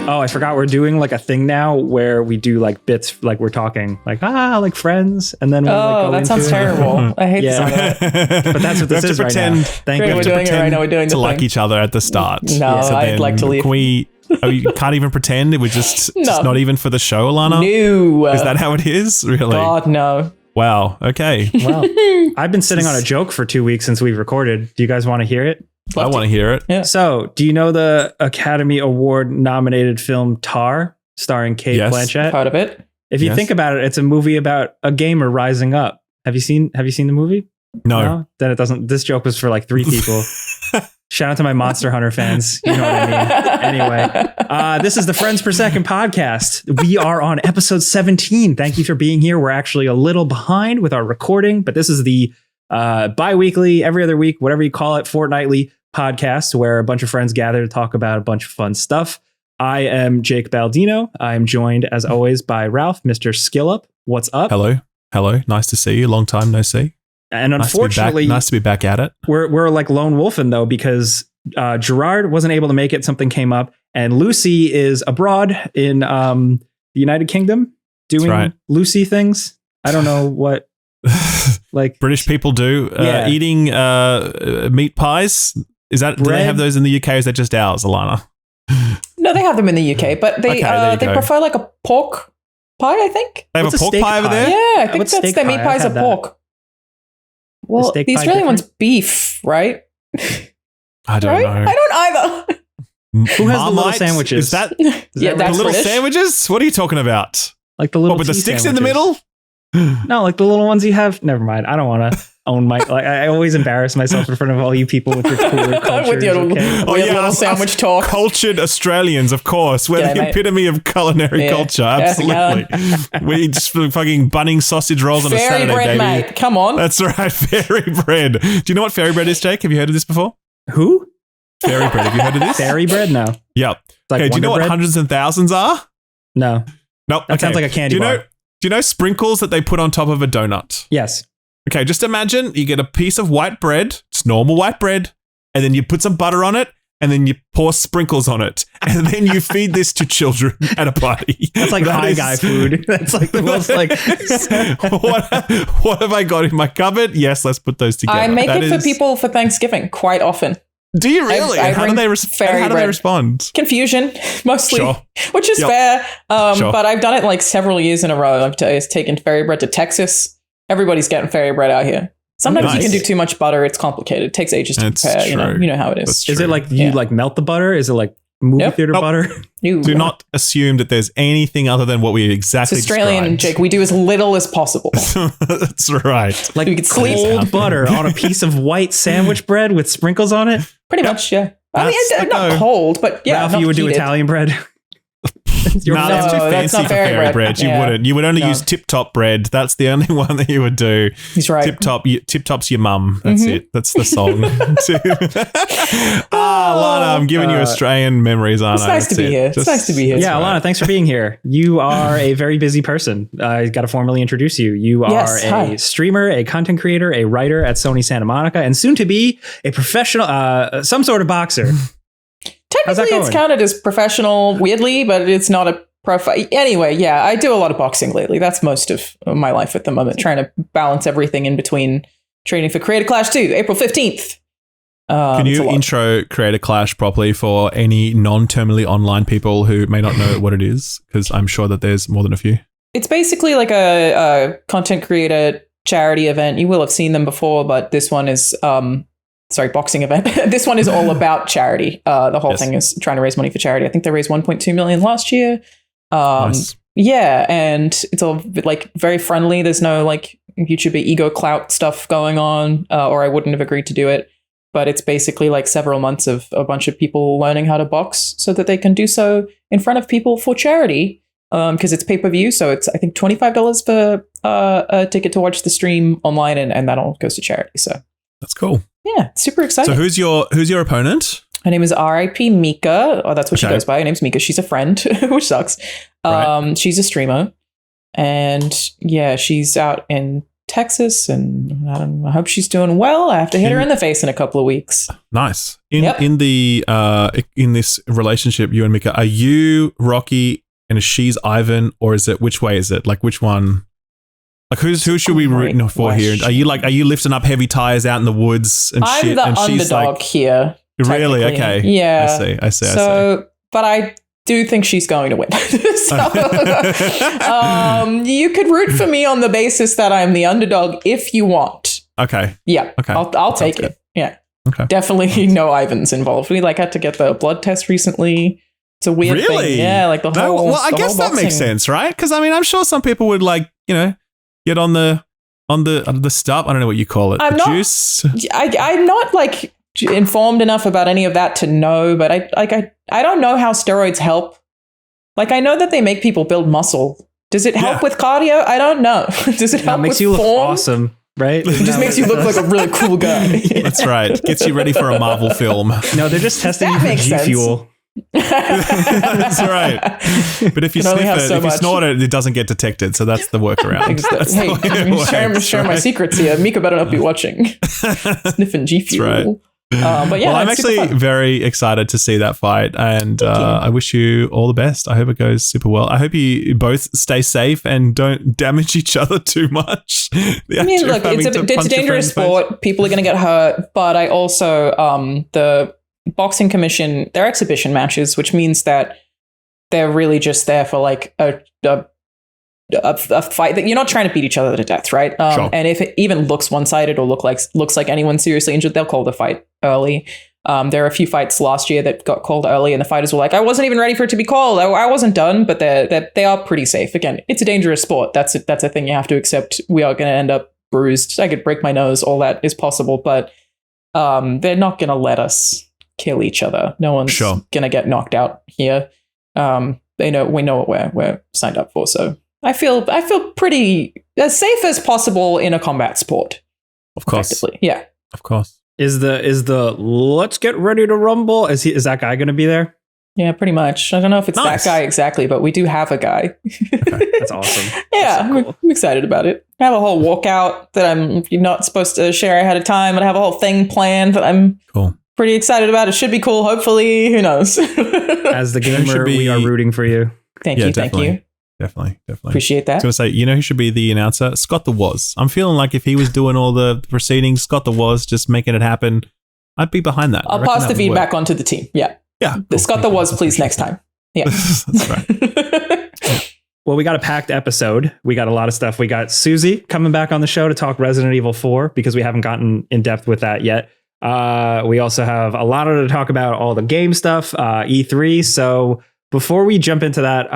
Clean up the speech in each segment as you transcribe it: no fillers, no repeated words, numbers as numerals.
Oh, I forgot we're doing like a thing now where we do like bits, like we're talking like like friends, and then we like go that sounds terrible. I hate this. But that's what this is right now. Thank you. We're doing it right now. We're doing to the like thing. each other at the start. No, So I'd then like to leave. Can we? Oh, you can't even pretend. It was just not even for the show, Alanah. No. Is that how it is? Really? God, no. Wow. Okay. Well, I've been sitting on a joke for 2 weeks since we've recorded. Do you guys want to hear it? I want to hear it. Yeah. So, do you know the Academy Award nominated film Tar, starring Kate Blanchett? Part of it. If you think about it, it's a movie about a gamer rising up. Have you seen the movie? No. Then it doesn't. This joke was for like 3 people. Shout out to my Monster Hunter fans. You know what I mean? Anyway, this is the Friends Per Second podcast. We are on episode 17. Thank you for being here. We're actually a little behind with our recording, but this is the bi-weekly, every other week, whatever you call it, fortnightly podcast where a bunch of friends gather to talk about a bunch of fun stuff. I am Jake Baldino. I am joined, as always, by Ralph, Mr. Skillup. What's up? Hello. Nice to see you. Long time no see. And unfortunately, nice to be back at it. We're like lone wolfing though, because Gerard wasn't able to make it. Something came up, and Lucy is abroad in the United Kingdom doing Lucy things. I don't know what like British people do. Eating meat pies. Is that do they have those in the UK? Or is that just ours, Alanah? No, they have them in the UK, but they prefer like a pork pie. I think they have a pork pie over there. Yeah, I think that's their meat pies are pork. Well, the Australian one's beef, right? I don't know. I don't either. Who has the little sandwiches? Is that that's the little British. Sandwiches? What are you talking about? Like the little with the sticks sandwiches in the middle? No, like the little ones you have. Never mind. I don't want to own my. Like I always embarrass myself in front of all you people with your cooler cultures. With your little sandwich talk. Cultured Australians, of course. We're the epitome of culinary culture. Absolutely. We just fucking bunning sausage rolls on a Saturday, bread, baby. Mate. Come on. That's right. Fairy bread. Do you know what fairy bread is, Jake? Have you heard of this before? Who? Fairy bread. Have you heard of this? Fairy bread? No. Yep. Like okay. Do you know what bread? hundreds and thousands are? No. Nope. That sounds like a candy bar. Do you know sprinkles that they put on top of a donut? Yes. Okay, just imagine you get a piece of white bread, it's normal white bread, and then you put some butter on it, and then you pour sprinkles on it, and then you feed this to children at a party. That's like high guy food. That's like the most like... what have I got in my cupboard? Yes, let's put those together. I make it for people for Thanksgiving quite often. Do you really? How do they respond? Confusion, mostly, which is fair. But I've done it like several years in a row. I've taken fairy bread to Texas. Everybody's getting fairy bread out here. Sometimes you can do too much butter. It's complicated. It takes ages to prepare. You know how it is. Is it like you like melt the butter? Is it like movie theater butter? Do not assume that there's anything other than what we exactly It's Australian, described. Jake. We do as little as possible. That's right. Like we could sleep cold butter on a piece of white sandwich bread with sprinkles on it? Pretty much, yeah. I mean, not cold, but yeah. Ralph, you would do Italian bread? No, that's too fancy for fairy bread. You wouldn't. You would only use Tip Top bread. That's the only one that you would do. He's right. Tip Top's your mum. That's it. That's the song. Alanah, I'm giving you Australian memories, aren't I? It's nice to be here. It's nice to be here. Yeah, Alanah, thanks for being here. You are a very busy person. I got to formally introduce you. You are a streamer, a content creator, a writer at Sony Santa Monica, and soon to be a professional, some sort of boxer. Technically, it's counted as professional, weirdly, but it's not a Anyway, yeah, I do a lot of boxing lately. That's most of my life at the moment, trying to balance everything in between training for Creator Clash 2, April 15th. Can you intro Creator Clash properly for any non-terminally online people who may not know what it is? Because I'm sure that there's more than a few. It's basically like a content creator charity event. You will have seen them before, but this one is... boxing event. This one is all about charity. The whole thing is trying to raise money for charity. I think they raised 1.2 million last year. Nice. Yeah, and it's all like very friendly. There's no like YouTuber ego clout stuff going on, or I wouldn't have agreed to do it. But it's basically like several months of a bunch of people learning how to box so that they can do so in front of people for charity. Because it's pay-per-view, so it's I think $25 for a ticket to watch the stream online, and that all goes to charity. So that's cool. Yeah, super exciting. So who's your opponent? Her name is R.I.P. Mika. Oh, that's what she goes by. Her name's Mika. She's a friend, which sucks. She's a streamer. And yeah, she's out in Texas, and I hope she's doing well. I have to hit her in the face in a couple of weeks. Nice. In this relationship, you and Mika, are you Rocky and she's Ivan, or is it, which way is it? Like, which one? Like, who should we rooting for here? Are you lifting up heavy tires out in the woods and I'm shit? the and she's underdog here. Really? Okay. Yeah. I see. But I do think she's going to win. You could root for me on the basis that I'm the underdog if you want. Okay. Yeah. Okay. I'll take it. Yeah. Okay. Definitely no Ivan's involved. We had to get the blood test recently. It's a weird thing. Yeah, like the whole. Well, I guess that makes sense, right? Because I mean, I'm sure some people would get on the stuff. I don't know what you call it. Juice. I'm not like informed enough about any of that to know, but I don't know how steroids help. Like, I know that they make people build muscle. Does it help with cardio? I don't know. Does it help? It makes you look form? Awesome, right? It just makes you look like a really cool guy. That's right. Gets you ready for a Marvel film. No, they're just testing you for G Fuel. That's right. But if you sniff it, if you snort it, it doesn't get detected. So that's the workaround. Hey, share my secrets here. Mika better not be watching. Sniffing G Fuel. That's right. But yeah, well, I'm actually very excited to see that fight, and I wish you all the best. I hope it goes super well. I hope you both stay safe and don't damage each other too much. I mean, look, it's a dangerous sport. People are going to get hurt, but I also the boxing commission, they're exhibition matches, which means that they're really just there for like a fight that you're not trying to beat each other to death, right? Sure. And if it even looks one-sided or looks like anyone's seriously injured, they'll call the fight early. There are a few fights last year that got called early, and the fighters were like, "I wasn't even ready for it to be called. I wasn't done." But they are pretty safe. Again, it's a dangerous sport. That's a thing you have to accept. We are going to end up bruised. I could break my nose. All that is possible, but they're not going to let us kill each other. No one's going to get knocked out here. We know what we're signed up for. So I feel pretty as safe as possible in a combat sport. Of course. Yeah. Of course. Is the let's get ready to rumble? Is that guy going to be there? Yeah, pretty much. I don't know if it's that guy exactly, but we do have a guy. Okay, that's awesome. Yeah, so cool. I'm excited about it. I have a whole walkout that I'm not supposed to share ahead of time, and I have a whole thing planned that I'm pretty excited about. It should be cool. Hopefully, who knows? As the gamer, we are rooting for you. Thank you. Definitely. Appreciate that. I was going to say, you know who should be the announcer? Scott the Woz. I'm feeling like if he was doing all the proceedings, Scott the Woz, just making it happen, I'd be behind that. I'll pass the feedback onto the team. Yeah. Yeah. Cool. Scott the Woz, please, next time. Yeah. That's right. Well, we got a packed episode. We got a lot of stuff. We got Suzi coming back on the show to talk Resident Evil 4 because we haven't gotten in depth with that yet. We also have Alanah to talk about all the game stuff, E3. So before we jump into that,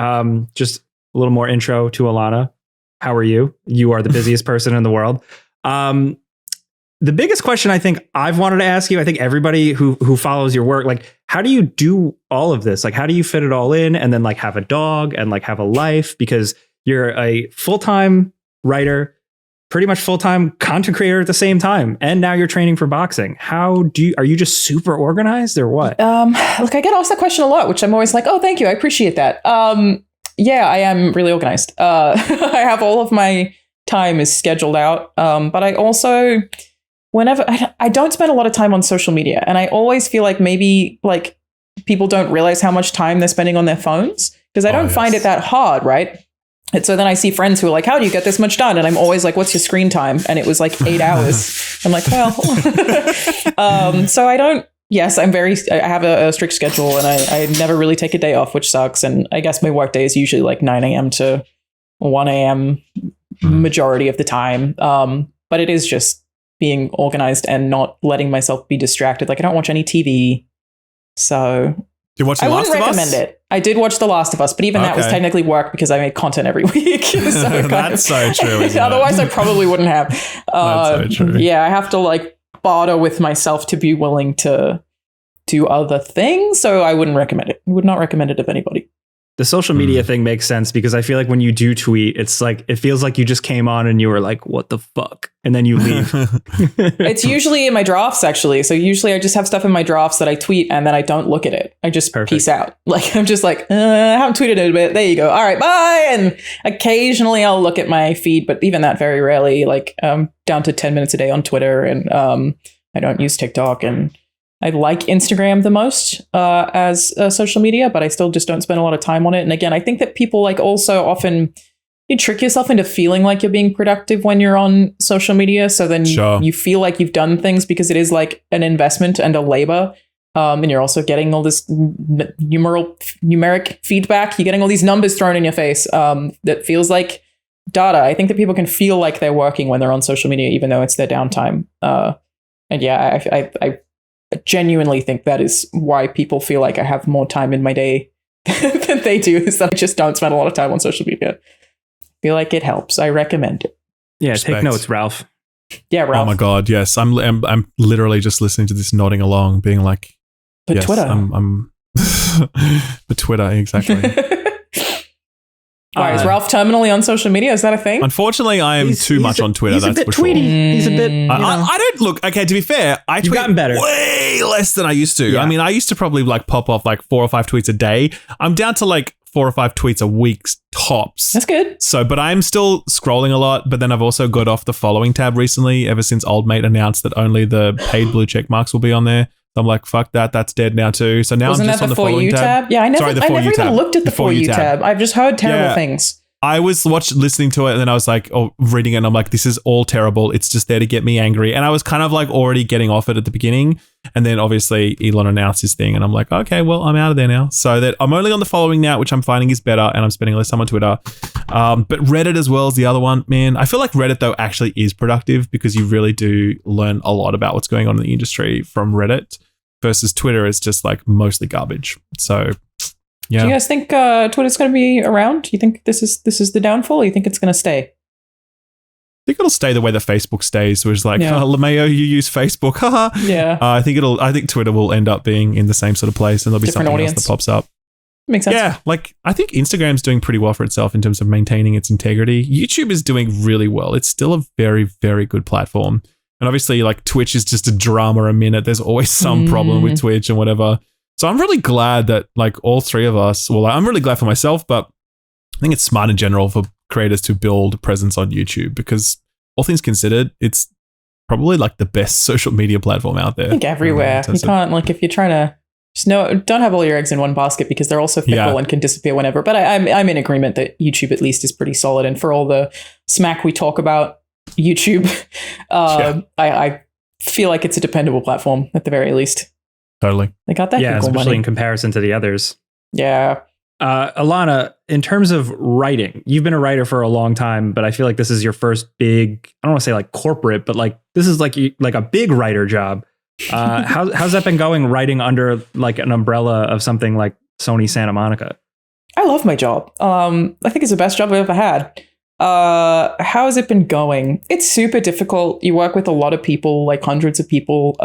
just a little more intro to Alanah. How are you? You are the busiest person in the world. The biggest question I think I've wanted to ask you, I think everybody who follows your work, like, how do you do all of this? Like, how do you fit it all in and then like have a dog and like have a life? Because you're a full-time writer, pretty much full-time content creator at the same time. And now you're training for boxing. Are you just super organized or what? Look, I get asked that question a lot, which I'm always like, oh, thank you. I appreciate that. Yeah, I am really organized. I have all of my time is scheduled out. But I also, whenever I don't spend a lot of time on social media, and I always feel like maybe like people don't realize how much time they're spending on their phones because I don't find it that hard, right? And so then I see friends who are like, how do you get this much done? And I'm always like, what's your screen time? And it was like 8 hours. I'm like, well, so I don't. Yes, I have a strict schedule and I never really take a day off, which sucks. And I guess my work day is usually like 9 a.m. to 1 a.m. majority of the time. But it is just being organized and not letting myself be distracted. Like I don't watch any TV. So you watch The Last of Us? I wouldn't recommend it. I did watch The Last of Us, but even that was technically work because I make content every week. So that's so true. Otherwise I probably wouldn't have. That's so true. Yeah, I have to like barter with myself to be willing to do other things. So I wouldn't recommend it. I would not recommend it of anybody. The social media thing makes sense because I feel like when you do tweet, it's like, it feels like you just came on and you were like, what the fuck? And then you leave. It's usually in my drafts, actually. So usually I just have stuff in my drafts that I tweet and then I don't look at it. I just peace out. Like, I'm just like, I haven't tweeted in a bit. There you go. All right, bye. And occasionally I'll look at my feed, but even that very rarely, like down to 10 minutes a day on Twitter. And I don't use TikTok, and I like Instagram the most as social media, but I still just don't spend a lot of time on it. And again, I think that people like also often you trick yourself into feeling like you're being productive when you're on social media. So then you feel like you've done things because it is like an investment and a labor. And you're also getting all this numeric feedback. You're getting all these numbers thrown in your face that feels like data. I think that people can feel like they're working when they're on social media, even though it's their downtime. And yeah, I genuinely think that is why people feel like I have more time in my day than they do, is that I just don't spend a lot of time on social media. I feel like it helps. I recommend it. Yeah, Respect. take notes, Ralph. Yeah, Ralph. Oh my God, yes. I'm literally just listening to this, nodding along, being like, But yes, Twitter. I'm but Twitter, exactly. Why, is Ralph terminally on social media? Is that a thing? Unfortunately, I am too much on Twitter. He's That's a bit for sure. tweety. He's a bit. I don't look. Okay, to be fair, I You've tweet gotten better. way less than I used to. Yeah. I mean, I used to probably like pop off like 4 or 5 tweets a day. I'm down to like 4 or 5 tweets a week tops. That's good. So, but I'm still scrolling a lot. But then I've also got off the following tab recently. Ever since Old Mate announced that only the paid blue check marks will be on there. So I'm like, fuck that. That's dead now too. So now Wasn't I'm just that on the For following You tab? Yeah, I never even looked at the For You tab. I've just heard terrible things. I was listening to it, and then I was like, reading it, and I'm like, this is all terrible. It's just there to get me angry. And I was kind of like already getting off it at the beginning. And then obviously Elon announced his thing, and I'm like, okay, well, I'm out of there now. So that I'm only on the following now, which I'm finding is better, and I'm spending less time on Twitter. But Reddit as well is the other one. Man, I feel like Reddit, though, actually is productive because you really do learn a lot about what's going on in the industry from Reddit versus Twitter is just like mostly garbage. So... yeah. Do you guys think Twitter's going to be around? Do you think this is the downfall, or you think it's going to stay? I think it'll stay the way that Facebook stays, which is like, Yeah. LeMayo, you use Facebook. Haha. Yeah. I think Twitter will end up being in the same sort of place, and there'll be Different something audience. else that pops up. Makes sense. Yeah, like I think Instagram's doing pretty well for itself in terms of maintaining its integrity. YouTube is doing really well. It's still a very, very good platform. And obviously, like Twitch is just a drama a minute. There's always some problem with Twitch and whatever. So I'm really glad that like all three of us, well, I'm really glad for myself, but I think it's smart in general for creators to build a presence on YouTube because all things considered, it's probably like the best social media platform out there. I think everywhere. You can't, like, if you're trying to just don't have all your eggs in one basket because they're also fickle and can disappear whenever. But I'm in agreement that YouTube at least is pretty solid. And for all the smack we talk about YouTube, I feel like it's a dependable platform at the very least. Totally. They got that Google especially money. in comparison to the others. Yeah. Alanah, in terms of writing, you've been a writer for a long time, but I feel like this is your first big, I don't want to say like corporate, but like this is like a big writer job. How's that been going, writing under like an umbrella of something like Sony Santa Monica? I love my job. I think it's the best job I've ever had. How has it been going? It's super difficult. You work with a lot of people, like hundreds of people.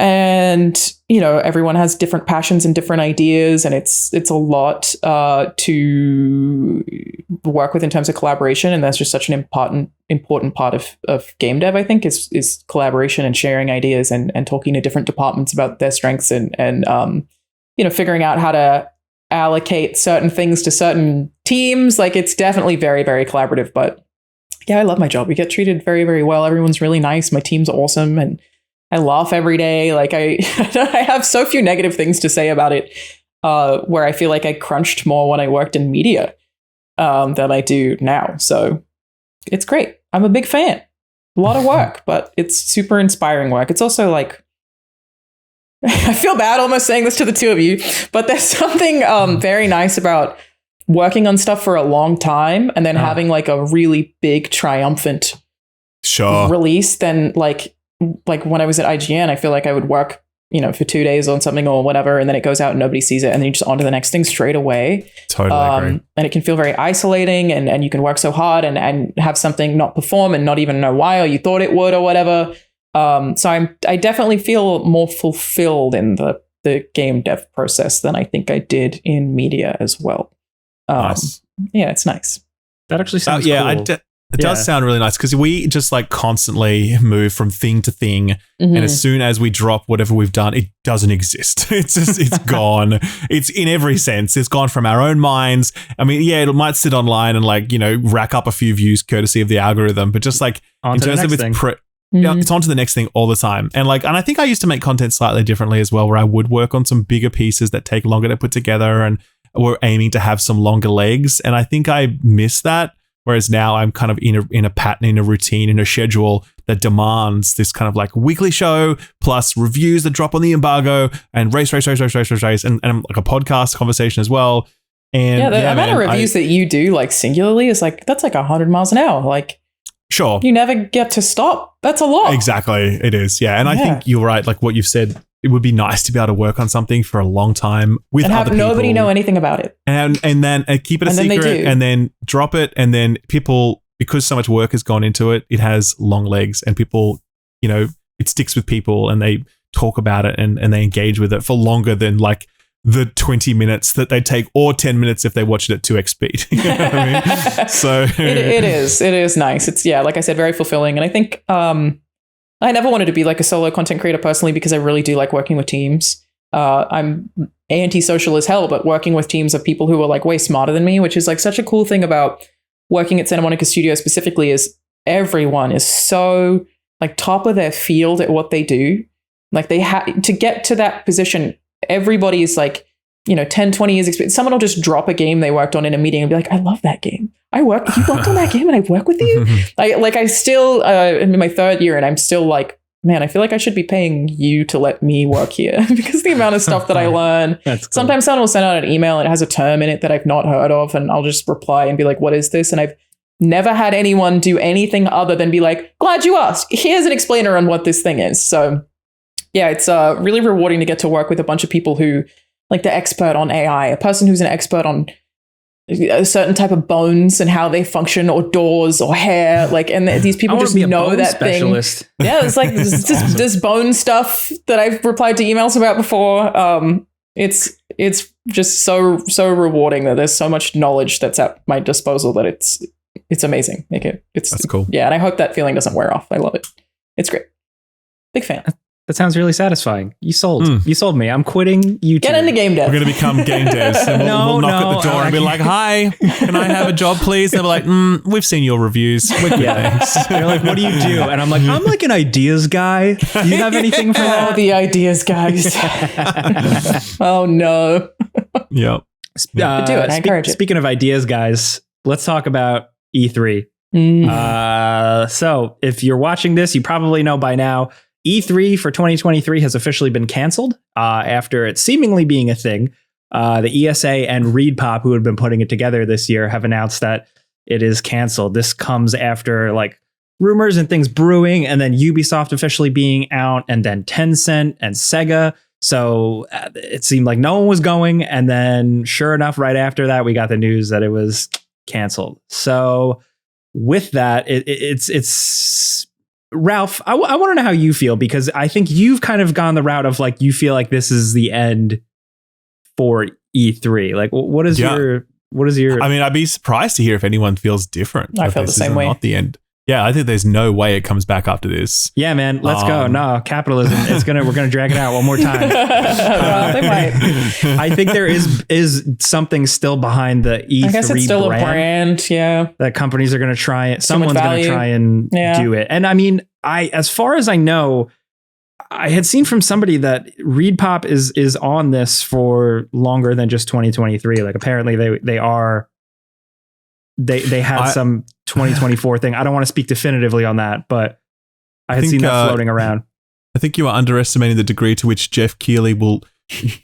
And, you know, everyone has different passions and different ideas, and it's a lot to work with in terms of collaboration. And that's just such an important part of game dev, I think, is collaboration and sharing ideas and talking to different departments about their strengths and you know, figuring out how to allocate certain things to certain teams. Like, it's definitely very, very collaborative. But yeah, I love my job. We get treated very, very well. Everyone's really nice. My team's awesome. And I laugh every day. Like I have so few negative things to say about it, where I feel like I crunched more when I worked in media than I do now. So it's great. I'm a big fan. A lot of work, but it's super inspiring work. It's also like, I feel bad almost saying this to the two of you, but there's something very nice about working on stuff for a long time and then having like a really big triumphant release than like when I was at IGN, I feel like I would work, you know, for 2 days on something or whatever, and then it goes out and nobody sees it, and then you just on to the next thing straight away. Totally agree. And it can feel very isolating, and you can work so hard and have something not perform and not even know why, or you thought it would or whatever. So I definitely feel more fulfilled in the the game dev process than I think I did in media as well. Nice. Yeah, it's nice. That actually sounds cool. It does sound really nice because we just like constantly move from thing to thing. Mm-hmm. And as soon as we drop whatever we've done, it doesn't exist. It's gone. It's in every sense. It's gone from our own minds. I mean, yeah, it might sit online and like, rack up a few views courtesy of the algorithm, but just like in terms of its it's on to the next thing all the time. And I think I used to make content slightly differently as well, where I would work on some bigger pieces that take longer to put together and we're aiming to have some longer legs. And I think I miss that. Whereas now I'm kind of in a pattern, in a routine, in a schedule that demands this kind of like weekly show plus reviews that drop on the embargo and race, and like a podcast conversation as well. And the amount of reviews that you do like singularly is like, that's like 100 miles an hour. Like, sure. You never get to stop. That's a lot. Exactly. It is. Yeah. And I think you're right. Like what you've said, it would be nice to be able to work on something for a long time with and other have people. Nobody know anything about it. And then keep it a secret and then drop it. And then people, because so much work has gone into it, it has long legs and people, it sticks with people and they talk about it and they engage with it for longer than like the 20 minutes that they take or 10 minutes if they watch it at 2x speed. You know what I mean? So it is nice. It's, like I said, very fulfilling. And I think, I never wanted to be like a solo content creator personally because I really do like working with teams. I'm anti-social as hell, but working with teams of people who are like way smarter than me, which is like such a cool thing about working at Santa Monica Studio specifically, is everyone is so like top of their field at what they do. Like they have to get to that position. Everybody is like, 10, 20 years experience. Someone will just drop a game they worked on in a meeting and be like, I love that game. You worked on that game and I work with you. I still, I'm in my third year and I'm still like, man, I feel like I should be paying you to let me work here because the amount of stuff that I learn. Cool. Sometimes someone will send out an email and it has a term in it that I've not heard of and I'll just reply and be like, what is this? And I've never had anyone do anything other than be like, glad you asked. Here's an explainer on what this thing is. So yeah, it's really rewarding to get to work with a bunch of people who like the expert on AI, a person who's an expert on a certain type of bones and how they function, or doors or hair, like, and these people just know that specialist thing. Yeah, it's like this bone stuff that I've replied to emails about before. It's just so rewarding that there's so much knowledge that's at my disposal that it's amazing. That's cool. Yeah, and I hope that feeling doesn't wear off. I love it. It's great. Big fan. That sounds really satisfying. You sold me. I'm quitting YouTube. Get into game dev. We're going to become game devs. And we'll knock at the door and be like, hi, can I have a job, please? They'll be like, we've seen your reviews. Thanks. They're like, what do you do? And I'm like an ideas guy. Do you have anything for that? Oh, the ideas guys. Oh, no. Yep. Do it. I encourage it. Speaking of ideas, guys, let's talk about E3. So if you're watching this, you probably know by now, E3 for 2023 has officially been canceled after it seemingly being a thing. The ESA and ReedPop, who had been putting it together this year, have announced that it is canceled. This comes after like rumors and things brewing, and then Ubisoft officially being out, and then Tencent and Sega. So it seemed like no one was going. And then sure enough, right after that, we got the news that it was canceled. So with that, it's Ralph, I want to know how you feel, because I think you've kind of gone the route of like, you feel like this is the end for E3. Like, what is your, I mean, I'd be surprised to hear if anyone feels different. I feel the same way. Not the end. Yeah, I think there's no way it comes back after this. Yeah, man, let's go. No, capitalism. We're gonna drag it out one more time. Well, they might. I think there is something still behind the E3 I guess it's still a brand, yeah. That companies are gonna try it. Someone's gonna try and do it. And I mean, as far as I know, I had seen from somebody that ReedPop is on this for longer than just 2023. Like apparently they had some 2024 thing. I don't want to speak definitively on that, but I had seen that floating around. I think you are underestimating the degree to which Jeff Keighley will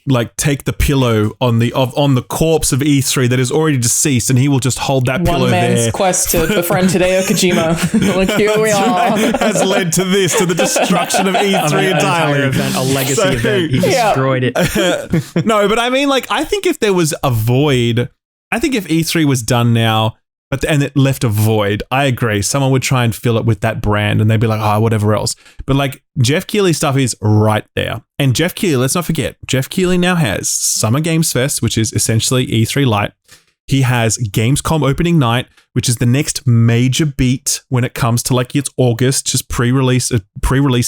like take the pillow on the corpse of E3 that is already deceased, and he will just hold that pillow there. One man's quest to befriend Hideo Kojima. Like, here we are. Has led to this, to the destruction of E3 entirely. A legacy event. He destroyed it. No, but I mean, like, I think if there was a void, I think if E3 was done now, and it left a void. I agree. Someone would try and fill it with that brand and they'd be like, whatever else. But like Jeff Keighley's stuff is right there. And Jeff Keighley, let's not forget, Jeff Keighley now has Summer Games Fest, which is essentially E3 Lite. He has Gamescom opening night, which is the next major beat when it comes to like it's August, just pre-release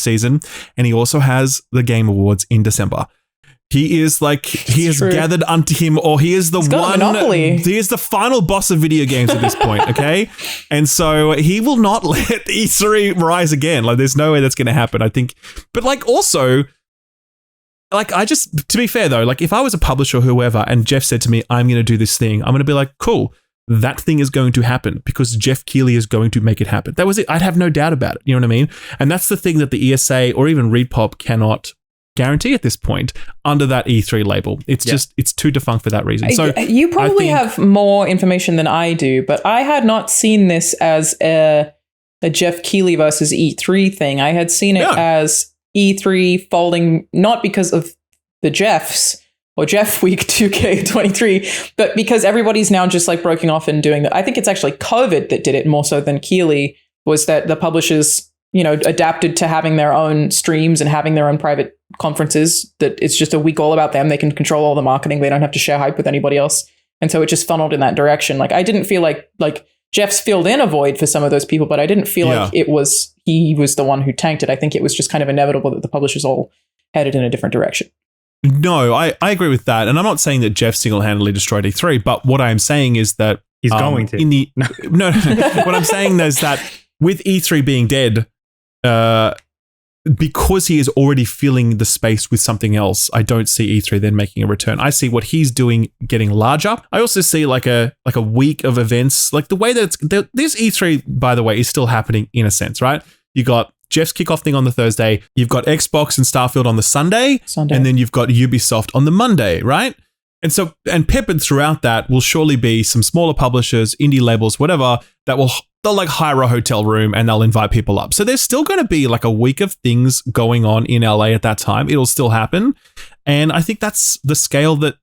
season. And he also has the Game Awards in December. He is like, he has gathered unto him, or he is the one, he is the final boss of video games at this point, okay? And so he will not let E3 rise again. Like, there's no way that's going to happen, I think. But like, also, like, to be fair though, like if I was a publisher or whoever and Jeff said to me, I'm going to do this thing, I'm going to be like, cool, that thing is going to happen because Jeff Keighley is going to make it happen. That was it. I'd have no doubt about it. You know what I mean? And that's the thing that the ESA or even ReadPop cannot guarantee at this point under that E3 label. It's just, it's too defunct for that reason. So you probably have more information than I do, but I had not seen this as a Jeff Keighley versus E3 thing. I had seen it as E3 folding, not because of the Jeffs or Jeff Week 2K23, but because everybody's now just like breaking off and doing that. I think it's actually COVID that did it more so than Keighley, was that the publishers, you know, adapted to having their own streams and having their own private conferences, that it's just a week all about them. They can control all the marketing. They don't have to share hype with anybody else. And so it just funneled in that direction. Like, I didn't feel like Jeff's filled in a void for some of those people, but I didn't feel like he was the one who tanked it. I think it was just kind of inevitable that the publishers all headed in a different direction. No, I agree with that. And I'm not saying that Jeff single-handedly destroyed E3, but what I'm saying is that he's going to. No. What I'm saying is that with E3 being dead, because he is already filling the space with something else, I don't see E3 then making a return. I see what he's doing getting larger. I also see like a week of events, like the way that this E3, by the way, is still happening in a sense, right? You got Jeff's kickoff thing on the Thursday, you've got Xbox and Starfield on the Sunday, and then you've got Ubisoft on the Monday, right? And so, and peppered throughout that will surely be some smaller publishers, indie labels, whatever, they'll like hire a hotel room and they'll invite people up. So there's still going to be like a week of things going on in LA at that time. It'll still happen. And I think that's the scale that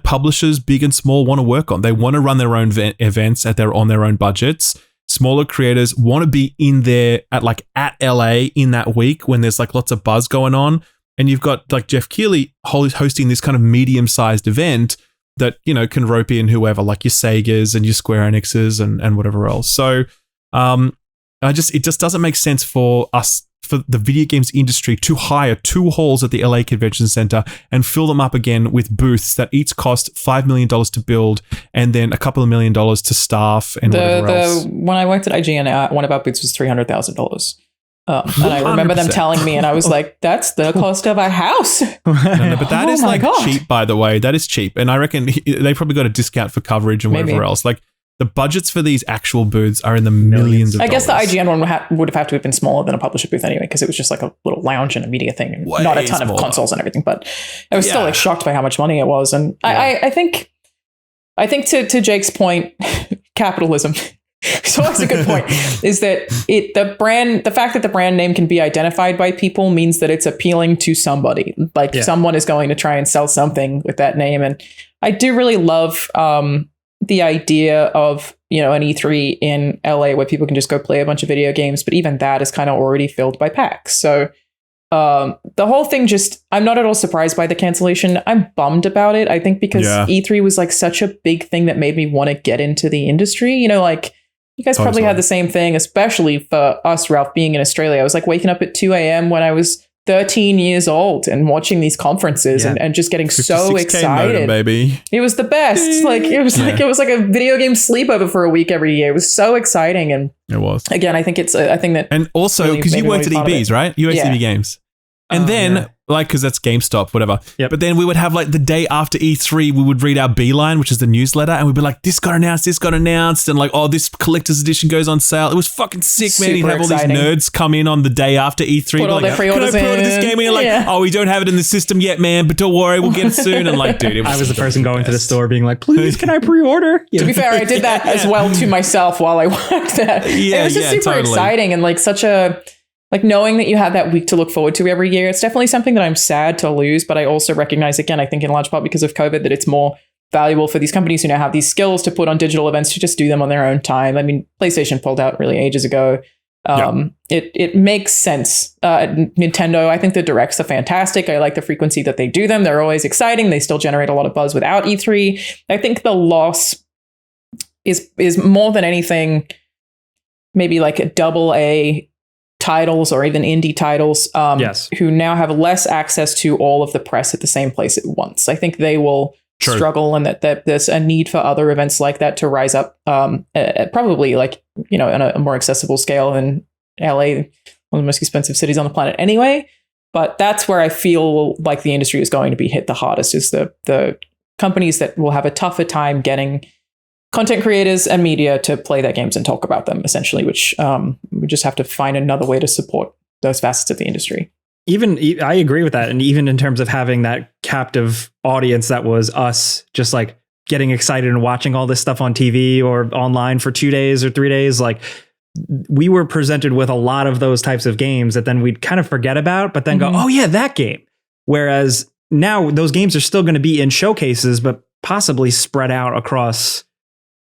publishers, big and small, want to work on. They want to run their own events on their own budgets. Smaller creators want to be in there at LA in that week when there's like lots of buzz going on. And you've got like Jeff Keighley hosting this kind of medium-sized event that, you know, can rope in whoever, like your Segas and your Square Enixes and whatever else. So it just doesn't make sense for the video games industry to hire 2 halls at the LA Convention Center and fill them up again with booths that each cost $5 million to build and then a couple of $1 million to staff and whatever else. When I worked at IGN, one of our booths was $300,000. And I remember them telling me, and I was like, that's the cost of a house. No, but that is like cheap, by the way. That is cheap. And I reckon they probably got a discount for coverage and whatever else. Like, the budgets for these actual booths are in the millions of dollars. I guess the IGN one would have had to have been smaller than a publisher booth anyway, because it was just like a little lounge and a media thing, and not a ton of consoles and everything. But I was still like shocked by how much money it was. And I think to Jake's point, capitalism. So that's a good point, is that the fact that the brand name can be identified by people means that it's appealing to somebody. Like someone is going to try and sell something with that name. And I do really love the idea of, you know, an E3 in LA where people can just go play a bunch of video games, but even that is kind of already filled by PAX. So the whole thing I'm not at all surprised by the cancellation. I'm bummed about it. I think because E3 was like such a big thing that made me want to get into the industry. You know, like you guys probably had the same thing, especially for us, Ralph, being in Australia. I was like waking up at 2 a.m. when I was 13 years old and watching these conferences and just getting so excited. Modem, baby. It was the best. Like it was like a video game sleepover for a week every year. It was so exciting. And it was. Again, I think it's a thing that. And also because you worked at EBs, right? You worked at EB Games. And then, because that's GameStop, whatever. Yep. But then we would have like the day after E3, we would read our Beeline, which is the newsletter, and we'd be like, this got announced, and like, oh, this collector's edition goes on sale. It was fucking sick, man. You'd have all these nerds come in on the day after E3. Put all their pre-orders in. Can I pre-order this game? And you're like, oh, we don't have it in the system yet, man, but don't worry, we'll get it soon. And like, dude, I was the person going to the store being like, please, can I pre-order? To be fair, I did that as well to myself while I worked there. It was just super exciting and like such a... Like knowing that you have that week to look forward to every year, it's definitely something that I'm sad to lose. But I also recognize, again, I think in large part because of COVID, that it's more valuable for these companies who now have these skills to put on digital events to just do them on their own time. I mean, PlayStation pulled out really ages ago. It makes sense. Nintendo, I think the directs are fantastic. I like the frequency that they do them. They're always exciting. They still generate a lot of buzz without E3. I think the loss is more than anything, maybe like a AA titles or even indie titles who now have less access to all of the press at the same place at once. I think they will struggle, and that there's a need for other events like that to rise up, probably like, on a more accessible scale in LA, one of the most expensive cities on the planet anyway. But that's where I feel like the industry is going to be hit the hardest, is the companies that will have a tougher time getting content creators and media to play their games and talk about them, essentially, which we just have to find another way to support those facets of the industry. I agree with that. And even in terms of having that captive audience that was us, just like getting excited and watching all this stuff on TV or online for 2 days or 3 days, like we were presented with a lot of those types of games that then we'd kind of forget about, but then go, oh yeah, that game. Whereas now those games are still going to be in showcases, but possibly spread out across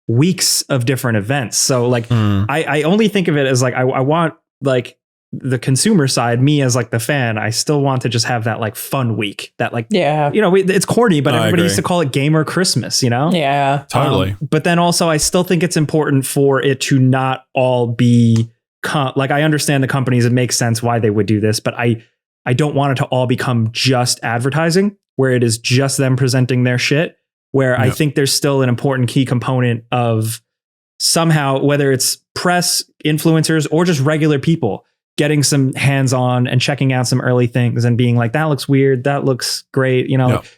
weeks of different events. So like, I only think of it as like, I want like the consumer side, me as like the fan, I still want to just have that like fun week that like, it's corny, but everybody used to call it Gamer Christmas, Yeah, totally. But then also I still think it's important for it to not all be like, I understand the companies, it makes sense why they would do this, but I don't want it to all become just advertising where it is just them presenting their shit, where I think there's still an important key component of somehow, whether it's press, influencers, or just regular people, getting some hands-on and checking out some early things and being like, that looks weird, that looks great,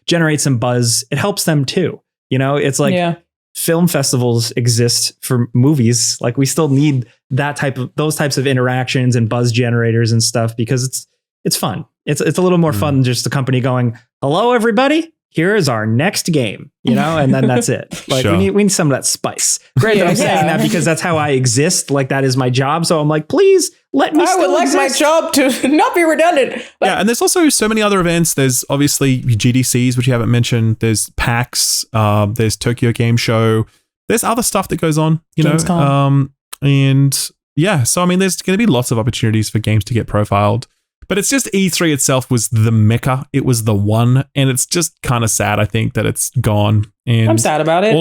generate some buzz. It helps them too. It's like film festivals exist for movies. Like we still need those types of interactions and buzz generators and stuff, because it's fun. It's a little more fun than just the company going, hello, everybody, here is our next game, and then that's it. Like we need some of that spice. Great that I'm saying that because that's how I exist. Like that is my job. So I'm like, please let me still exist. My job to not be redundant. Yeah, and there's also so many other events. There's obviously GDCs, which you haven't mentioned. There's PAX. There's Tokyo Game Show. There's other stuff that goes on, Gamescom. And yeah, so I mean, there's going to be lots of opportunities for games to get profiled. But it's just E3 itself was the mecca. It was the one, and it's just kind of sad, I think, that it's gone. And I'm sad about it.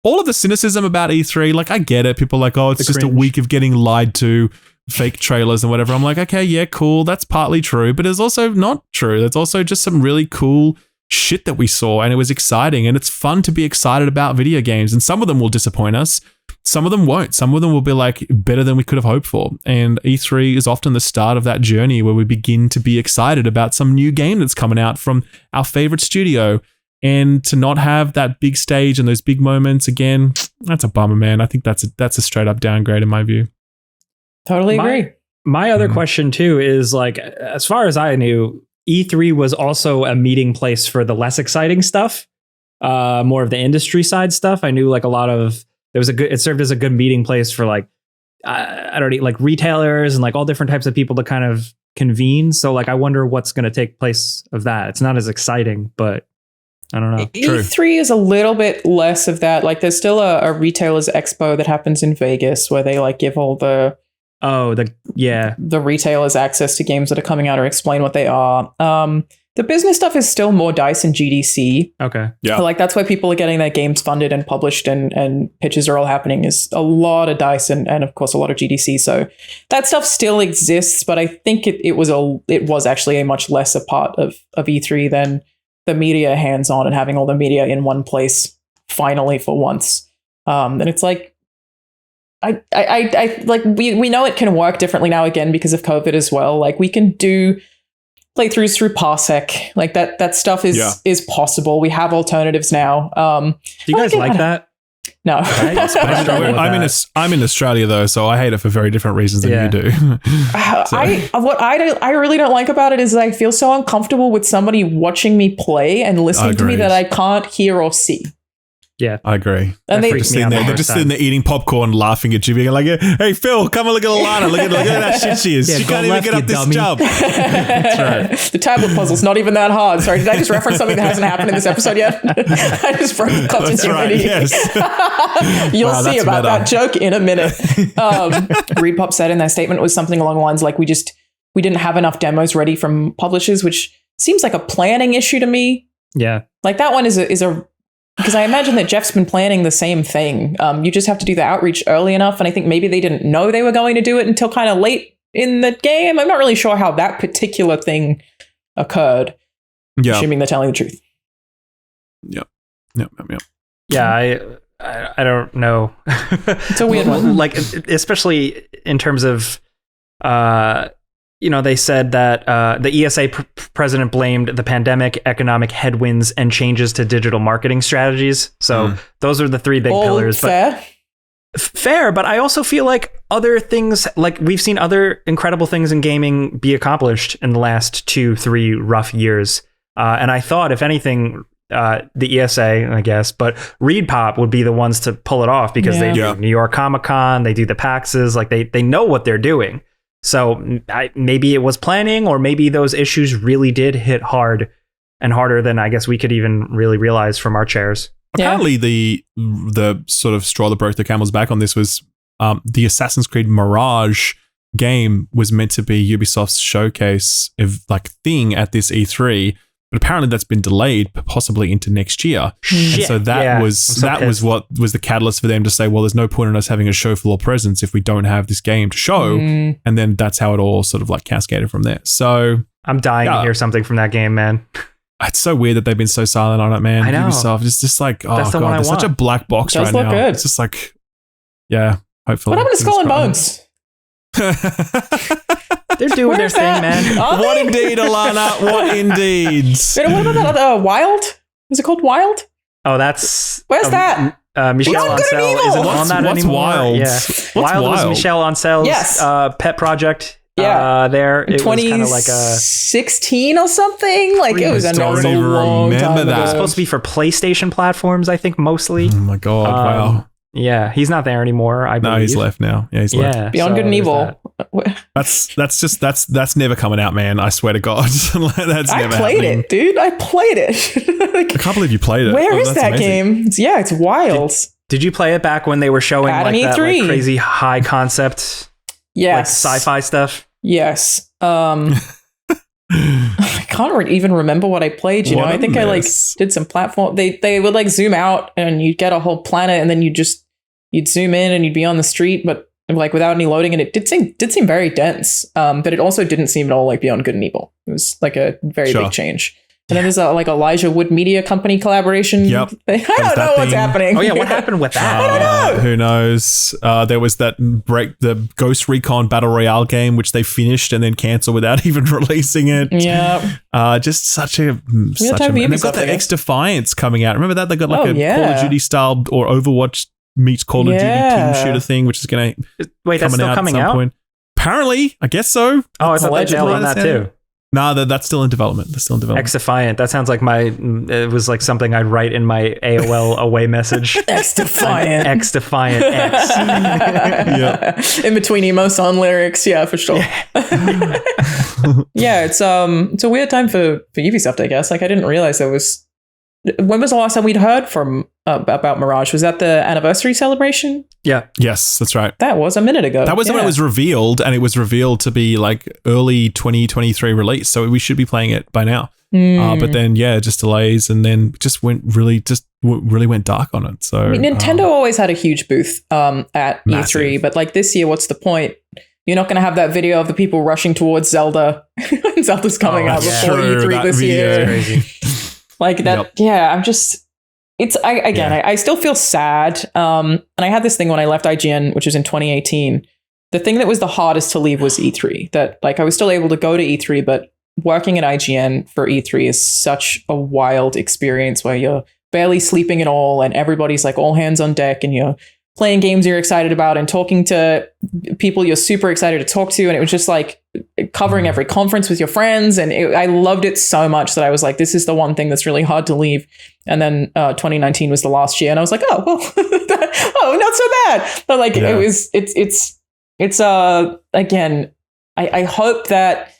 All of the cynicism about E3, like I get it. People are like, oh, it's just a week of getting lied to, fake trailers and whatever. I'm like, okay, yeah, cool. That's partly true, but it's also not true. There's also just some really cool shit that we saw, and it was exciting, and it's fun to be excited about video games. And some of them will disappoint us. Some of them won't. Some of them will be like better than we could have hoped for. And E3 is often the start of that journey where we begin to be excited about some new game that's coming out from our favorite studio. And to not have that big stage and those big moments again, that's a bummer, man. I think that's a straight up downgrade in my view. Totally agree. My other question too is like, as far as I knew, E3 was also a meeting place for the less exciting stuff, more of the industry side stuff. I knew like a lot of, it served as a good meeting place for like, I don't know, like retailers and like all different types of people to kind of convene. So like, I wonder what's going to take place of that. It's not as exciting, but I don't know. E3 is a little bit less of that. Like there's still a retailers expo that happens in Vegas where they like give all the retailers access to games that are coming out or explain what they are. The business stuff is still more DICE and GDC. Okay. Yeah. Like that's why people are getting their games funded and published and pitches are all happening, is a lot of DICE and of course a lot of GDC. So that stuff still exists, but I think it was actually a much lesser part of E3 than the media hands-on and having all the media in one place finally for once. And it's like, I like we know it can work differently now again because of COVID as well. Like we can do playthroughs through Parsec, like that stuff is possible. We have alternatives now. Do you guys like that? No. I'm in Australia though, so I hate it for very different reasons than you do. What I really don't like about it is I feel so uncomfortable with somebody watching me play and listening to me that I can't hear or see. Yeah, I agree. And That they freaks me out the They're first just time. sitting there eating popcorn, laughing at you, being like, "Hey, Phil, come and look at Alanah. Look at that shit she is. Yeah, she go can't even left, get you up this dummy." jump." That's The tablet puzzle's not even that hard. Sorry, did I just reference something that hasn't happened in this episode yet? I just broke That's right. continuity. Yes. You'll Wow, see that's about meta. that joke in a minute. Reed Pop said in their statement was something along the lines like, we didn't have enough demos ready from publishers, which seems like a planning issue to me. Yeah. Like that one is a because I imagine that Jeff's been planning the same thing. You just have to do the outreach early enough. And I think maybe they didn't know they were going to do it until kind of late in the game. I'm not really sure how that particular thing occurred. Yeah. Assuming they're telling the truth. Yep. Yeah, I don't know. It's a weird one. Like, especially in terms of, they said that the ESA president blamed the pandemic, economic headwinds, and changes to digital marketing strategies. So those are the three big All pillars. fair. Fair, but I also feel like other things, like we've seen other incredible things in gaming be accomplished in the last 2-3 rough years. And I thought, if anything, the ESA, I guess, but Reed Pop would be the ones to pull it off because they do New York Comic Con, they do the PAXs, like they know what they're doing. So maybe it was planning, or maybe those issues really did hit hard and harder than I guess we could even really realize from our chairs. Apparently, the sort of straw that broke the camel's back on this was the Assassin's Creed Mirage game was meant to be Ubisoft's showcase thing at this E3, but apparently that's been delayed, possibly into next year. And so that was what was the catalyst for them to say, well, there's no point in us having a show floor presence if we don't have this game to show. And then that's how it all sort of like cascaded from there. So I'm dying to hear something from that game, man. It's so weird that they've been so silent on it, man. I know. Ubisoft, it's just like, That's the God, one I there's such a want. black box Does right look now. good. It's just like, yeah, hopefully. What happened to Skull and Bones? They're doing their thing, man. What indeed, Alanah? What indeed? Wait, what about that other Wild? Was it called Wild? Oh, that's Where's that? Michelle Beyond Good and Ancel Evil. isn't on that What's anymore. Wild? Yeah, What's Wild was Wild? Michelle Ancel's Yes. pet project. Yeah. There it was kind of like a 2016 or something. Like it was a don't even long remember time that. ago. it's supposed to be for PlayStation platforms, I think mostly. Oh my God! Wow. Yeah, he's not there anymore. I believe. No, he's left now. Yeah, he's left. Yeah, Beyond so Good and there's Evil. that. That's never coming out, man. I swear to God, that's I never played happening. it, dude. I played it. Like, I can't believe you played it. where is That's that amazing. game? It's wild. Did you play it back when they were showing At like an that like, E3. crazy high concept, Yes. like sci-fi stuff? Yes. I can't even remember what I played. You know, What I a think I like mess. did some platform. They would like zoom out and you'd get a whole planet, and then you'd zoom in and you'd be on the street, but like without any loading. And it did seem very dense. But it also didn't seem at all like Beyond Good and Evil. It was like a very Sure. big change. And then there's a like Elijah Wood Media Company collaboration. Yep. Thing. I don't know what's thing. happening. Oh yeah, what happened with that? I don't know. Who knows? There was that the Ghost Recon Battle Royale game, which they finished and then canceled without even releasing it. Yeah. Just such a. time And for they've got Ubisoft, I the guess. X Defiance coming out. Remember that? They got like Oh, a yeah. Call of Duty style or Overwatch meets Call of Duty Yeah. team shooter thing, which is going to Wait, that's still out coming at some out? point. Apparently, I guess so. Oh, I thought they Allegedly. bailed on that too. No, that's still in development. They're still in development. X Defiant. That sounds like it was like something I'd write in my AOL away message. X Defiant. X Defiant X. Yeah. In between emo song lyrics, yeah, for sure. Yeah, it's a weird time for Ubisoft, I guess. Like I didn't realize there was. When was the last time we'd heard from about Mirage? Was that the anniversary celebration? Yeah. Yes, that's right. That was a minute ago. That was when it was revealed, and it was revealed to be like early 2023 release. So we should be playing it by now. But then, yeah, just delays, and then just really went dark on it. So I mean, Nintendo always had a huge booth at Massive. E3, but like this year, what's the point? You're not going to have that video of the people rushing towards Zelda. Zelda's coming out that's before true, E3 that this video. year. Crazy. Like that, Yep. yeah, I'm just, I still feel sad. And I had this thing when I left IGN, which was in 2018. The thing that was the hardest to leave was E3. That like I was still able to go to E3, but working at IGN for E3 is such a wild experience where you're barely sleeping at all and everybody's like all hands on deck and you're playing games you're excited about and talking to people you're super excited to talk to. And it was just like covering every conference with your friends. And I loved it so much that I was like, this is the one thing that's really hard to leave. And then 2019 was the last year. And I was like, oh, well, oh, not so bad. But like, it's again, I hope that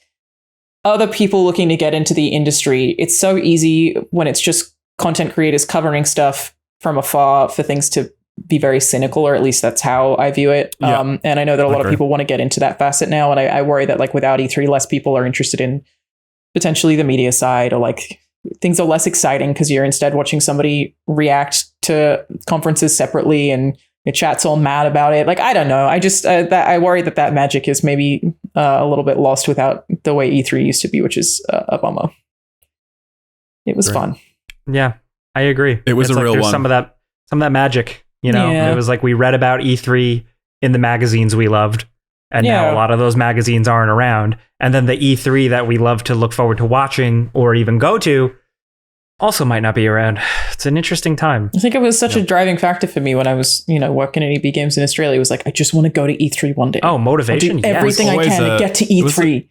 other people looking to get into the industry, it's so easy when it's just content creators covering stuff from afar for things to be very cynical, or at least that's how I view it. And I know that a lot of people want to get into that facet now. And I worry that like without E3, less people are interested in potentially the media side, or like things are less exciting because you're instead watching somebody react to conferences separately and the chat's all mad about it. Like, I don't know. I just, I worry that magic is maybe a little bit lost without the way E3 used to be, which is a bummer. It was fun. Yeah, I agree. It was a real one. Some of that magic. You know, It was like we read about E3 in the magazines we loved, and now a lot of those magazines aren't around. And then the E3 that we love to look forward to watching or even go to also might not be around. It's an interesting time. I think it was such a driving factor for me when I was, working at EB Games in Australia. It was like, I just want to go to E3 one day. Oh, motivation. I'll do everything I can to get to E3. It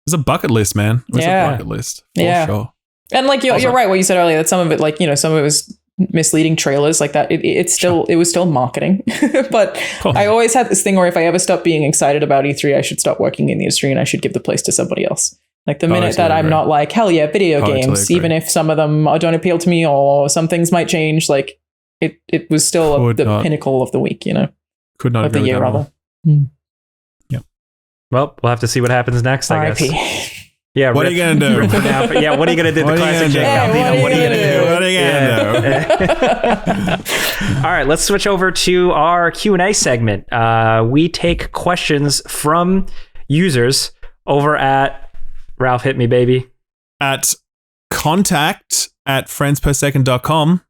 was a bucket list, man. It was a bucket list. For sure. And like, you're right, what you said earlier, that some of it, like, some of it was misleading trailers like that. It was still marketing. But I always had this thing where if I ever stop being excited about E3, I should stop working in the industry and I should give the place to somebody else. Like the minute that I'm not like, hell yeah, video games, even if some of them don't appeal to me or some things might change, like it was still the pinnacle of the week, Could not of the year rather. Yeah. Well, we'll have to see what happens next, I guess. Yeah, what are you going to do? What are you going to do? The classic Jake Caldino. What are you going to do? What are you going to do? All right, let's switch over to our Q&A segment. We take questions from users over at Ralph, hit me, baby. At contact@friendspersecond.com.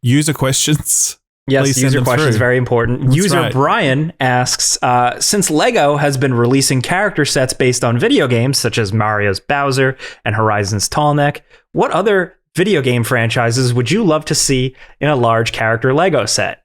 User questions. Yes, user questions, very important. That's user right. Brian asks, since LEGO has been releasing character sets based on video games, such as Mario's Bowser and Horizon's Tallneck, what other video game franchises would you love to see in a large character LEGO set?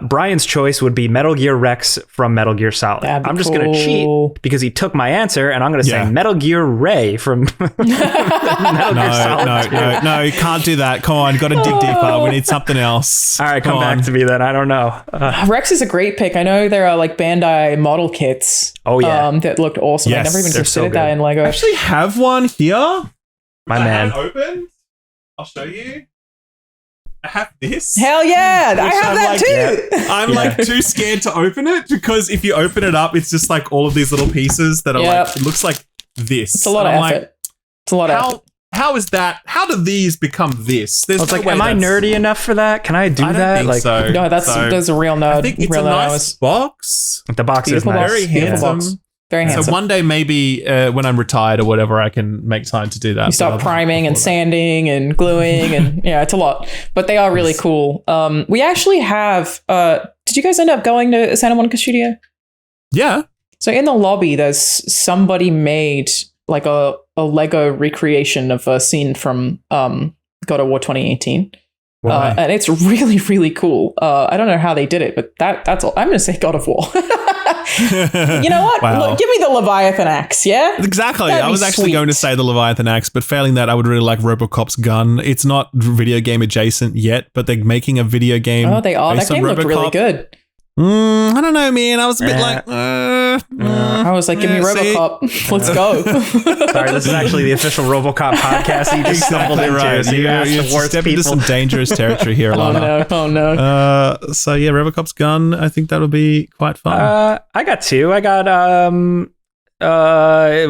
Brian's choice would be Metal Gear Rex from Metal Gear Solid. I'm just going to cheat because he took my answer, and I'm going to say Metal Gear Ray from Metal Gear Solid. No, you can't do that. Come on, got to dig deeper. We need something else. All right, come back to me then. I don't know. Rex is a great pick. I know there are like Bandai model kits. That looked awesome. I never even considered that in LEGO. I actually have one here. My man. Open. I'll show you. I have this. Hell yeah, I have that too. I'm like too scared to open it because if you open it up, it's just like all of these little pieces that are like, it looks like this. It's a lot of effort. It's a lot of effort. How is that? How do these become this? There's no way am I nerdy enough for that? Can I do that? I don't think so. No, that's a real nerd. I think it's a nice box. The box is nice. Very handsome. Box. Very handsome. So one day maybe when I'm retired or whatever, I can make time to do that. You start priming and sanding and gluing and it's a lot. But they are really cool. We actually have, did you guys end up going to Santa Monica Studio? Yeah. So in the lobby, there's somebody made like a Lego recreation of a scene from God of War 2018. And it's really, really cool. I don't know how they did it, but that's all. I'm going to say God of War. You know what? Wow. Look, give me the Leviathan axe, yeah? Exactly. I was actually going to say the Leviathan axe, but failing that, I would really like Robocop's gun. It's not video game adjacent yet, but they're making a video game. Oh, they are. That game looked really good. I don't know, man. I was a bit like, I was like, give me Robocop. Let's go. Sorry, this is actually the official Robocop podcast. You just stumbled into. Right. So you stepped into some dangerous territory here, Alanah. Oh no. So yeah, Robocop's gun. I think that'll be quite fun. I got two. I got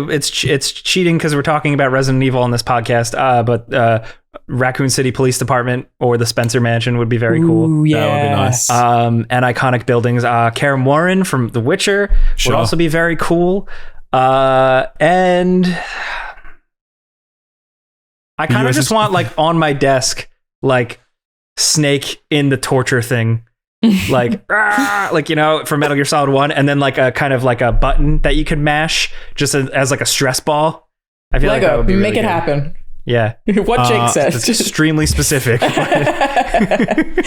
it's cheating because we're talking about Resident Evil on this podcast. But Raccoon City Police Department or the Spencer Mansion would be very cool. Ooh, yeah. That would be nice. And iconic buildings. Karam Warren from The Witcher would also be very cool. And I kind of just want like on my desk, like Snake in the torture thing. Like for Metal Gear Solid 1, and then like a kind of like a button that you could mash just as like a stress ball. I feel like that would be really make it good. happen. Yeah. What Jake says. It's extremely specific.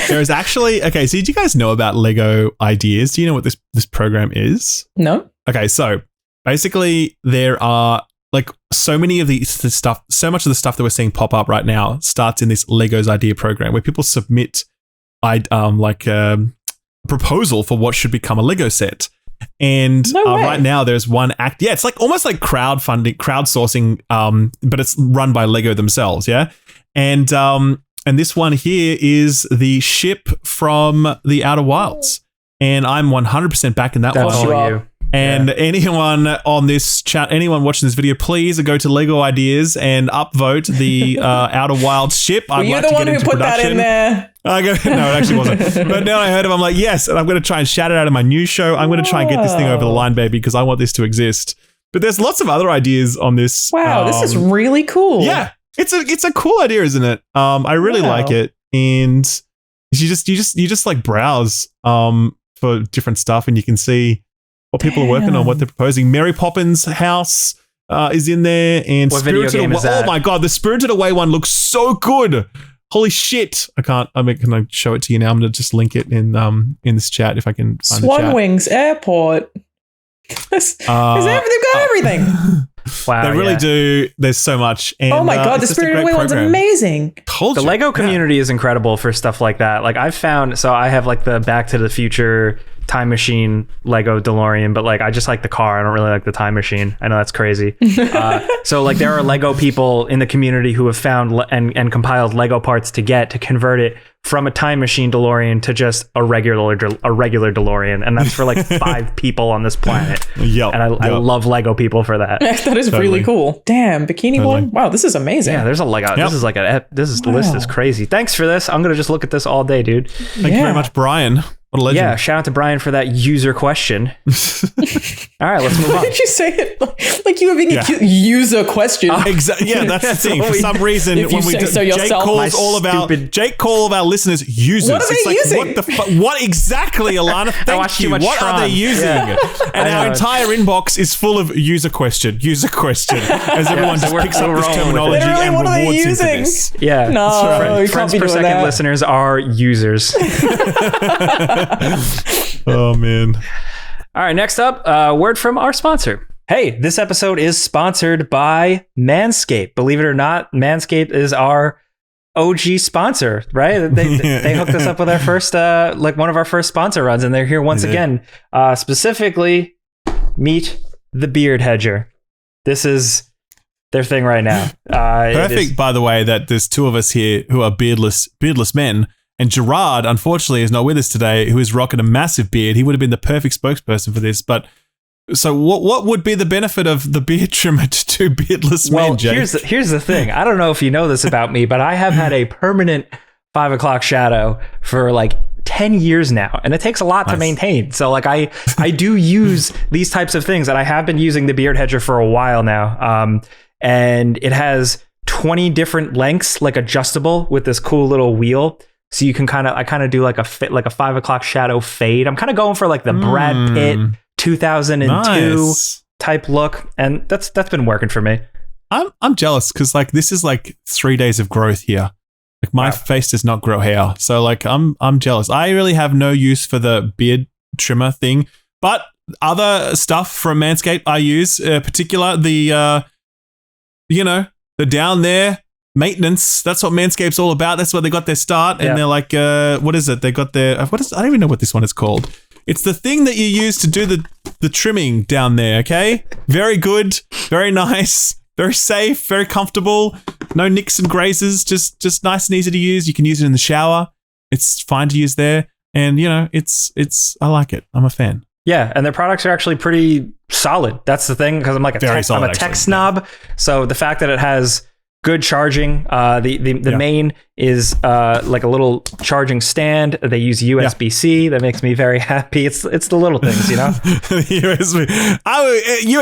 There's actually, so did you guys know about Lego Ideas? Do you know what this program is? No. Okay, so basically there are like so many of this stuff, so much of the stuff that we're seeing pop up right now starts in this Lego's idea program where people submit proposal for what should become a Lego set. And right now there's one act. Yeah, it's like almost like crowdsourcing, but it's run by Lego themselves. Yeah. And this one here is the ship from the Outer Wilds. And I'm 100% back in that one. And anyone on this chat, anyone watching this video, please go to Lego Ideas and upvote the Outer Wilds ship. I'd like to get into production. You're the one who put that in there. No, it actually wasn't. But now I heard of it, I'm like, yes, and I'm going to try and shout it out in my news show. I'm going to try and get this thing over the line, baby, because I want this to exist. But there's lots of other ideas on this. Wow, this is really cool. Yeah, it's a cool idea, isn't it? I really like it, and you just like browse for different stuff, and you can see what people are working on, what they're proposing. Mary Poppins' house is in there, and what video game is that? Oh my god, the Spirited Away one looks so good. Holy shit! Can I show it to you now? I'm gonna just link it in this chat if I can find the chat. Swan Wings Airport. They've got everything. Wow, they really do. There's so much. And, oh my god, the Spirited Away one's amazing. The Lego community is incredible for stuff like that. Like I've found, so I have like the Back to the Future time machine Lego DeLorean, but like I just like the car. I don't really like the time machine. I know that's crazy. So like there are Lego people in the community who have found and compiled Lego parts to convert it from a time machine DeLorean to just a regular DeLorean, and that's for like 5 people on this planet. And I love Lego people for that. That is really cool. Damn, bikini one. Wow, this is amazing. Yeah, there's a Lego. This is like the list is crazy. Thanks for this. I'm gonna just look at this all day, dude. Thank you very much, Brian. What a legend. Yeah, shout out to Brian for that user question. All right, let's move on. Why did you say it like you were being a user question? Exactly. Yeah, that's the thing. For some reason, when we Jake calls all of our listeners users. What are they using? What exactly, Alanah? Thank you. What are they using? Yeah. And our entire inbox is full of user question, as everyone just picks up this terminology and rewards into this. Yeah. No, friends per second listeners are users. Oh man. All right, next up, word from our sponsor. Hey, this episode is sponsored by Manscaped. Believe it or not, Manscaped is our OG sponsor, right? They hooked us up with our first one of our first sponsor runs, and they're here once again. Specifically, meet the Beard Hedger. This is their thing right now. Perfect, by the way, that there's 2 of us here who are beardless men. And Gerard, unfortunately, is not with us today, who is rocking a massive beard. He would have been the perfect spokesperson for this. But so what would be the benefit of the beard trimmer to 2 beardless men, Jake? Here's the thing. I don't know if you know this about me, but I have had a permanent 5 o'clock shadow for like 10 years now, and it takes a lot to maintain. So like I do use these types of things, and I have been using the Beard Hedger for a while now. And it has 20 different lengths, like adjustable with this cool little wheel. So you can I kind of do like a 5 o'clock shadow fade. I'm kind of going for like the Brad Pitt 2002 type look, and that's been working for me. I'm jealous because like this is like 3 days of growth here. Like my face does not grow hair, so like I'm jealous. I really have no use for the beard trimmer thing, but other stuff from Manscaped I use, particular the the down there maintenance. That's what Manscaped's all about. That's where they got their start. And they're like, what is it? They got their, I don't even know what this one is called. It's the thing that you use to do the trimming down there. Okay. Very good. Very nice. Very safe. Very comfortable. No nicks and grazes. Just nice and easy to use. You can use it in the shower. It's fine to use there. And I like it. I'm a fan. Yeah, and their products are actually pretty solid. That's the thing, because I'm like I'm a tech snob. So the fact that it has good charging, the main is like a little charging stand. They use USB-C. That makes me very happy. It's the little things, you know.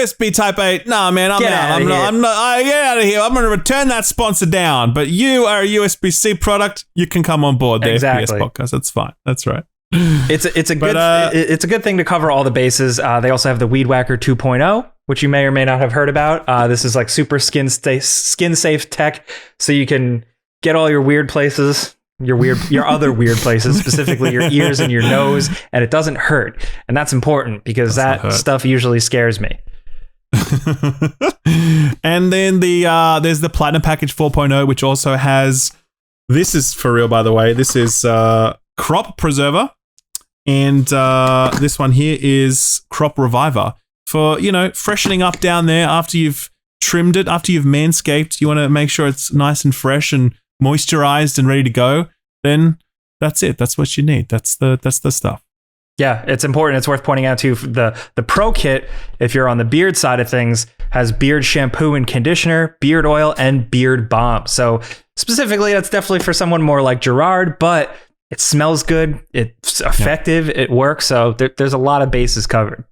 USB Type A. No, man, I'm out. I'm not. Get out of here. I'm going to return that sponsor down. But you are a USB-C product. You can come on board there. Exactly. PS podcast. That's fine. That's right. It's a good thing to cover all the bases. They also have the Weed Whacker 2.0, which you may or may not have heard about. This is like super skin safe tech, so you can get all your weird places, your other weird places, specifically your ears and your nose, and it doesn't hurt. And that's important because that stuff usually scares me. And then there's the Platinum Package 4.0, which also has, this is for real, by the way, this is Crop Preserver. And this one here is Crop Reviver for, freshening up down there after you've trimmed it, after you've manscaped. You want to make sure it's nice and fresh and moisturized and ready to go. Then that's it. That's what you need. That's the stuff. Yeah, it's important. It's worth pointing out too. The Pro Kit, if you're on the beard side of things, has beard shampoo and conditioner, beard oil, and beard balm. So specifically, that's definitely for someone more like Gerard, but it smells good. It's effective. It works. So there's a lot of bases covered.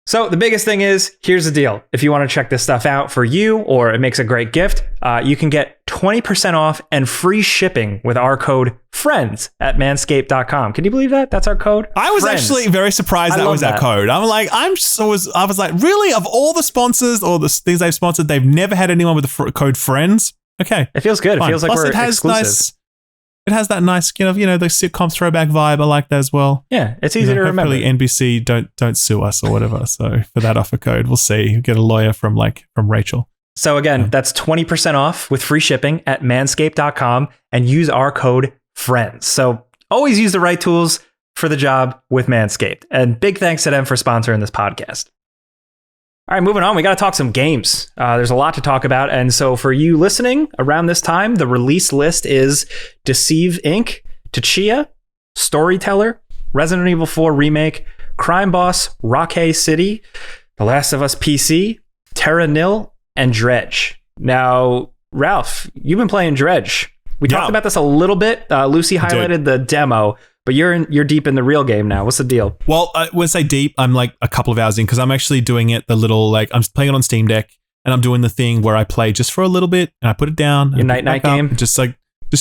So the biggest thing is, here's the deal. If you want to check this stuff out for you, or it makes a great gift, you can get 20% off and free shipping with our code FRIENDS at manscaped.com. Can you believe that? That's our code. I was Friends. actually very surprised that was our code. I'm like, I was like, really? Of all the sponsors or the things they've sponsored, they've never had anyone with the code FRIENDS? Okay. It feels good. Fine. It feels like Plus, we're exclusive. It has that nice, the sitcom throwback vibe. I like that as well. Yeah, it's easy to remember. Hopefully NBC don't sue us or whatever. So for that offer code, we'll see. We'll get a lawyer from Rachel. So again, that's 20% off with free shipping at manscaped.com and use our code FRIENDS. So always use the right tools for the job with Manscaped. And big thanks to them for sponsoring this podcast. All right, moving on. We got to talk some games. There's a lot to talk about. And so for you listening around this time, the release list is Deceive Inc., Tchia, Storyteller, Resident Evil 4 Remake, Crime Boss, Rockay City, The Last of Us PC, Terra Nil, and Dredge. Now, Ralph, you've been playing Dredge. We talked about this a little bit. Lucy highlighted the demo, but you're deep in the real game now. What's the deal? Well, when I say deep, I'm like a couple of hours in because I'm actually doing it I'm playing it on Steam Deck and I'm doing the thing where I play just for a little bit and I put it down. Your night game? Just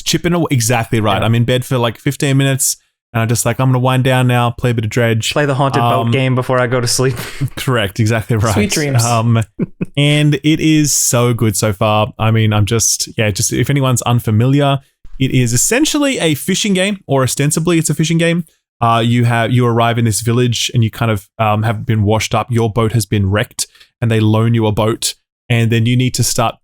chipping away. Exactly right. Yeah. I'm in bed for like 15 minutes and I'm just like, I'm going to wind down now, play a bit of Dredge. Play the haunted boat game before I go to sleep. Correct. Exactly right. Sweet dreams. And it is so good so far. I mean, just if anyone's unfamiliar, it is essentially a fishing game, or ostensibly it's a fishing game. You arrive in this village and you kind of have been washed up. Your boat has been wrecked and they loan you a boat. And then you need to start,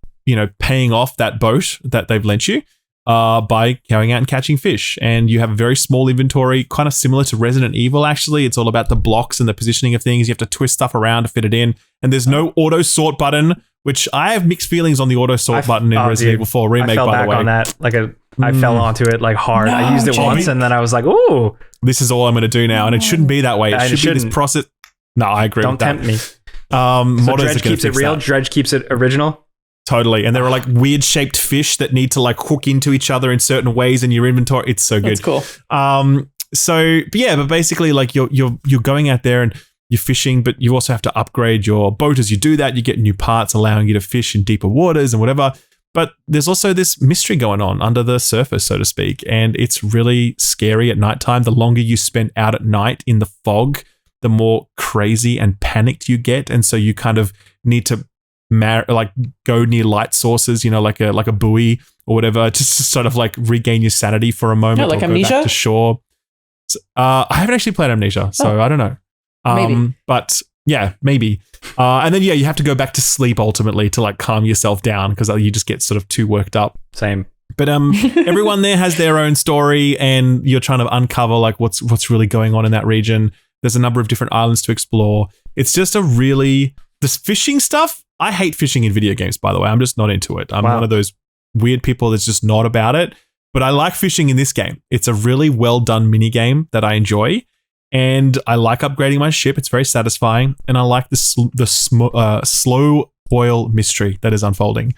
paying off that boat that they've lent you by going out and catching fish. And you have a very small inventory, kind of similar to Resident Evil, actually. It's all about the blocks and the positioning of things. You have to twist stuff around to fit it in. And there's no auto sort button, which I have mixed feelings on the auto sort button in Resident Evil 4 Remake, by the way. I fell back on that. I fell onto it hard. I used it once and then I was like, ooh. This is all I'm going to do now. And it shouldn't be that way. It should be this process. No, I agree with that. Don't tempt me. So Dredge keeps it real. Dredge keeps it original. Totally. And there are like weird shaped fish that need to like hook into each other in certain ways in your inventory. It's so good. That's cool. But basically like you're going out there and you're fishing, but you also have to upgrade your boat as you do that. You get new parts allowing you to fish in deeper waters and whatever. But there's also this mystery going on under the surface, so to speak. And it's really scary at nighttime. The longer you spend out at night in the fog, the more crazy and panicked you get. And so you kind of need to go near light sources, like a buoy or whatever, to sort of like regain your sanity for a moment. Like or Amnesia? Go back to shore. So, I haven't actually played Amnesia, so I don't know. Maybe. But yeah, maybe. And then, you have to go back to sleep ultimately to like calm yourself down because you just get sort of too worked up. Same. But everyone there has their own story and you're trying to uncover like what's really going on in that region. There's a number of different islands to explore. It's just this fishing stuff. I hate fishing in video games, by the way. I'm just not into it. I'm one of those weird people that's just not about it. But I like fishing in this game. It's a really well done mini game that I enjoy. And I like upgrading my ship. It's very satisfying. And I like the slow boil mystery that is unfolding.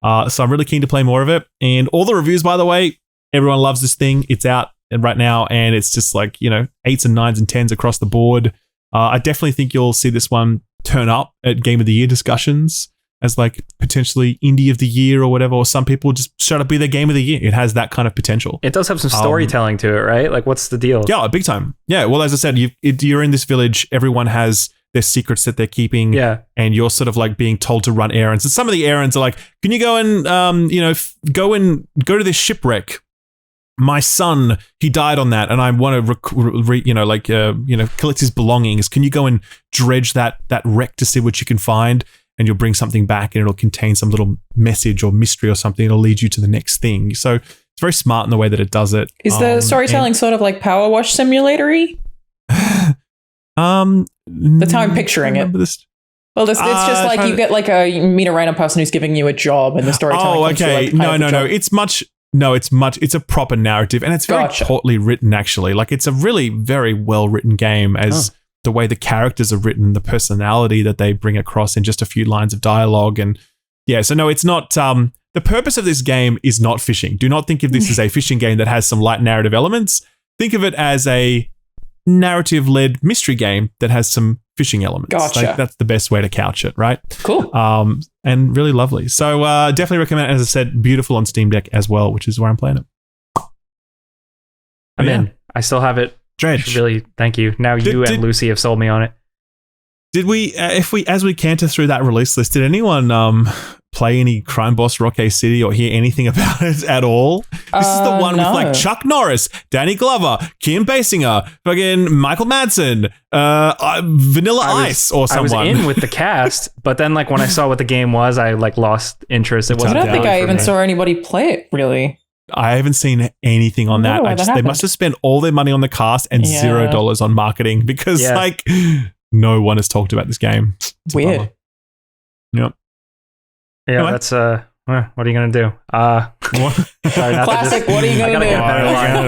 So I'm really keen to play more of it. And all the reviews, by the way, everyone loves this thing. It's out right now. And it's just like, 8s and 9s and 10s across the board. I definitely think you'll see this one turn up at Game of the Year discussions as like potentially Indie of the Year or whatever, or some people just straight up be their Game of the Year. It has that kind of potential. It does have some storytelling to it, right? Like, what's the deal? Yeah, big time. Yeah, well, as I said, you're in this village. Everyone has their secrets that they're keeping. Yeah. And you're sort of like being told to run errands. And some of the errands are like, can you go and, go to this shipwreck? My son, he died on that, and I want to, collect his belongings. Can you go and dredge that wreck to see what you can find? and you'll bring something back and it'll contain some little message or mystery or something. It'll lead you to the next thing. So it's very smart in the way that it does it. Is the storytelling sort of like Power Wash simulator-y? That's how I'm picturing it. Well, it's just like you get like you meet a random person who's giving you a job and the storytelling. Oh, okay. No. It's a proper narrative and it's very tautly written, actually. Like, it's a really very well written game as the way the characters are written, the personality that they bring across in just a few lines of dialogue. And yeah, so no, it's not. The purpose of this game is not fishing. Do not think of this as a fishing game that has some light narrative elements. Think of it as a narrative-led mystery game that has some fishing elements. Gotcha. Like, that's the best way to couch it, right? Cool. And really lovely. So definitely recommend it. As I said, beautiful on Steam Deck as well, which is where I'm playing it. I'm in. I still have it. Dredge. Really, thank you. Now you and Lucy have sold me on it. Did we, as we canter through that release list, did anyone play any Crime Boss Rocky City or hear anything about it at all? This is the one with like Chuck Norris, Danny Glover, Kim Basinger, fucking Michael Madsen, Vanilla Ice or someone. I was in with the cast, but then like when I saw what the game was, I like lost interest. I don't think I even saw anybody play it, really. I haven't seen anything on that. They must have spent all their money on the cast and $0 on marketing because like no one has talked about this game. It's weird. Yep. Yeah, anyway. That's what are you gonna do? Classic. What are you gonna do?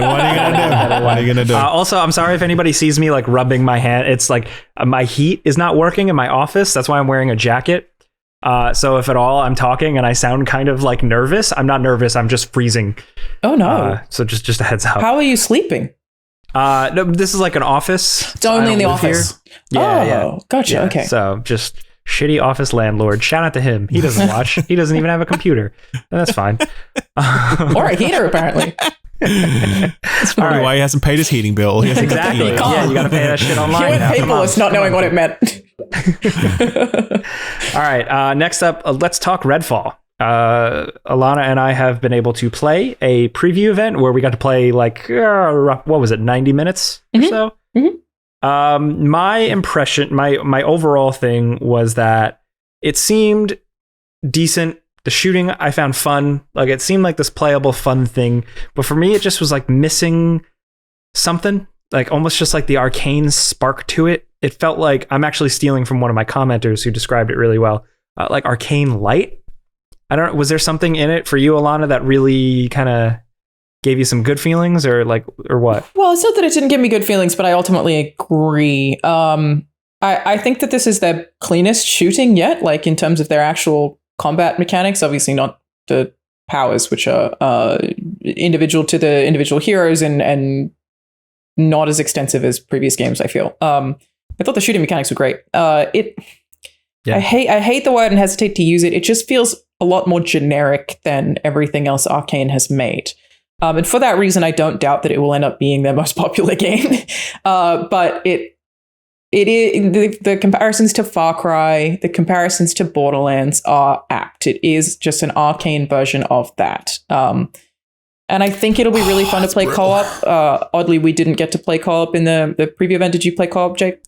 What are you gonna do? Also, I'm sorry if anybody sees me like rubbing my hand. It's like my heat is not working in my office. That's why I'm wearing a jacket. So if at all I'm talking and I sound kind of like nervous, I'm not nervous. I'm just freezing. Oh no! So just a heads up. How are you sleeping? No, this is like an office. It's only in the office. Here. Yeah, gotcha. Yeah, okay. So just shitty office landlord. Shout out to him. He doesn't watch. He doesn't even have a computer. That's fine. Or a heater, apparently. That's probably why he hasn't paid his heating bill. Exactly. Yeah, you got to pay that shit online. He went paperless, not knowing what it meant. All right. Next up, let's talk Redfall. Alanah and I have been able to play a preview event where we got to play like what was it, 90 minutes or so. Mm-hmm. My impression, my overall thing was that it seemed decent. The shooting I found fun. Like, it seemed like this playable fun thing, but for me it just was like missing something, like almost just like the arcane spark to it. It felt like, I'm actually stealing from one of my commenters who described it really well, like arcane light. I don't know, was there something in it for you, Alanah, that really kind of gave you some good feelings or what? Well, it's not that it didn't give me good feelings, but I ultimately agree. I think that this is their cleanest shooting yet, like in terms of their actual combat mechanics, obviously not the powers, which are individual to the individual heroes and not as extensive as previous games, I feel. I thought the shooting mechanics were great. I hate the word and hesitate to use it. It just feels a lot more generic than everything else Arcane has made. And for that reason, I don't doubt that it will end up being their most popular game. But it is the comparisons to Far Cry, the comparisons to Borderlands are apt. It is just an Arcane version of that. And I think it'll be really fun to play co-op. Oddly, we didn't get to play co-op in the preview event. Did you play co-op, Jake?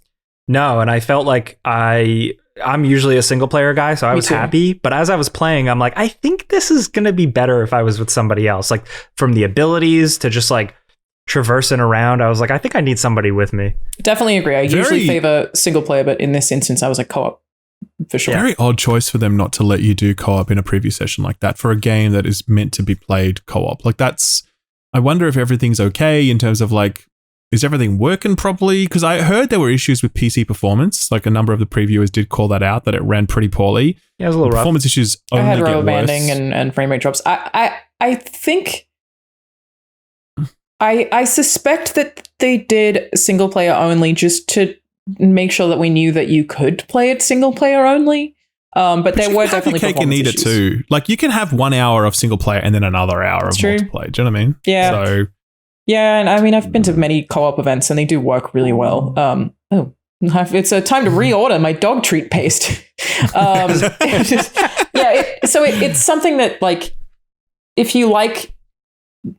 No, and I felt like I'm usually a single player guy, so I was happy. But as I was playing, I'm like, I think this is going to be better if I was with somebody else. Like, from the abilities to just like traversing around, I was like, I think I need somebody with me. Definitely agree. I usually favor single player, but in this instance, I was like co-op for sure. Very odd choice for them not to let you do co-op in a preview session like that for a game that is meant to be played co-op. Like, I wonder if everything's okay in terms of like, is everything working properly? Because I heard there were issues with PC performance. Like, a number of the previewers did call that out, that it ran pretty poorly. Yeah, it was a little rough. Performance issues only get worse. I had row banding and frame rate drops. I think I suspect that they did single player only just to make sure that we knew that you could play it single player only. But there were definitely cake and eat it too. Like, you can have 1 hour of single player and then another hour of multiplayer. Do you know what I mean? Yeah. So. Yeah, and I mean, I've been to many co-op events and they do work really well. It's a time to reorder my dog treat paste. It's something that, like, if you like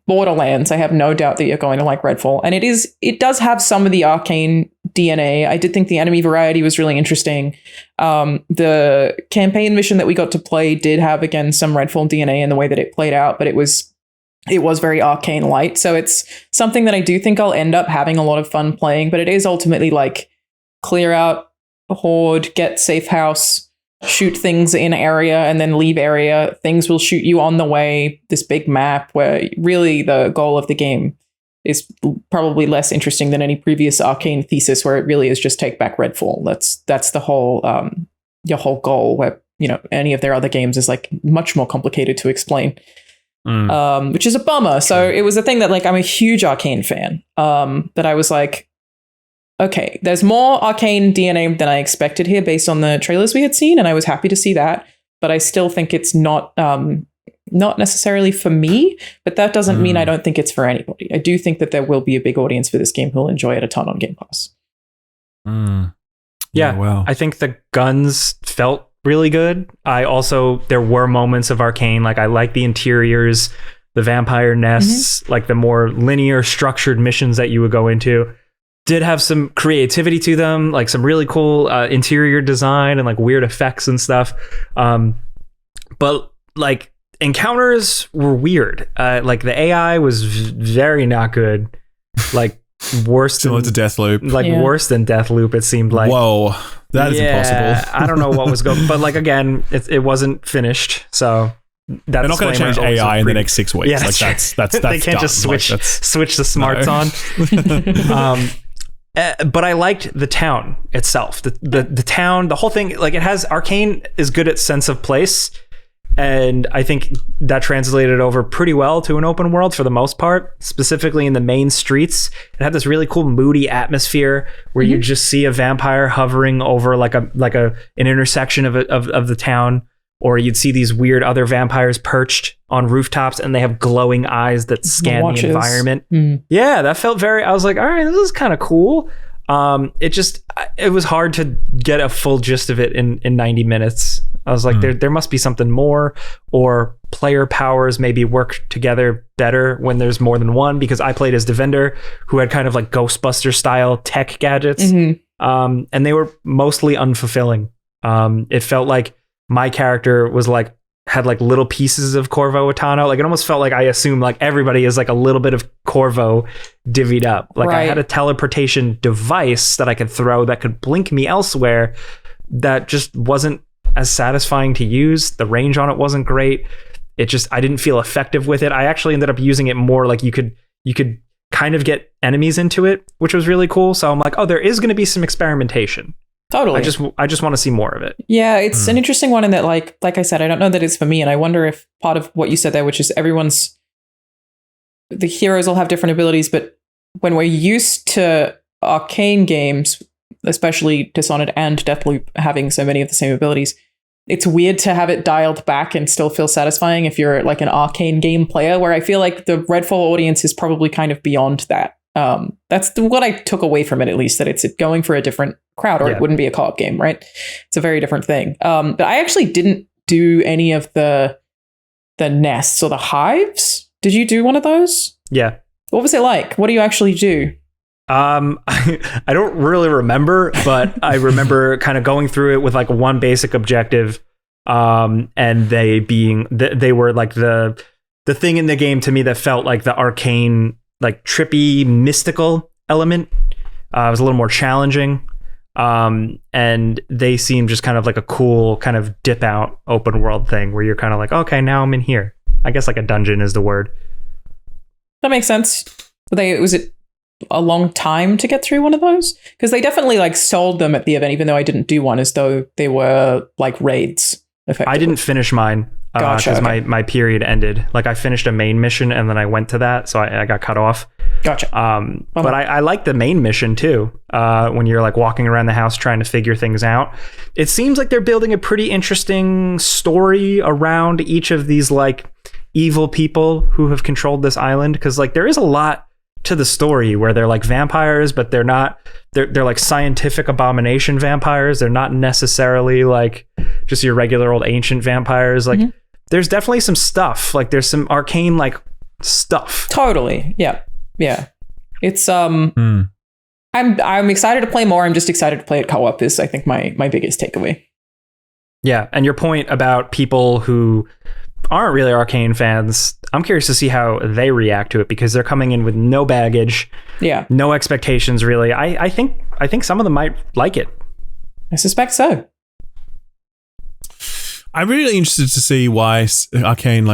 Borderlands, I have no doubt that you're going to like Redfall. And it does have some of the Arcane DNA. I did think the enemy variety was really interesting. The campaign mission that we got to play did have, again, some Redfall DNA in the way that it played out, but it was very arcane light. So it's something that I do think I'll end up having a lot of fun playing, but it is ultimately like clear out a horde, get safe house, shoot things in area, and then leave area. Things will shoot you on the way. This big map where really the goal of the game is probably less interesting than any previous arcane thesis, where it really is just take back Redfall. That's the whole your whole goal, where, you know, any of their other games is like much more complicated to explain. Which is a bummer. So it was a thing that, like, I'm a huge arcane fan, that I was like, okay, there's more arcane DNA than I expected here based on the trailers we had seen, and I was happy to see that, but I still think it's not necessarily for me, but that doesn't mean I don't think it's for anybody. I do think that there will be a big audience for this game who'll enjoy it a ton on Game Pass. Yeah, wow. I think the guns felt really good. There were moments of arcane, like I like the interiors, the vampire nests, like the more linear structured missions that you would go into did have some creativity to them, like some really cool interior design and like weird effects and stuff. But like encounters were weird. Like the AI was very not good. Like worse similar to Deathloop. Like worse than Deathloop, it seemed like. Whoa, that is impossible. I don't know what was going, but like again, it wasn't finished, so. They're not going to change AI in the next 6 weeks. Yeah, like that's they can't done. just switch the smarts on. But I liked the town itself. The town, the whole thing, like it has Arcane is good at sense of place, and I think that translated over pretty well to an open world for the most part. Specifically in the main streets, it had this really cool moody atmosphere where you just see a vampire hovering over like an intersection of the town. Or you'd see these weird other vampires perched on rooftops, and they have glowing eyes that scan the environment. Yeah, that felt I was like, all right, this is kind of cool. It was hard to get a full gist of it in 90 minutes. I was like, there must be something more, or player powers maybe work together better when there's more than one, because I played as Defender, who had kind of like Ghostbuster style tech gadgets. And they were mostly unfulfilling. It felt like my character was like, had like little pieces of Corvo Atano. Like it almost felt like I assumed like everybody is like a little bit of Corvo divvied up. Like I had a teleportation device that I could throw that could blink me elsewhere that just wasn't as satisfying to use. The range on it wasn't great. I didn't feel effective with it. I actually ended up using it more like you could kind of get enemies into it, which was really cool. So I'm like, oh, there is going to be some experimentation. Totally. I just want to see more of it. Yeah, it's an interesting one in that, like I said, I don't know that it's for me, and I wonder if part of what you said there, which is the heroes will have different abilities, but when we're used to arcane games, especially Dishonored and Deathloop having so many of the same abilities, it's weird to have it dialed back and still feel satisfying if you're like an arcane game player, where I feel like the Redfall audience is probably kind of beyond that. That's what I took away from it, at least, that it's going for a different crowd, or it wouldn't be a co-op game, right? It's a very different thing. But I actually didn't do any of the nests or the hives. Did you do one of those? Yeah. What was it like? What do you actually do? I don't really remember, but I remember kind of going through it with like one basic objective, and they were like the thing in the game to me that felt like the arcane, like trippy, mystical element. It was a little more challenging. And they seem just kind of like a cool kind of dip out open world thing where you're kind of like, okay, now I'm in here. I guess like a dungeon is the word. That makes sense. Was it a long time to get through one of those? Because they definitely like sold them at the event, even though I didn't do one, as though they were like raids. I didn't finish mine. Because my period ended. Like I finished a main mission and then I went to that, so I got cut off. Gotcha. But I like the main mission too. When you're like walking around the house trying to figure things out, it seems like they're building a pretty interesting story around each of these like evil people who have controlled this island. Because like there is a lot to the story where they're like vampires, but they're not. They're like scientific abomination vampires. They're not necessarily like just your regular old ancient vampires. Like. There's definitely some stuff. Like there's some arcane like stuff. Totally. Yeah. It's I'm excited to play more. I'm just excited to play it co-op is, I think, my biggest takeaway. Yeah, and your point about people who aren't really Arcane fans, I'm curious to see how they react to it because they're coming in with no baggage, no expectations really. I think some of them might like it. I suspect so. I'm really interested to see why Arcane,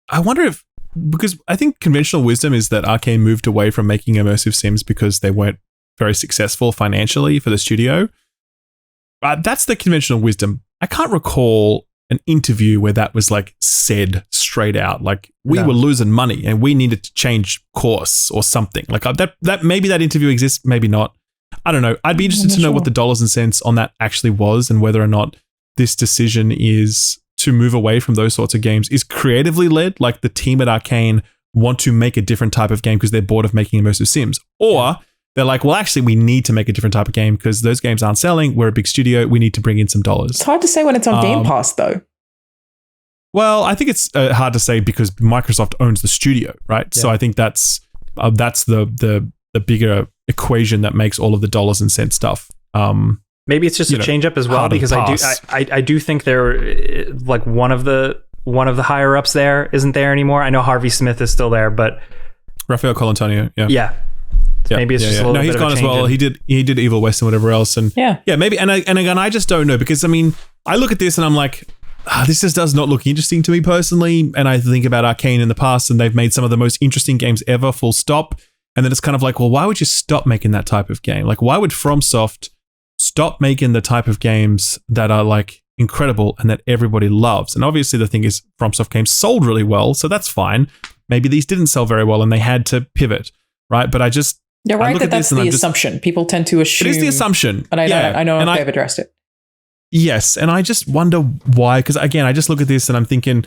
I wonder if, because I think conventional wisdom is that Arcane moved away from making immersive sims because they weren't very successful financially for the studio. That's the conventional wisdom. I can't recall an interview where that was said straight out. We were losing money and we needed to change course or something. That maybe that interview exists, maybe not. I don't know. I'd be interested to know what the dollars and cents on that actually was and whether or not this decision is to move away from those sorts of games is creatively led, like the team at Arcane want to make a different type of game because they're bored of making immersive sims, or they're like, well, actually, we need to make a different type of game because those games aren't selling. We're a big studio. We need to bring in some dollars. It's hard to say when it's on Game Pass, though. Well, I think it's hard to say because Microsoft owns the studio, right? Yeah. So I think that's the bigger equation that makes all of the dollars and cents stuff. Maybe it's just a change up as well because I do think they're one of the higher ups there isn't there anymore. I know Harvey Smith is still there, but Rafael Colantonio, yeah. Maybe it's just a little bit he's gone as well. He did Evil West and whatever else, and maybe. And again, I just don't know because I look at this and I'm like, this just does not look interesting to me personally. And I think about Arcane in the past, and they've made some of the most interesting games ever. Full stop. And then it's kind of like, well, why would you stop making that type of game? Why would FromSoft stop making the type of games that are incredible and that everybody loves? And obviously, the thing is, FromSoft games sold really well, so that's fine. Maybe these didn't sell very well, and they had to pivot, right? But you're right that's the assumption. People tend to assume. It is the assumption. But I know they've addressed it. Yes. And I just wonder why. Because again, I just look at this and I'm thinking,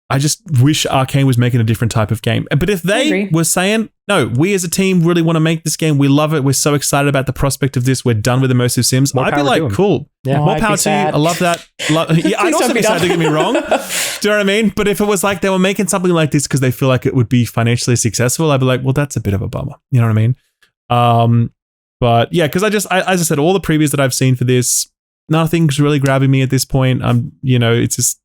I just wish Arcane was making a different type of game. But if they were saying, no, we as a team really want to make this game. We love it. We're so excited about the prospect of this. We're done with immersive sims. I'd be like, cool. Yeah. More power to you. I love that. I'd also be sad, don't get me wrong. Do you know what I mean? But if it was they were making something like this because they feel like it would be financially successful, I'd be like, well, that's a bit of a bummer. You know what I mean? But yeah, because as I said, all the previews that I've seen for this, nothing's really grabbing me at this point. It's just,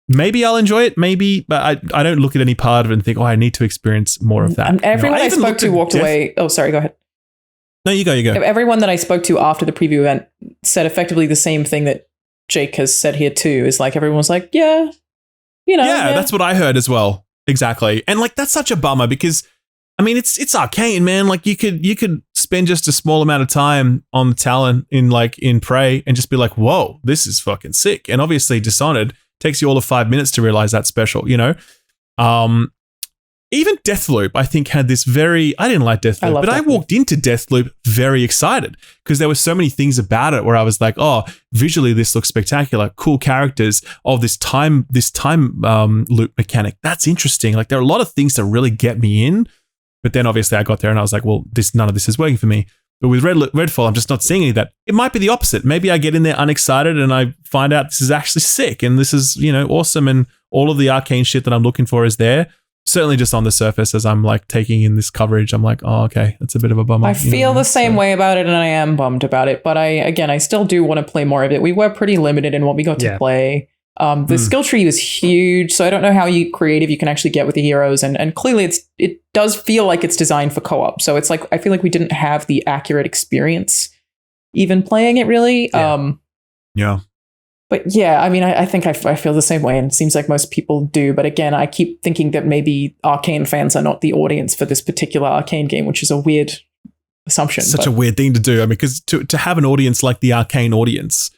maybe I'll enjoy it, maybe, but I don't look at any part of it and think, I need to experience more of that. Everyone I spoke to walked away. Oh, sorry, go ahead. No, you go. Everyone that I spoke to after the preview event said effectively the same thing that Jake has said here too. Is everyone was like, yeah, that's what I heard as well. Exactly. And that's such a bummer because it's Arcane, man. You could spend just a small amount of time on the talent in Prey and just be like, whoa, this is fucking sick. And obviously Dishonored takes you all of 5 minutes to realize that's special, Even Deathloop, I think, had this I didn't like Deathloop, but I walked into Deathloop very excited because there were so many things about it where I was like, oh, visually this looks spectacular, cool characters, this time loop mechanic. That's interesting. There are a lot of things that really get me in, but then obviously I got there and I was like, well, none of this is working for me. But with Redfall, I'm just not seeing any of that. It might be the opposite. Maybe I get in there unexcited and I find out this is actually sick and this is, awesome and all of the Arcane shit that I'm looking for is there. Certainly just on the surface as I'm taking in this coverage, I'm like, oh, okay, that's a bit of a bummer. I feel the same way about it and I am bummed about it. But I still do want to play more of it. We were pretty limited in what we got to play. The skill tree was huge, so I don't know how creative you can actually get with the heroes. And clearly it does feel like it's designed for co-op. So it's I feel like we didn't have the accurate experience even playing it really. Yeah. But yeah, I think I feel the same way, and it seems like most people do. But again, I keep thinking that maybe Arcane fans are not the audience for this particular Arcane game, which is a weird assumption. Such a weird thing to do. Because to have an audience like the Arcane audience,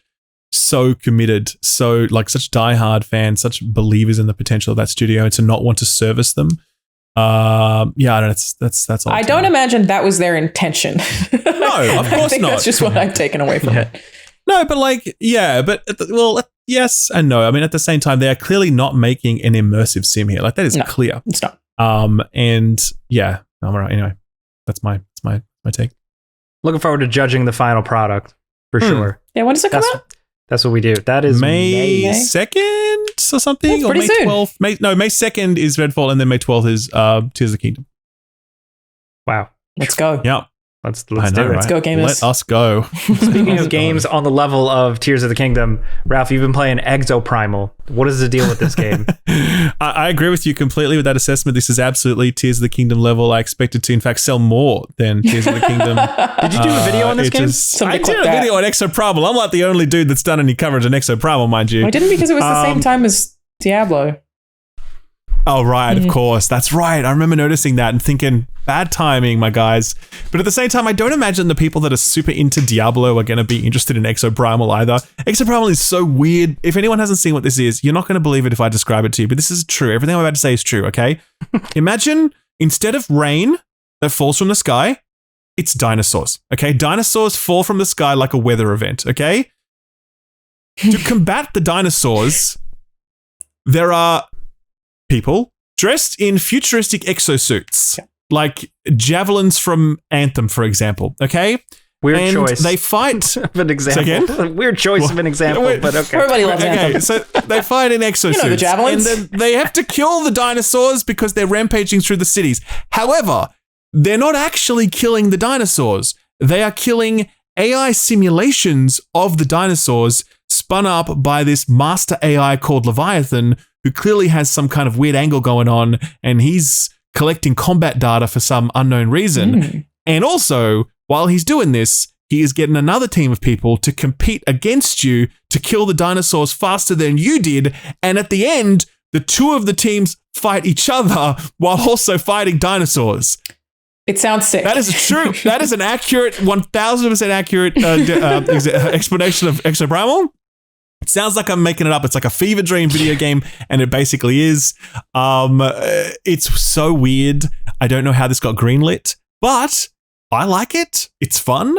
so committed, so such diehard fans, such believers in the potential of that studio, to not want to service them. I don't know. That's all. I don't imagine that was their intention. No, of course not. That's just what I've taken away from it. No, but yes and no. At the same time, they are clearly not making an immersive sim here. That is clear. It's not. And yeah, all right. Anyway, that's my take. Looking forward to judging the final product for sure. Yeah, when does it come out? That's what we do. That is May 2nd or something. That's pretty May soon. 12th. May 2nd is Redfall, and then May 12th is Tears of the Kingdom. Wow. Let's go. Yeah. Let's I do know, it. right? Let's go, gamers. Let us go. Speaking of games on the level of Tears of the Kingdom, Ralph, you've been playing Exoprimal. What is the deal with this game? I agree with you completely with that assessment. This is absolutely Tears of the Kingdom level. I expected to, in fact, sell more than Tears of the Kingdom. Did you do a video on this game? I did a video on Exoprimal. I'm like the only dude that's done any coverage on Exoprimal, mind you. I didn't, because it was the same time as Diablo. Oh, right. Of course. That's right. I remember noticing that and thinking, bad timing, my guys. But at the same time, I don't imagine the people that are super into Diablo are going to be interested in Exoprimal either. Exoprimal is so weird. If anyone hasn't seen what this is, you're not going to believe it if I describe it to you, but this is true. Everything I'm about to say is true, okay? Imagine instead of rain that falls from the sky, it's dinosaurs, okay? Dinosaurs fall from the sky like a weather event, okay? To combat the dinosaurs, there are people dressed in futuristic exosuits, like javelins from Anthem, for example. Okay, weird choice. They fight of an example. Weird choice of an example, but okay. Everybody loves Anthem. So they fight in exosuits. You know the javelins. And then they have to kill the dinosaurs because they're rampaging through the cities. However, they're not actually killing the dinosaurs. They are killing AI simulations of the dinosaurs spun up by this master AI called Leviathan, who clearly has some kind of weird angle going on, and he's collecting combat data for some unknown reason. And also, while he's doing this, he is getting another team of people to compete against you to kill the dinosaurs faster than you did. And at the end, the two of the teams fight each other while also fighting dinosaurs. It sounds sick. That is true. That is an accurate, 1000% accurate explanation of Exoprimal. It sounds like I'm making it up. It's like a fever dream video game, and it basically is. It's so weird. I don't know how this got greenlit, but I like it. It's fun.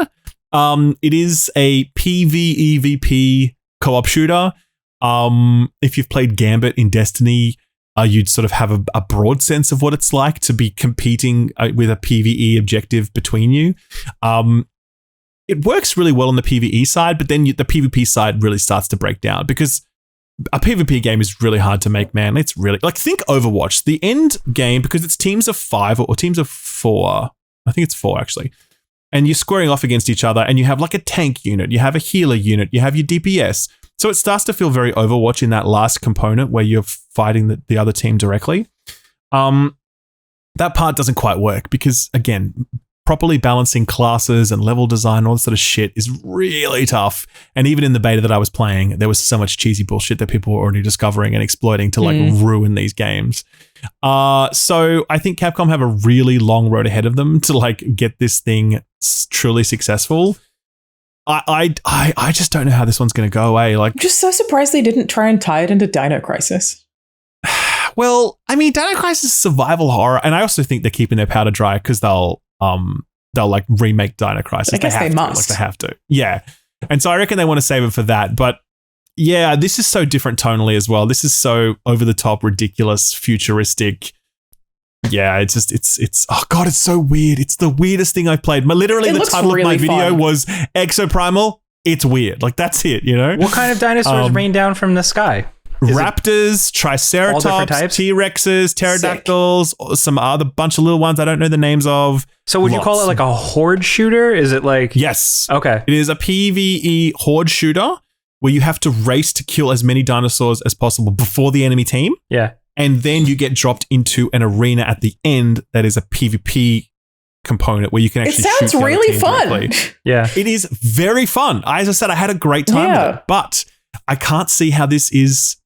It is a PvEVP co-op shooter. If you've played Gambit in Destiny, you'd sort of have a broad sense of what it's like to be competing with a PvE objective between you. It works really well on the PvE side, but then the PvP side really starts to break down because a PvP game is really hard to make, man. It's really like, think Overwatch, the end game, because it's teams of 5 or teams of 4. I think it's 4 actually. And you're squaring off against each other, and you have like a tank unit, you have a healer unit, you have your DPS. So it starts to feel very Overwatch in that last component where you're fighting the other team directly. That part doesn't quite work because, again, properly balancing classes and level design, all this sort of shit is really tough. And even in the beta that I was playing, there was so much cheesy bullshit that people were already discovering and exploiting to like ruin these games. So I think Capcom have a really long road ahead of them to like get this thing truly successful. I just don't know how this one's going to go away. Like, I'm just so surprised they didn't try and tie it into Dino Crisis. Well, I mean, Dino Crisis is survival horror, and I also think they're keeping their powder dry because they'll like remake Dino Crisis. I guess they must. Like they have to. Yeah. And so I reckon they want to save it for that. But yeah, this is so different tonally as well. This is so over the top, ridiculous, futuristic. Yeah, it's oh god, it's so weird. It's the weirdest thing I've played. Literally, the title of my video was Exoprimal. It's weird. Like, that's it, you know? What kind of dinosaurs rain down from the sky? Raptors, Triceratops, T-Rexes, pterodactyls, some other bunch of little ones I don't know the names of. So would you call it like a horde shooter? Is it like... Yes. Okay. It is a PvE horde shooter where you have to race to kill as many dinosaurs as possible before the enemy team. Yeah. And then you get dropped into an arena at the end that is a PvP component where you can actually shoot. It sounds really fun. Directly. Yeah. It is very fun. As I said, I had a great time with it, but I can't see how this is...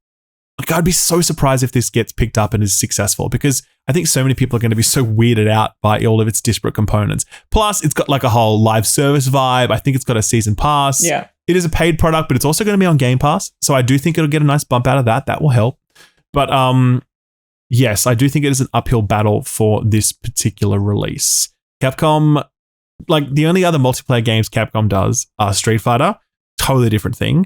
Like, I'd be so surprised if this gets picked up and is successful because I think so many people are going to be so weirded out by all of its disparate components. Plus, it's got like a whole live service vibe. I think it's got a season pass. Yeah. It is a paid product, but it's also going to be on Game Pass. So I do think it'll get a nice bump out of that. That will help. But yes, I do think it is an uphill battle for this particular release. Capcom, like the only other multiplayer games Capcom does are Street Fighter, totally different thing.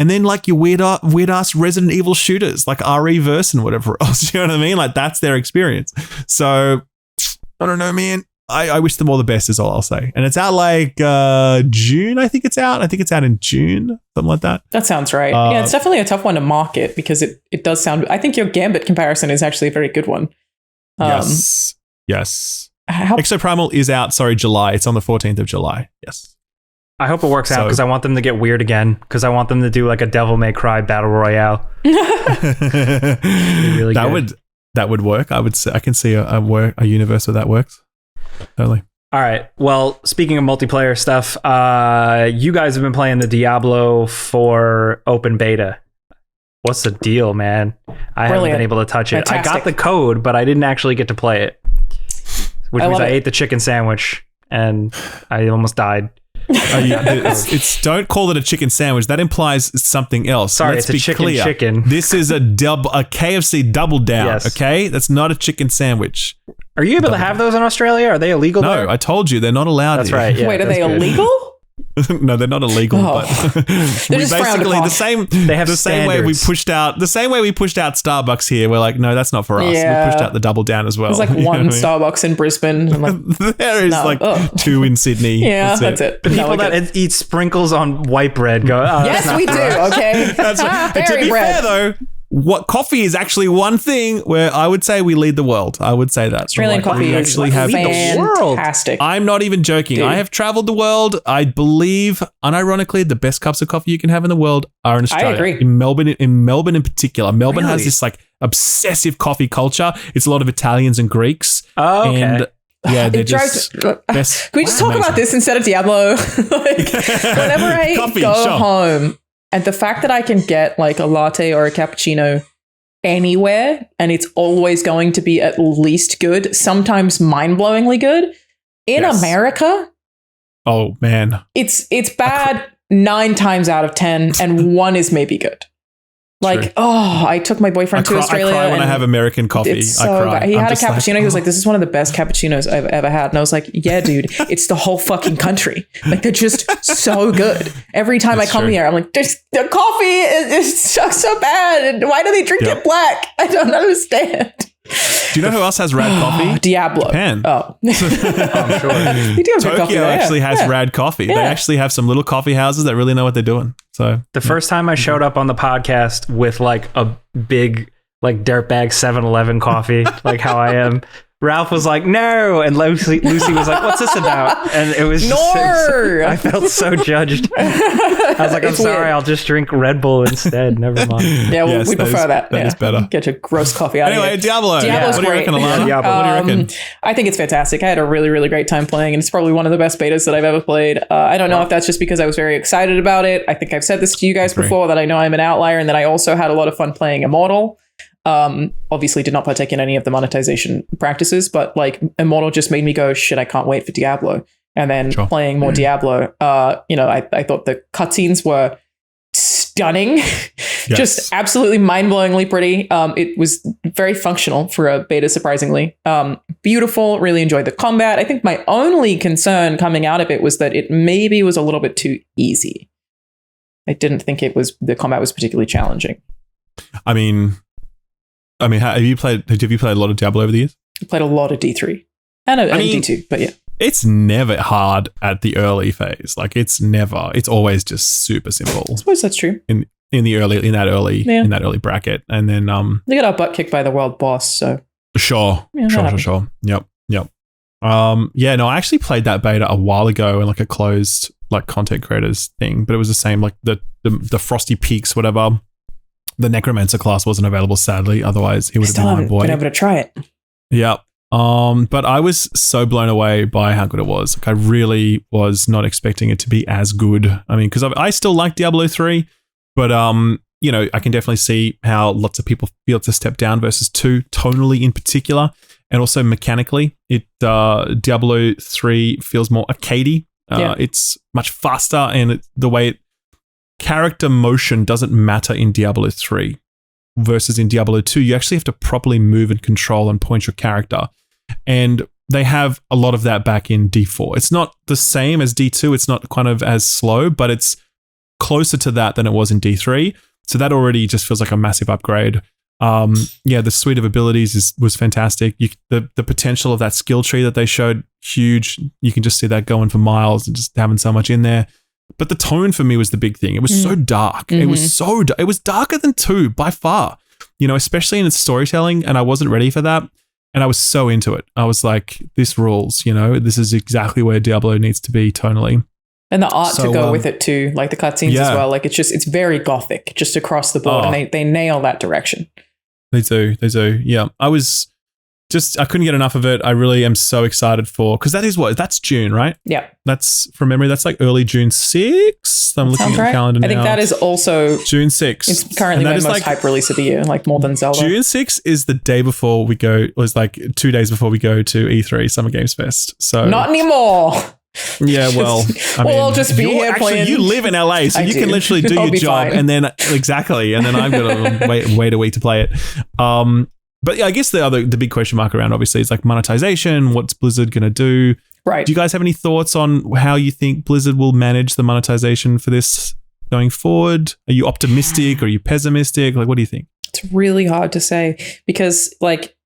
And then like your weird ass Resident Evil shooters like RE-verse and whatever else, you know what I mean? Like that's their experience. So I don't know, man. I wish them all the best is all I'll say. And it's out like June, I think it's out. I think it's out in June, something like that. That sounds right. Yeah, it's definitely a tough one to market because it does sound... I think your Gambit comparison is actually a very good one. Yes. Exoprimal is out. Sorry, July. It's on the 14th of July. Yes. I hope it works out because I want them to get weird again. Because I want them to do like a Devil May Cry battle royale. Really that would work. I can see a universe where that works. Totally. All right. Well, speaking of multiplayer stuff, you guys have been playing the Diablo 4 open beta. What's the deal, man? I haven't been able to touch it. Fantastic. I got the code, but I didn't actually get to play it. Which means I ate the chicken sandwich and I almost died. Don't call it a chicken sandwich. That implies something else. Sorry, it's a chicken. This is a KFC double down. Yes. Okay, that's not a chicken sandwich. Are you able to have those in Australia? Are they illegal? No, there? I told you they're not allowed. That's right. Yeah, wait, are they illegal? No, they're not illegal. But we basically the same. They have the same way we pushed out Starbucks here. We're like, no, that's not for us. Yeah. We pushed out the double down as well. There's like one Starbucks in Brisbane. I'm like, there is two in Sydney. Yeah, that's it. The people that eat sprinkles on white bread go. Oh, yes, we do. Okay, that's right. To be fair, though. What coffee is actually one thing where I would say we lead the world. I would say that Australian coffee actually have fantastic. I'm not even joking. Dude. I have traveled the world. I believe, unironically, the best cups of coffee you can have in the world are in Australia. I agree. In Melbourne in particular. Melbourne has this like obsessive coffee culture. It's a lot of Italians and Greeks. Oh, okay. And yeah, they're just. Can we just talk about this instead of Diablo? Whenever I go home. And the fact that I can get like a latte or a cappuccino anywhere and it's always going to be at least good, sometimes mind-blowingly good. In America, oh man, it's bad 9 times out of 10 and 1 is maybe good. Like, true. I took my boyfriend to Australia. I cry when I have American coffee. I cry. He had a cappuccino. Like, he was like, this is one of the best cappuccinos I've ever had. And I was like, yeah, dude, it's the whole fucking country. Like, they're just so good. Every time I come here, I'm like, the coffee is so bad. And why do they drink it black? I don't understand. Do you know who else has rad coffee? Diablo. Japan. Oh. I'm sure. Tokyo actually has rad coffee. Yeah. They actually have some little coffee houses that really know what they're doing. So the first time I showed up on the podcast with like a big like dirtbag 7-Eleven coffee, like how I am, Ralph was like, no. And Lucy was like, what's this about? And it was just, I felt so judged. I was like, I'm sorry, weird. I'll just drink Red Bull instead. Never mind. Yeah, we prefer that. That is better. Get your gross coffee out of here. Anyway, Diablo's what do you reckon, Alanah? Diablo. What do you reckon? I think it's fantastic. I had a really, really great time playing, and it's probably one of the best betas that I've ever played. I don't know if that's just because I was very excited about it. I think I've said this to you guys before, that I know I'm an outlier, and that I also had a lot of fun playing Immortal. Obviously did not partake in any of the monetization practices, but like Immortal just made me go, shit, I can't wait for Diablo. And then playing more Diablo, I thought the cutscenes were stunning, just absolutely mind-blowingly pretty. It was very functional for a beta, surprisingly. Beautiful, really enjoyed the combat. I think my only concern coming out of it was that it maybe was a little bit too easy. I didn't think the combat was particularly challenging. I mean, have you played a lot of Diablo over the years? I played a lot of D3 and D2, but yeah. It's never hard at the early phase. Like it's always just super simple. I suppose that's true. In that early bracket. And then they got our butt kicked by the world boss, so Sure. Yep. I actually played that beta a while ago in like a closed like content creators thing, but it was the same, like the Frosty Peaks, whatever. The Necromancer class wasn't available, sadly. Otherwise, he would have been my boy. Been able to try it. Yeah. But I was so blown away by how good it was. Like I really was not expecting it to be as good. I mean, because I still like Diablo 3, but I can definitely see how lots of people feel it's a step down versus 2, tonally in particular, and also mechanically. Diablo 3 feels more arcadey. It's much faster, and the way character motion doesn't matter in Diablo 3 versus in Diablo 2. You actually have to properly move and control and point your character. And they have a lot of that back in D4. It's not the same as D2. It's not kind of as slow, but it's closer to that than it was in D3. So that already just feels like a massive upgrade. The suite of abilities was fantastic. The potential of that skill tree that they showed, huge. You can just see that going for miles and just having so much in there. But the tone for me was the big thing. It was so dark. Mm-hmm. It was darker than 2 by far, especially in its storytelling. And I wasn't ready for that. And I was so into it. I was like, this rules, you know, this is exactly where Diablo needs to be tonally. And the art to go with it too, like the cutscenes as well. Like it's very gothic just across the board, and they nail that direction. They do. Yeah. I couldn't get enough of it. I really am so excited because that's June, right? Yeah. That's from memory. That's like early June 6th. I'm looking at the calendar now. I think that is also June 6th. It's currently my most hype release of the year, like more than Zelda. June 6th is the day before we go, was like 2 days before we go to E3 Summer Games Fest. So not anymore. Yeah, well, I'll just be here playing. You live in LA, so you can literally do your job, and then I'm gonna wait a week to play it. But yeah, I guess the big question mark around obviously is like monetization. What's Blizzard gonna do? Right. Do you guys have any thoughts on how you think Blizzard will manage the monetization for this going forward? Are you optimistic or are you pessimistic? Like, what do you think? It's really hard to say because, like,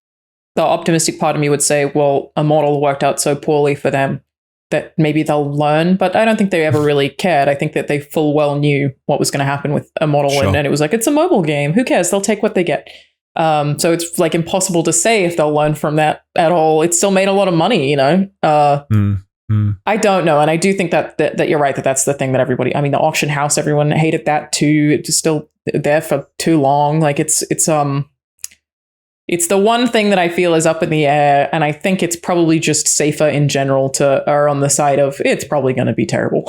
the optimistic part of me would say, well, Immortal worked out so poorly for them that maybe they'll learn, but I don't think they ever really cared. I think that they full well knew what was going to happen with Immortal, and it was like, it's a mobile game. Who cares? They'll take what they get. So it's like impossible to say if they'll learn from that at all. It still made a lot of money, you know? I don't know. And I do think that you're right, that's the thing that everybody, I mean, the auction house, everyone hated that too. It's still there for too long. Like it's the one thing that I feel is up in the air, and I think it's probably just safer in general to err on the side of it's probably going to be terrible.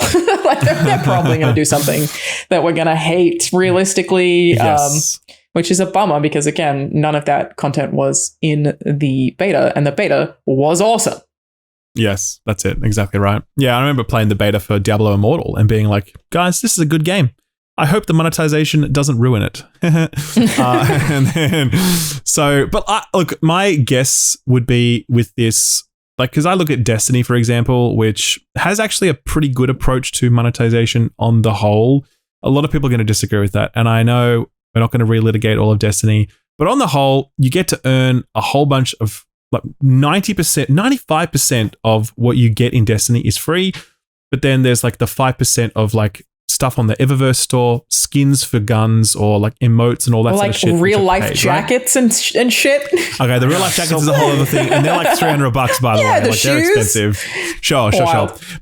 Like they're probably going to do something that we're going to hate realistically, which is a bummer because, again, none of that content was in the beta, and the beta was awesome. Yes, that's it. Exactly right. Yeah, I remember playing the beta for Diablo Immortal and being like, guys, this is a good game. I hope the monetization doesn't ruin it. Look, my guess would be with this, like, because I look at Destiny, for example, which has actually a pretty good approach to monetization on the whole. A lot of people are going to disagree with that. And I know we're not going to relitigate all of Destiny, but on the whole, you get to earn a whole bunch of, like, 90%, 95% of what you get in Destiny is free. But then there's like the 5% of like stuff on the Eververse store, skins for guns or like emotes and all that sort of shit. Real life jackets, right? and shit. Okay, the real life jackets is a whole other thing, and they're like $300 by the way. The like shoes. They're expensive. Sure.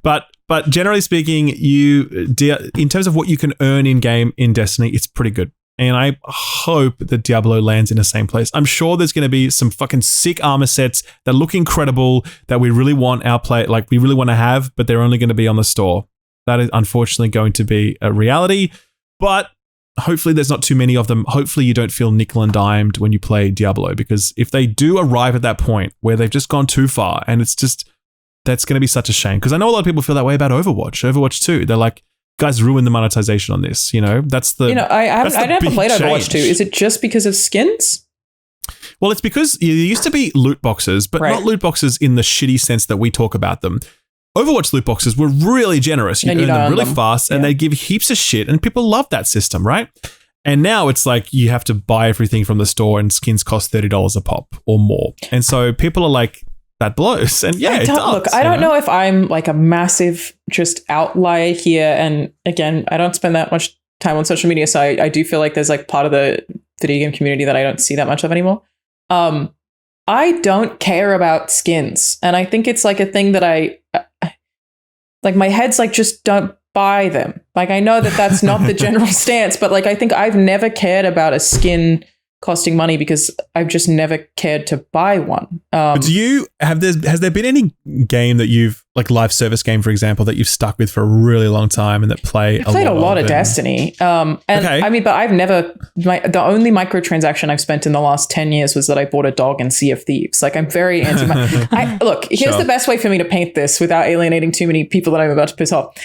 But generally speaking, in terms of what you can earn in game in Destiny, it's pretty good. And I hope that Diablo lands in the same place. I'm sure there's going to be some fucking sick armor sets that look incredible that we really want we really want to have, but they're only going to be on the store. That is unfortunately going to be a reality, but hopefully there's not too many of them. Hopefully you don't feel nickel and dimed when you play Diablo, because if they do arrive at that point where they've just gone too far, and that's going to be such a shame. Because I know a lot of people feel that way about Overwatch 2. They're like, guys, ruin the monetization on this. You know, that's the. You know, I never played Overwatch 2. Is it just because of skins? Well, it's because there used to be loot boxes, but not loot boxes in the shitty sense that we talk about them. Overwatch loot boxes were really generous. You earn them really fast, and they give heaps of shit, and people love that system, right? And now it's like you have to buy everything from the store, and skins cost $30 a pop or more. And so people are like, that blows. And yeah, it does. Look, I don't know if I'm like a massive just outlier here. And again, I don't spend that much time on social media, so I do feel like there's like part of the video game community that I don't see that much of anymore. I don't care about skins, and I think it's like a thing that like my head's like, just don't buy them. Like, I know that that's not the general stance, but like, I think I've never cared about a skin costing money because I've just never cared to buy one. But has there been any game that you've, like live service game, for example, that you've stuck with for a really long time and that I've played a lot of Destiny. I mean, but I've never, the only microtransaction I've spent in the last 10 years was that I bought a dog in Sea of Thieves. Like, I'm very anti look, here's the best way for me to paint this without alienating too many people that I'm about to piss off.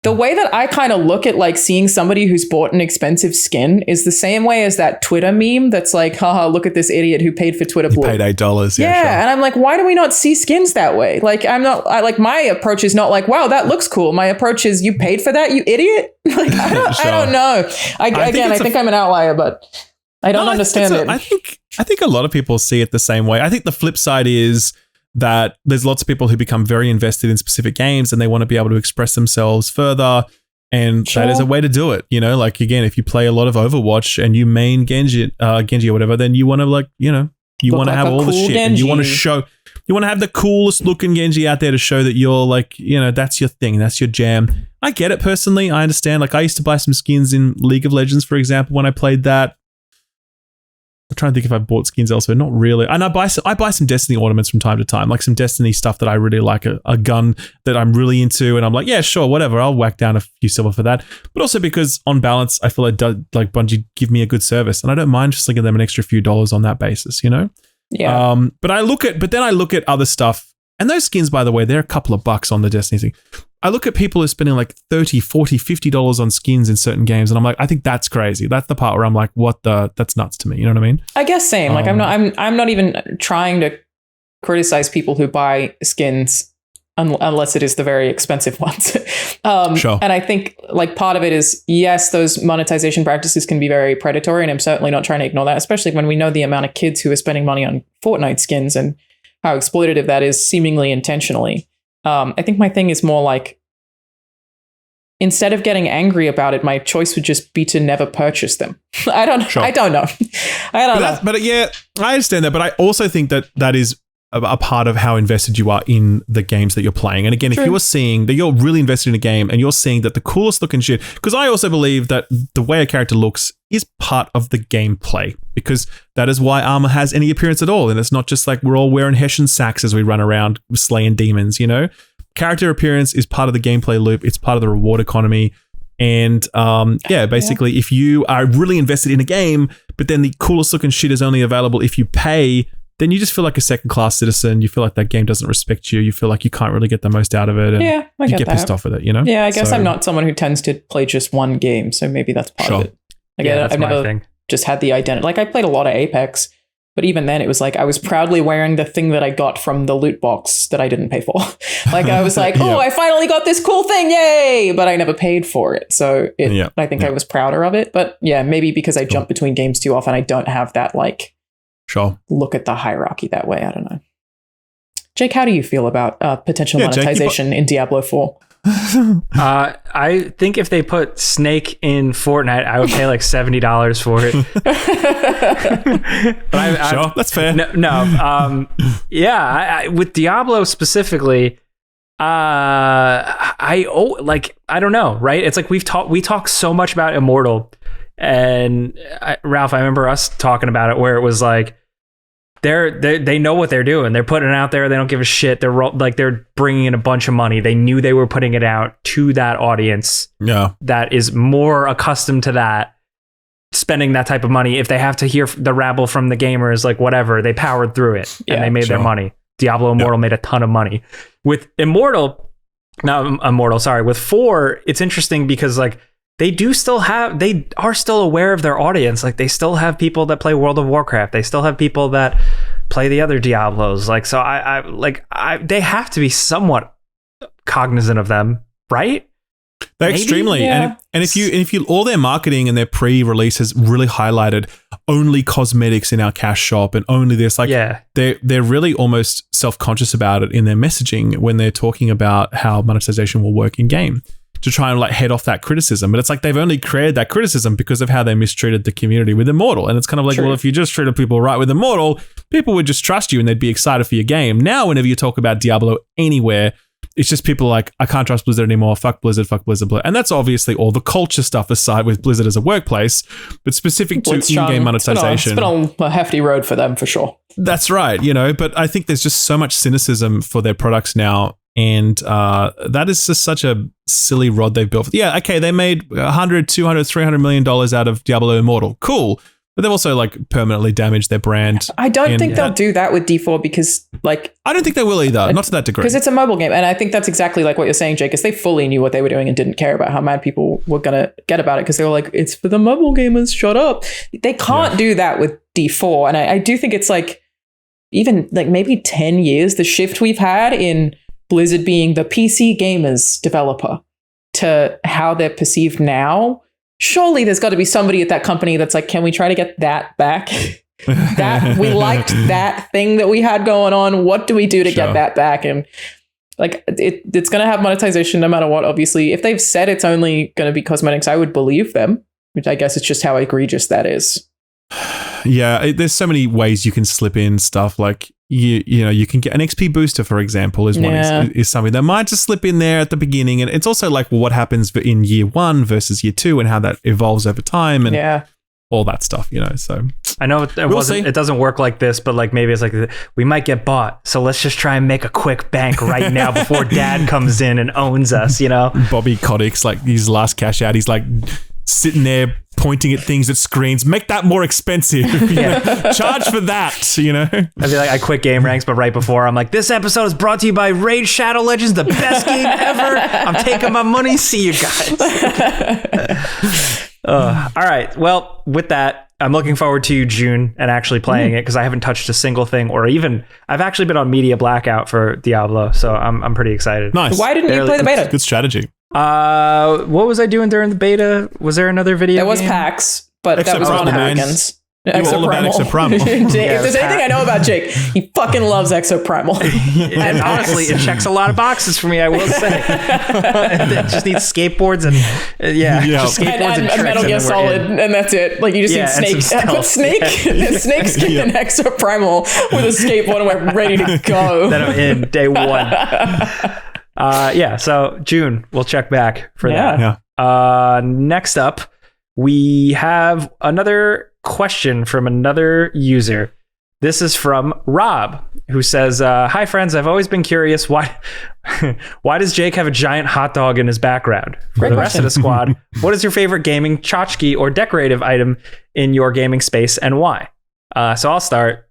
The way that I kind of look at like seeing somebody who's bought an expensive skin is the same way as that Twitter meme that's like, haha, look at this idiot who paid for Twitter Blue. Paid $8. Yeah. Sure. And I'm like, why do we not see skins that way? Like, my approach is not like, wow, that looks cool. My approach is, you paid for that, you idiot. Like, I don't know. I think I'm an outlier, but I don't understand it. I think a lot of people see it the same way. I think the flip side is that there's lots of people who become very invested in specific games and they want to be able to express themselves further. And that is a way to do it. You know, like, again, if you play a lot of Overwatch and you main Genji or whatever, then you want to, like, you know, You Look want to like have a all the cool shit. And you want to Genji. show. You want to have the coolest looking Genji out there to show that you're like, you know, that's your thing. That's your jam. I get it personally. I understand. Like I used to buy some skins in League of Legends, for example, when I played that. I'm trying to think if I bought skins elsewhere. Not really. And I buy some Destiny ornaments from time to time, like some Destiny stuff that I really like, a gun that I'm really into, and I'm like, yeah, sure, whatever. I'll whack down a few silver for that. But also because on balance, I feel like Bungie give me a good service, and I don't mind just giving them an extra few dollars on that basis, you know. Yeah. But then I look at other stuff, and those skins, by the way, they're a couple of bucks on the Destiny thing. I look at people who are spending like $30, $40, $50 on skins in certain games, and I'm like, I think that's crazy. That's the part where I'm like, that's nuts to me. You know what I mean? I guess same. Like I'm not even trying to criticize people who buy skins unless it is the very expensive ones. Sure. And I think like part of it is, yes, those monetization practices can be very predatory, and I'm certainly not trying to ignore that, especially when we know the amount of kids who are spending money on Fortnite skins and how exploitative that is, seemingly intentionally. I think my thing is more like, instead of getting angry about it, my choice would just be to never purchase them. I don't know. But yeah, I understand that. But I also think that is a part of how invested you are in the games that you're playing. And again, True. if you're seeing that you're really invested in a game and you're seeing that the coolest looking shit, because I also believe that the way a character looks is part of the gameplay, because that is why armor has any appearance at all. And it's not just like we're all wearing Hessian sacks as we run around slaying demons, you know? Character appearance is part of the gameplay loop. It's part of the reward economy. And basically, if you are really invested in a game, but then the coolest looking shit is only available if you pay, then you just feel like a second-class citizen. You feel like that game doesn't respect you. You feel like you can't really get the most out of it. And I you get that. pissed off with it, you know? Yeah, I guess I'm not someone who tends to play just one game, so maybe that's part of it. Like, that's I've never just had the identity. Like, I played a lot of Apex, but even then it was like I was proudly wearing the thing that I got from the loot box that I didn't pay for. Like, I was like, oh, I finally got this cool thing, yay! But I never paid for it. So I think I was prouder of it. But yeah, maybe because I jump between games too often, I don't have that, like, look at the hierarchy that way. I don't know. Jake, how do you feel about potential monetization in Diablo 4? I think if they put Snake in Fortnite, I would pay like $70 for it. But that's fair. With Diablo specifically, I don't know, right? It's like we talk so much about Immortal, and Ralph, I remember us talking about it where it was like they know what they're doing. They're putting it out there. They don't give a shit. They're bringing in a bunch of money. They knew they were putting it out to that audience. Yeah, that is more accustomed to that, spending that type of money. If they have to hear the rabble from the gamers, like whatever, they powered through it and they made their money. Diablo Immortal made a ton of money. With with 4, it's interesting because like they are still aware of their audience. Like they still have people that play World of Warcraft. They still have people that play the other Diablos. Like, so they have to be somewhat cognizant of them, right? They're extremely, and if you all their marketing and their pre-release has really highlighted only cosmetics in our cash shop and only this, like they're really almost self-conscious about it in their messaging when they're talking about how monetization will work in game, to try and like head off that criticism. But it's like they've only created that criticism because of how they mistreated the community with Immortal. And it's kind of like, well, if you just treated people right with Immortal, people would just trust you and they'd be excited for your game. Now, whenever you talk about Diablo anywhere, it's just people like, I can't trust Blizzard anymore. Fuck Blizzard, fuck Blizzard. And that's obviously all the culture stuff aside with Blizzard as a workplace, but specific to in-game monetization. It's been a hefty road for them for sure. That's right, but I think there's just so much cynicism for their products now. And that is just such a silly rod they've built. Yeah, okay, they made $100, $200, $300 million out of Diablo Immortal. Cool. But they've also like permanently damaged their brand. I don't think they'll do that with D4 because like... I don't think they will either. Not to that degree. Because it's a mobile game. And I think that's exactly like what you're saying, Jake, is they fully knew what they were doing and didn't care about how mad people were going to get about it because they were like, it's for the mobile gamers, shut up. They can't do that with D4. And I do think it's like even like maybe 10 years, the shift we've had in Blizzard being the PC gamers developer to how they're perceived now. Surely there's got to be somebody at that company that's like, can we try to get that back? That we liked that thing that we had going on. What do we do to get that back? And like it's going to have monetization no matter what. Obviously, if they've said it's only going to be cosmetics, I would believe them, which I guess it's just how egregious that is. there's so many ways you can slip in stuff. Like you can get an XP booster, for example, is one is something that might just slip in there at the beginning, and it's also like what happens in year 1 versus year 2 and how that evolves over time, and all that stuff. So I know it doesn't work like this, but like maybe it's like we might get bought, so let's just try and make a quick bank right now before Dad comes in and owns us. Bobby Kotick's like his last cash out. He's like sitting there pointing at things at screens. Make that more expensive. Charge for that. I'd be like, I quit Game Ranks, but right before I'm like, this episode is brought to you by Raid Shadow Legends, the best game ever. I'm taking my money. See you guys. All right. Well, with that, I'm looking forward to June and actually playing it, because I haven't touched a single thing, or even I've actually been on media blackout for Diablo, so I'm pretty excited. Nice. Why didn't you play the beta? Good strategy. What was I doing during the beta? Was there another video? There was PAX, but that was on Hurricanes. Exoprimal. If there's anything I know about Jake, he fucking loves Exoprimal. And honestly, it checks a lot of boxes for me, I will say. It just needs skateboards and just skateboards and Metal Gear Solid, and that's it. Like, you just need Snake. Put Snake's in Exoprimal with a skateboard, and we're ready to go. Then I'm in day 1. So June, we'll check back for that. Next up, we have another question from another user. This is from Rob, who says, hi friends, I've always been curious why does Jake have a giant hot dog in his background? For the rest of the squad, what is your favorite gaming tchotchke or decorative item in your gaming space, and why? So I'll start.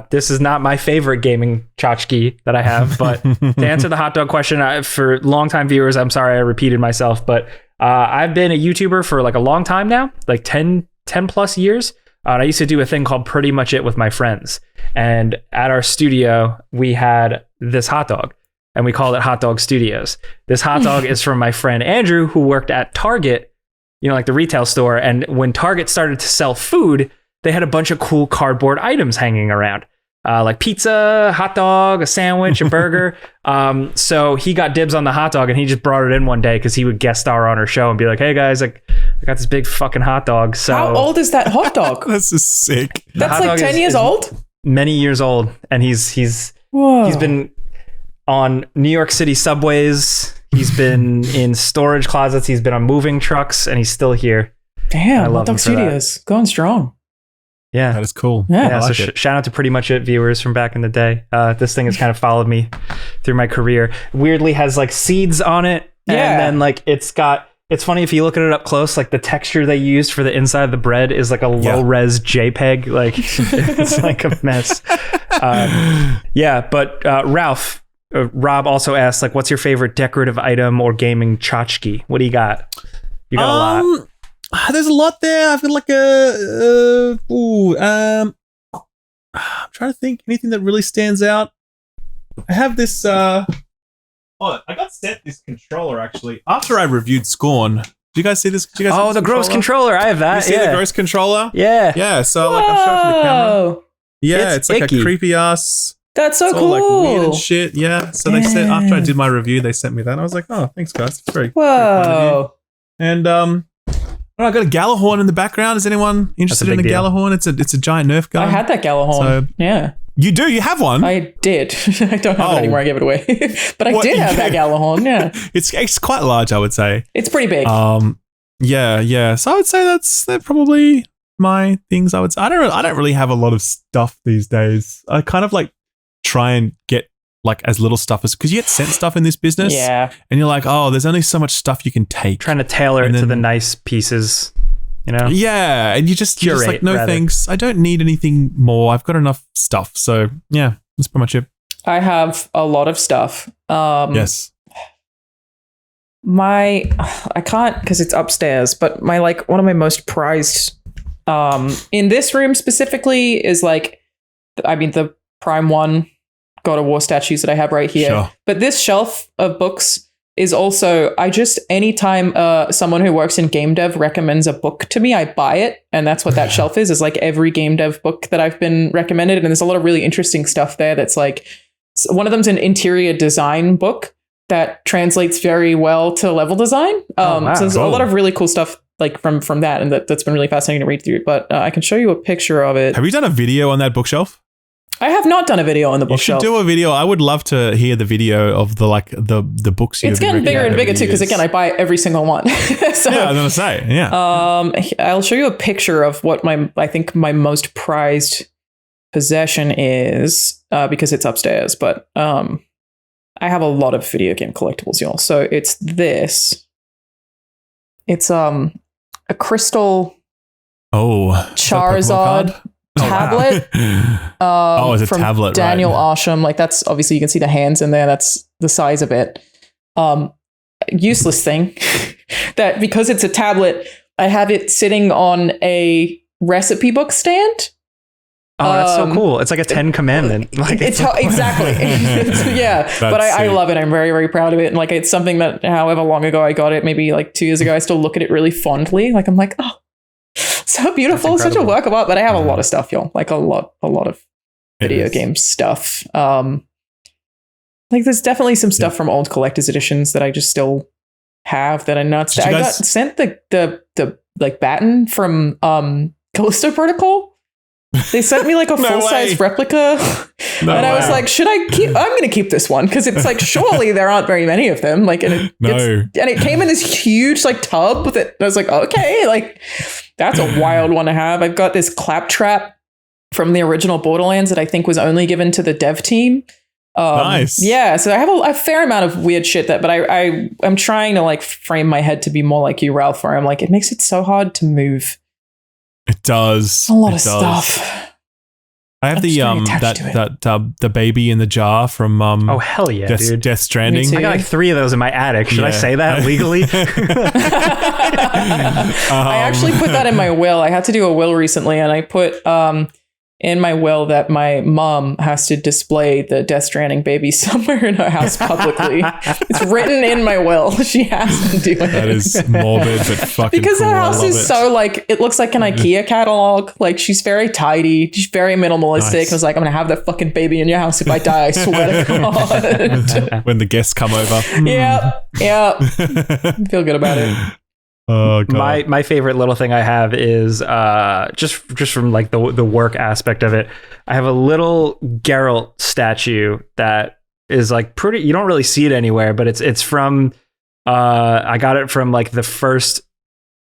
This is not my favorite gaming tchotchke that I have, but to answer the hot dog question, for longtime viewers, I'm sorry I repeated myself, but I've been a YouTuber for like a long time now, like 10 plus years. And I used to do a thing called Pretty Much It with my friends. And at our studio, we had this hot dog, and we called it Hot Dog Studios. This hot dog is from my friend Andrew, who worked at Target, like the retail store. And when Target started to sell food, they had a bunch of cool cardboard items hanging around, like pizza, hot dog, a sandwich, a burger. So he got dibs on the hot dog, and he just brought it in one day because he would guest star on our show and be like, hey guys, I got this big fucking hot dog. So how old is that hot dog? That's just sick. That's like 10 years old? Many years old. And he's been on New York City subways. He's been in storage closets. He's been on moving trucks, and he's still here. Damn, Hot Dog Studios going strong. Yeah, that is cool. Yeah, so shout out to Pretty Much It viewers from back in the day. This thing has kind of followed me through my career. Weirdly has like seeds on it, and then like it's funny if you look at it up close, like the texture they used for the inside of the bread is like a low res JPEG. Like it's like a mess. But Ralph, Rob also asked, like, what's your favorite decorative item or gaming tchotchke? What do you got? You got a lot. There's a lot there. I've got like I'm trying to think anything that really stands out. I have this I got sent this controller actually after I reviewed Scorn. Do you guys see this? The gross controller. I have that. You see the gross controller? Yeah. Yeah. So like I'll show it to the camera. Yeah, it's like icky. a creepy ass. That's so cool. Like weird and shit. Yeah. So they said after I did my review, they sent me that. And I was like, oh, thanks guys. It's very kind of you. And I got a Gallahorn in the background. Is anyone interested in a Gallahorn? It's a giant Nerf gun. I had that Gallahorn. So, yeah. You do? You have one? I did. I don't have it anymore. I gave it away. But I did have that Gallahorn. Yeah. It's quite large, I would say. It's pretty big. Yeah. So I would say they're probably my things. I would say I don't really have a lot of stuff these days. I kind of like try and get like as little stuff as, because you get sent stuff in this business, and you're like, oh, there's only so much stuff you can take. Trying to tailor it to the nice pieces, and you just like, no thanks, I don't need anything more. I've got enough stuff. So yeah, that's pretty much it. I have a lot of stuff. Yes. I can't because it's upstairs, but my like one of my most prized in this room specifically is like, the Prime 1 God of War statues that I have right here. Sure. But this shelf of books is also, anytime someone who works in game dev recommends a book to me, I buy it. And that's what that shelf is like every game dev book that I've been recommended. And there's a lot of really interesting stuff there that's like, one of them's an interior design book that translates very well to level design. So there's a lot of really cool stuff like from that, and that's been really fascinating to read through. But I can show you a picture of it. Have you done a video on that bookshelf? I have not done a video on the bookshelf. You should do a video. I would love to hear the video of the books. It's getting bigger and bigger too, because again, I buy every single one. So, yeah, I was gonna say, yeah. I'll show you a picture of what I think my most prized possession is, because it's upstairs. But I have a lot of video game collectibles, y'all. So it's this. It's a crystal. Charizard. Tablet. It's a from tablet. Daniel right. Arsham. Like that's obviously you can see the hands in there. That's the size of it. Useless thing. That because it's a tablet, I have it sitting on a recipe book stand. Oh, that's so cool. It's like a 10 commandment. Like exactly. But I love it. I'm very, very proud of it. And like, it's something that however long ago I got it, maybe like 2 years ago, I still look at it really fondly. Like, I'm like, oh, so beautiful. Such a work of art. But I have a lot of stuff, y'all. Like a lot of video game stuff. Like there's definitely some stuff from old collector's editions that I just still have that I not. I got sent the like baton from Callisto Protocol. They sent me like a full-size replica. And I was like, should I keep? I'm going to keep this one because it's like, surely there aren't very many of them. Like, and it came in this huge like tub with it. And I was like, okay, like that's a wild one to have. I've got this claptrap from the original Borderlands that I think was only given to the dev team. Nice. Yeah, so I have a fair amount of weird shit but I'm trying to like frame my head to be more like you, Ralph, where I'm like, it makes it so hard to move. It does. A lot of stuff. I have the baby in the jar from oh hell yeah, dude. Death Stranding. I got like 3 of those in my attic. Should I say that legally? I actually put that in my will. I had to do a will recently, and I put in my will that my mom has to display the Death Stranding baby somewhere in her house publicly. It's written in my will. She has to do it. That is morbid, but fucking because cool. her house is so like, it looks like an IKEA catalog. Like she's very tidy. She's very minimalistic. Nice. I was like, I'm going to have that fucking baby in your house if I die. I swear to God. When the guests come over. Yeah. Feel good about it. Oh god. My favorite little thing I have is just from like the work aspect of it. I have a little Geralt statue that is like pretty. You don't really see it anywhere, but it's from. I got it from like the first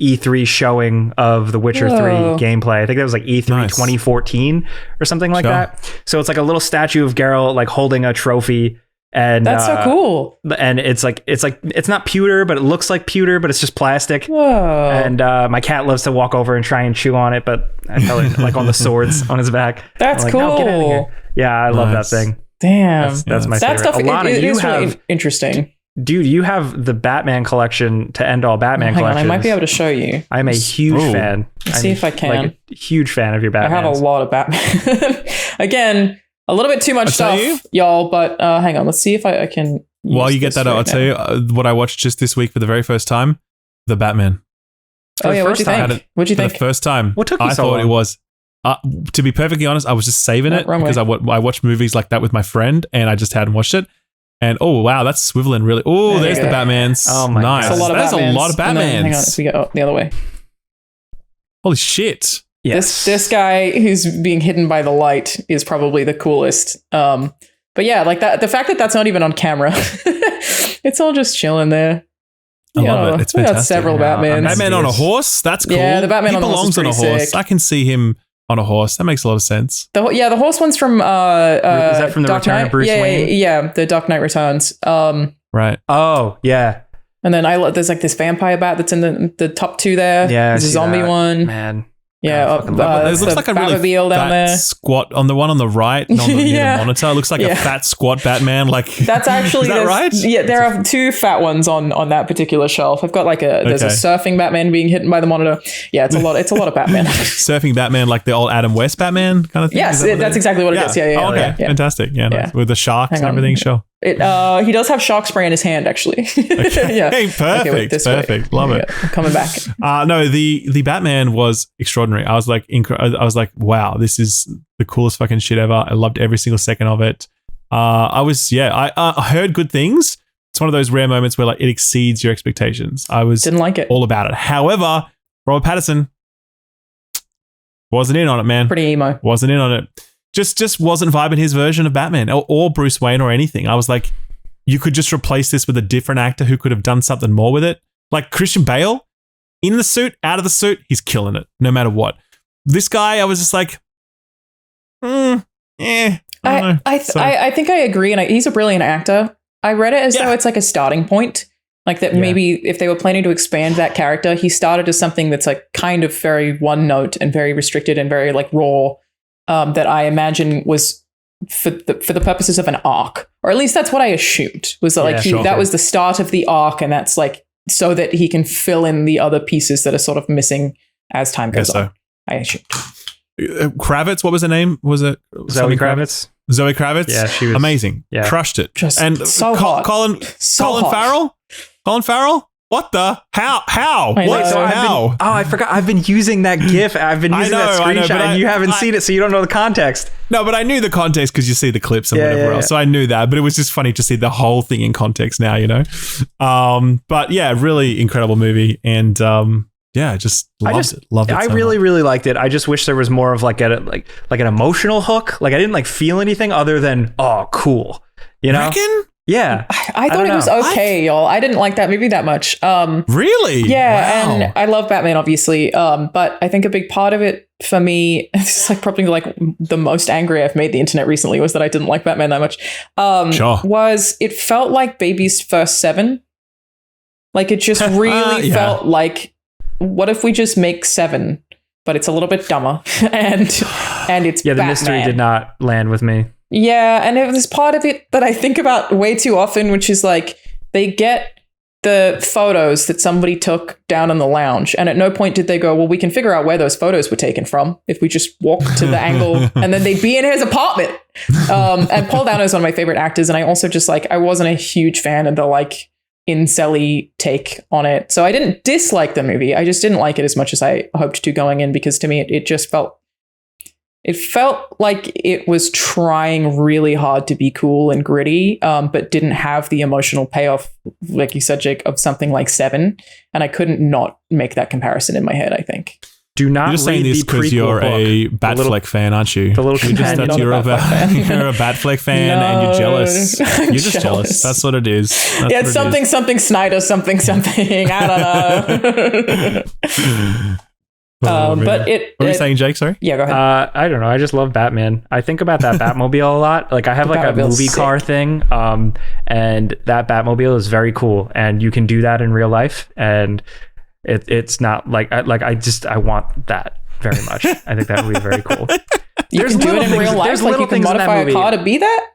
E3 showing of The Witcher 3 gameplay. I think that was like E3 2014 or something like that. So it's like a little statue of Geralt like holding a trophy. And that's so cool. And it's not pewter, but it looks like pewter, but it's just plastic. Whoa. And my cat loves to walk over and try and chew on it, but I tell it like on the swords on his back. That's like, cool. No, get out of here. Yeah, I love that thing. Damn, that's my favorite. Stuff. Alanah, you have really interesting. Dude, you have the Batman collection to end all Batman collections. I might be able to show you. I'm a huge fan. Let's see if I can. Like, huge fan of your Batman. I have a lot of Batman. Again, a little bit too much stuff, y'all, but hang on. Let's see if I can. While you get that out, I'll tell you what I watched just this week for the very first time. The Batman. Oh, yeah. What'd you think? What'd you think? For the first time. What took you so long? I thought it was... to be perfectly honest, I was just saving it because I watched movies like that with my friend and I just hadn't watched it. And oh, wow, that's swiveling really. Oh, there's the Batmans. Oh, my nice. God. That's a lot of Batmans. Hang on, if we go the other way. Holy shit. Yes. This guy who's being hidden by the light is probably the coolest. But yeah, like that. The fact that that's not even on camera, it's all just chilling there. I love it. It's fantastic. Got several Batmans. Batman on a horse. That's cool. Yeah, the Batman on a horse is pretty horse. sick. I can see him on a horse. That makes a lot of sense. The horse one's from is that from the Dark Return Knight? of Bruce Wayne? Yeah, the Dark Knight Returns. Right. Oh, yeah. And then there's like this vampire bat that's in the top 2 there. Yeah, there's a zombie one. Man. Yeah, there looks like a really fat squat on the one on the right, on the monitor. It looks like a fat squat Batman. Like that's actually is that right? Yeah, there are 2 fat ones on that particular shelf. I've got like there's a surfing Batman being hit by the monitor. Yeah, it's a lot of Batman. Surfing Batman, like the old Adam West Batman kind of thing. Yes, that's exactly what it is. Yeah. Oh, okay, fantastic. Yeah, nice. With the sharks and everything. Sure. He does have shark spray in his hand, actually. Yeah. Hey, perfect. Perfect. Love it. I'm coming back. No, the Batman was extraordinary. I was like, wow, this is the coolest fucking shit ever. I loved every single second of it. I heard good things, It's one of those rare moments where like it exceeds your expectations. I Didn't like it. all about it. However, Robert Pattinson wasn't in on it, man. Pretty emo. Wasn't in on it. Just wasn't vibing his version of Batman or Bruce Wayne or anything. I was like, you could just replace this with a different actor who could have done something more with it. Like Christian Bale, in the suit, out of the suit, he's killing it, no matter what. This guy, I was just like, I think I agree, and he's a brilliant actor. I read it as though it's like a starting point, like that maybe if they were planning to expand that character, he started as something that's like kind of very one note and very restricted and very like raw. That I imagine was for the purposes of an arc, or at least that's what I assumed was that that was the start of the arc, and that's like so that he can fill in the other pieces that are sort of missing as time goes on. I assumed. Kravitz, what was her name? Was it Zoe Kravitz? Zoe Kravitz? Yeah, she was amazing. Yeah. Crushed it. Just and so hot. Colin hot. Farrell? Colin Farrell? What the? How? I What? know. How? I forgot. I've been using that GIF. I've been using that screenshot, and you haven't seen it, so you don't know the context. No, but I knew the context because you see the clips and whatever else. So I knew that, but it was just funny to see the whole thing in context now, you know? But yeah, really incredible movie. And just loved it. Loved it. I so really, much. really liked it. I just wish there was more of like an emotional hook. Like I didn't like feel anything other than, oh, cool. You know? Reckon? Yeah. I thought it was okay, y'all. I didn't like that movie that much. Really? Yeah, Wow. and I love Batman, obviously. But I think a big part of it for me, this is like probably like the most angry I've made the internet recently, was that I didn't like Batman that much. Was it felt like Baby's first 7. Like it just really felt like, what if we just make 7, but it's a little bit dumber and it's the Batman. mystery did not land with me. Yeah, and it was part of it that I think about way too often, which is like they get the photos that somebody took down in the lounge, and at no point did they go, well, we can figure out where those photos were taken from if we just walk to the angle, and then they'd be in his apartment. And Paul Dano is one of my favorite actors, and I also just like, I wasn't a huge fan of the like incel-y take on it. So I didn't dislike the movie. I just didn't like it as much as I hoped to going in, because to me it just felt like it was trying really hard to be cool and gritty, but didn't have the emotional payoff, like you said, Jake, of something like 7. And I couldn't not make that comparison in my head, I think. Do not You're just saying this because you're a Batfleck fan, aren't you? The little companion. You're a Batfleck fan and you're jealous. You're just jealous. That's what it is. That's it's something Snyder, something. I don't know. But what were you saying, Jake? Sorry. Yeah, go ahead. I don't know. I just love Batman. I think about that Batmobile a lot. Like I have like a movie car thing, and that Batmobile is very cool, and you can do that in real life, and it's not like I want that very much. I think that would be very cool. You can do it in real life. Like you can modify a car to be that.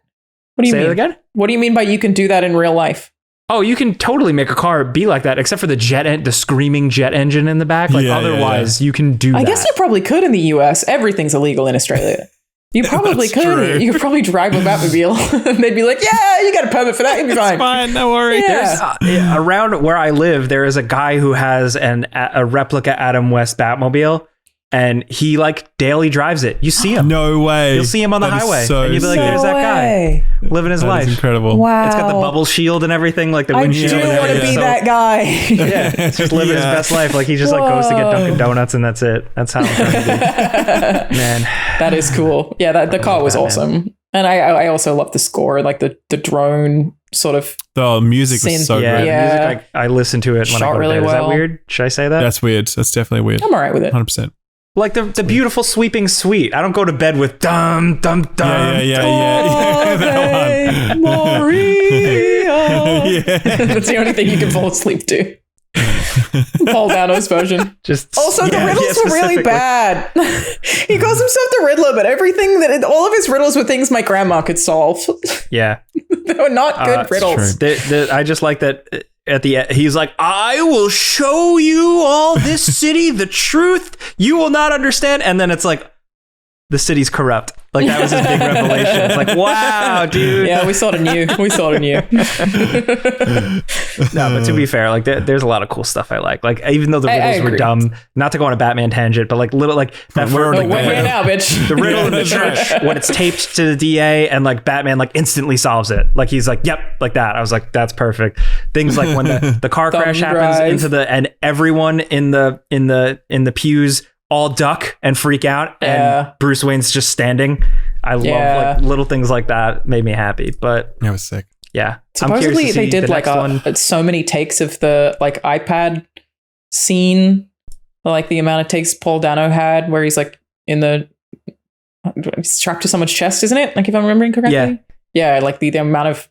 What do you mean? Say it again? What do you mean by you can do that in real life? Oh, you can totally make a car be like that, except for the screaming jet engine in the back. Like otherwise, you can do that. I guess you probably could in the US. Everything's illegal in Australia. You probably could. True. You could probably drive a Batmobile. And they'd be like, yeah, you got a permit for that. You'd be fine. Fine, no worries. Yeah. Around where I live, there is a guy who has a replica Adam West Batmobile, and he like daily drives it. You see him. No way. You'll see him on the highway, and you'll be like, "There's that guy living his life." Incredible. Wow. It's got the bubble shield and everthing, like the I windshield. do want to be that guy. Yeah, it's just living his best life. Like he just like goes to get Dunkin' Donuts, and that's it. That's how I'm trying to be. Man, that is cool. Yeah, the car was awesome, and I also love the score, like the drone sort of. The music was so good. Yeah, music, I listen to it when I go to bed. Is that weird? Should I say that? That's weird. That's definitely weird. I'm all right with it. 100%. Like the beautiful sweeping suite. I don't go to bed with dum dum dum. Yeah. That one. Maria. That's the only thing you can fall asleep to. Paul Dano's version. Also, the riddles were really bad. He calls himself the Riddler, but all of his riddles were things my grandma could solve. Yeah, they were not good riddles. I just like that. At the end, he's like, I will show you all this city, the truth you will not understand. And then it's like, the city's corrupt. Like that was his big revelation. It's like, wow, dude. Yeah, we sort of knew. No, but to be fair, like there's a lot of cool stuff I like. Like even though the riddles were dumb, not to go on a Batman tangent, but like little like that we're here now, bitch. The riddle in the church when it's taped to the DA and like Batman like instantly solves it. Like he's like, yep, like that. I was like, that's perfect. Things like when the car crash happens and everyone in the pews all duck and freak out, and Bruce Wayne's just standing. I love like little things like that. Made me happy. But it was sick. Yeah, supposedly they did like so many takes of the like iPad scene, like the amount of takes Paul Dano had, where he's like he's strapped to someone's chest, isn't it? Like if I'm remembering correctly. Yeah, like the amount of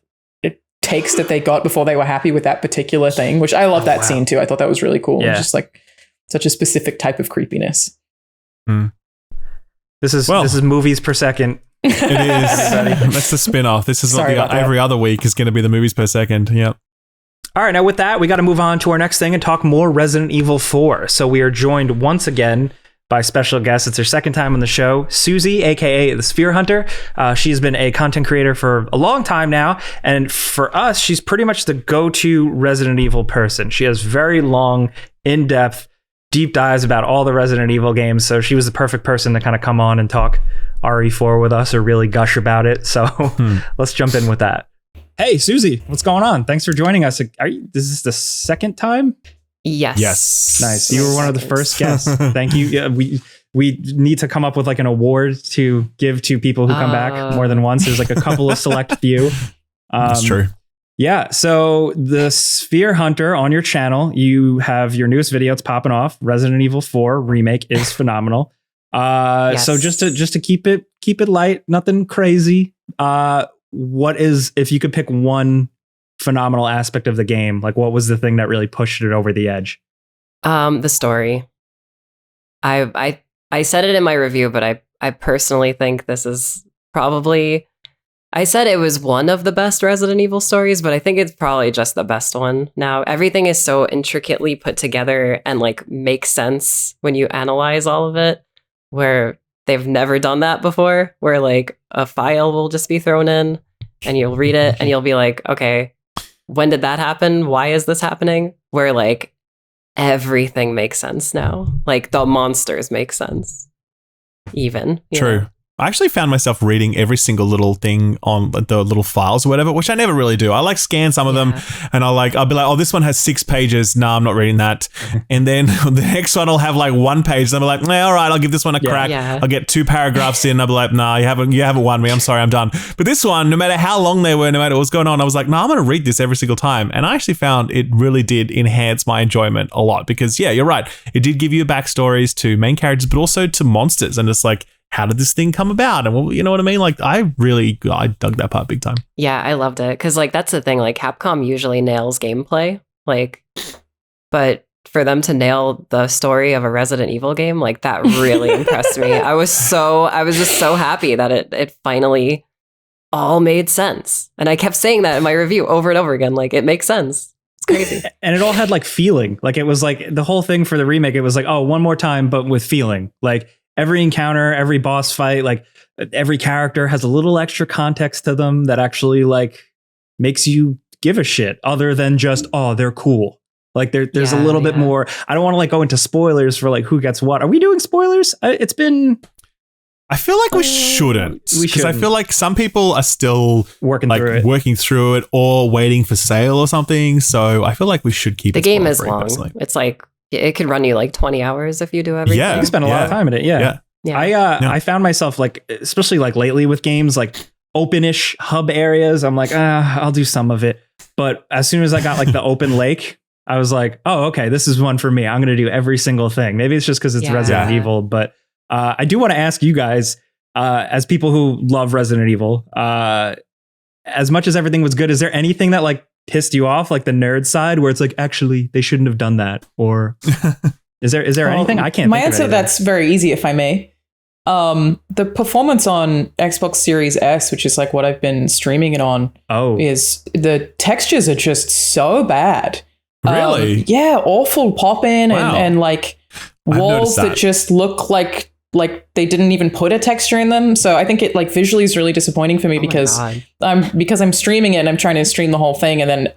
takes that they got before they were happy with that particular thing, which I love that scene too. I thought that was really cool. It's just like such a specific type of creepiness. This is movies per second. It is. That's the spin-off. This is what every other week is going to be the movies per second. Yep. All right, now with that, we got to move on to our next thing and talk more Resident Evil 4. So we are joined once again by special guest. It's her second time on the show, Suzi, aka TheSphereHunter. She's been a content creator for a long time now, and for us, she's pretty much the go-to Resident Evil person. She has very long, in-depth, deep dives about all the Resident Evil games, so she was the perfect person to kind of come on and talk RE4 with us or really gush about it. So let's jump in with that. Hey, Suzi, what's going on? Thanks for joining us. Is this the second time? Yes. Nice. You were one of the first guests. Thank you. Yeah, we need to come up with like an award to give to people who come back more than once. There's like a couple of select few. That's true. Yeah. So the TheSphereHunter on your channel, you have your newest video. It's popping off. Resident Evil 4 remake is phenomenal. So just to keep it light, nothing crazy. What is, if you could pick one phenomenal aspect of the game, like what was the thing that really pushed it over the edge? The story. I said it in my review, but I personally think this is probably, I said it was one of the best Resident Evil stories, but I think it's probably just the best one. Now, everything is so intricately put together and like makes sense when you analyze all of it, where they've never done that before, where like a file will just be thrown in and you'll read it and you'll be like, okay, when did that happen? Why is this happening? Where like everything makes sense now. Like the monsters make sense. Even. True. I actually found myself reading every single little thing on the little files or whatever, which I never really do. I like scan some of them and I'll be like, oh, this one has 6 pages. Nah, I'm not reading that. And then the next one will have like 1 page. And I'll be like, all right, I'll give this one a crack. Yeah. I'll get 2 paragraphs in. I'll be like, nah, you haven't won me. I'm sorry, I'm done. But this one, no matter how long they were, no matter what's going on, I was like, no, I'm going to read this every single time. And I actually found it really did enhance my enjoyment a lot because yeah, you're right. It did give you backstories to main characters, but also to monsters. And it's like, how did this thing come about? And you know what I mean? Like, I dug that part big time. Yeah, I loved it. Because, like, that's the thing. Like, Capcom usually nails gameplay. Like, but for them to nail the story of a Resident Evil game, like, that really impressed me. I was just so happy that it finally all made sense. And I kept saying that in my review over and over again. Like, it makes sense. It's crazy. And it all had, like, feeling. Like, it was, like, the whole thing for the remake, it was like, oh, one more time, but with feeling. Like, every encounter, every boss fight, like every character has a little extra context to them that actually like makes you give a shit other than just, oh, they're cool. Like there's a little bit more. I don't want to like go into spoilers for like who gets what. Are we doing spoilers? It's been. I feel like we shouldn't. Because I feel like some people are still working through it or waiting for sale or something. So I feel like we should keep the game is long. Personally. It's like, it could run you like 20 hours if you do everything. Yeah, you can spend a lot of time in it. Yeah. I found myself like, especially like lately with games like open-ish hub areas, I'm like, I'll do some of it. But as soon as I got like the open lake, I was like, oh, okay, this is one for me. I'm going to do every single thing. Maybe it's just because it's Resident Evil. But I do want to ask you guys, as people who love Resident Evil, as much as everything was good, is there anything that like pissed you off, like the nerd side, where it's like, actually, they shouldn't have done that? Or is there anything? I can't. My answer to that's very easy, if I may. The performance on Xbox Series S, which is like what I've been streaming it on, is the textures are just so bad. Really? Yeah, awful pop in and like walls that just look like like they didn't even put a texture in them. So I think it like visually is really disappointing for me because I'm streaming it and I'm trying to stream the whole thing. And then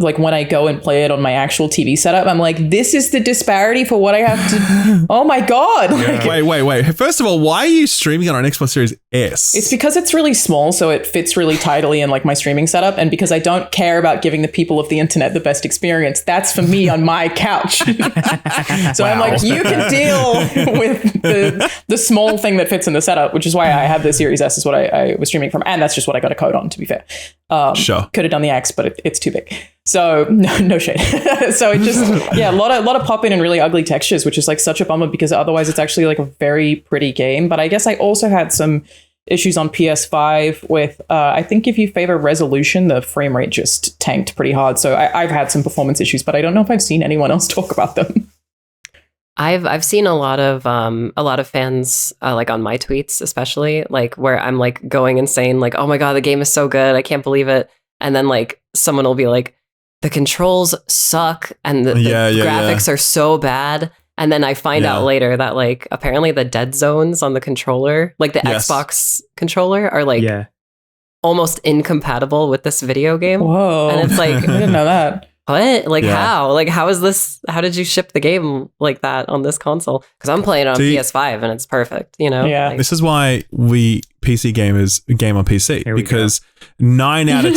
like when I go and play it on my actual TV setup, I'm like, this is the disparity for what I have to. Oh my God. Yeah. Wait. First of all, why are you streaming it on Xbox Series S? It's because it's really small, so it fits really tidily in like my streaming setup. And because I don't care about giving the people of the internet the best experience, that's for me on my couch. So I'm like, you can deal with the small thing that fits in the setup, which is why I have the Series S is what I was streaming from. And that's just what I got a code on, to be fair. Sure. Could have done the X, but it's too big. So no shade. So it just, a lot of pop in and really ugly textures, which is like such a bummer because otherwise it's actually like a very pretty game. But I guess I also had some issues on PS5 with, I think if you favor resolution, the frame rate just tanked pretty hard. So I've had some performance issues, but I don't know if I've seen anyone else talk about them. I've seen a lot of fans like on my tweets, especially like where I'm like going insane, like, oh my God, the game is so good, I can't believe it. And then like someone will be like, the controls suck and the graphics are so bad. And then I find out later that like apparently the dead zones on the controller, like the Xbox controller, are like almost incompatible with this video game. Whoa. And it's like, I didn't know that. What? Like how? Like how is this? How did you ship the game like that on this console? Because I'm playing it on PS5 and it's perfect. You know. Yeah. Like, this is why we PC gamers game on PC because 9 out of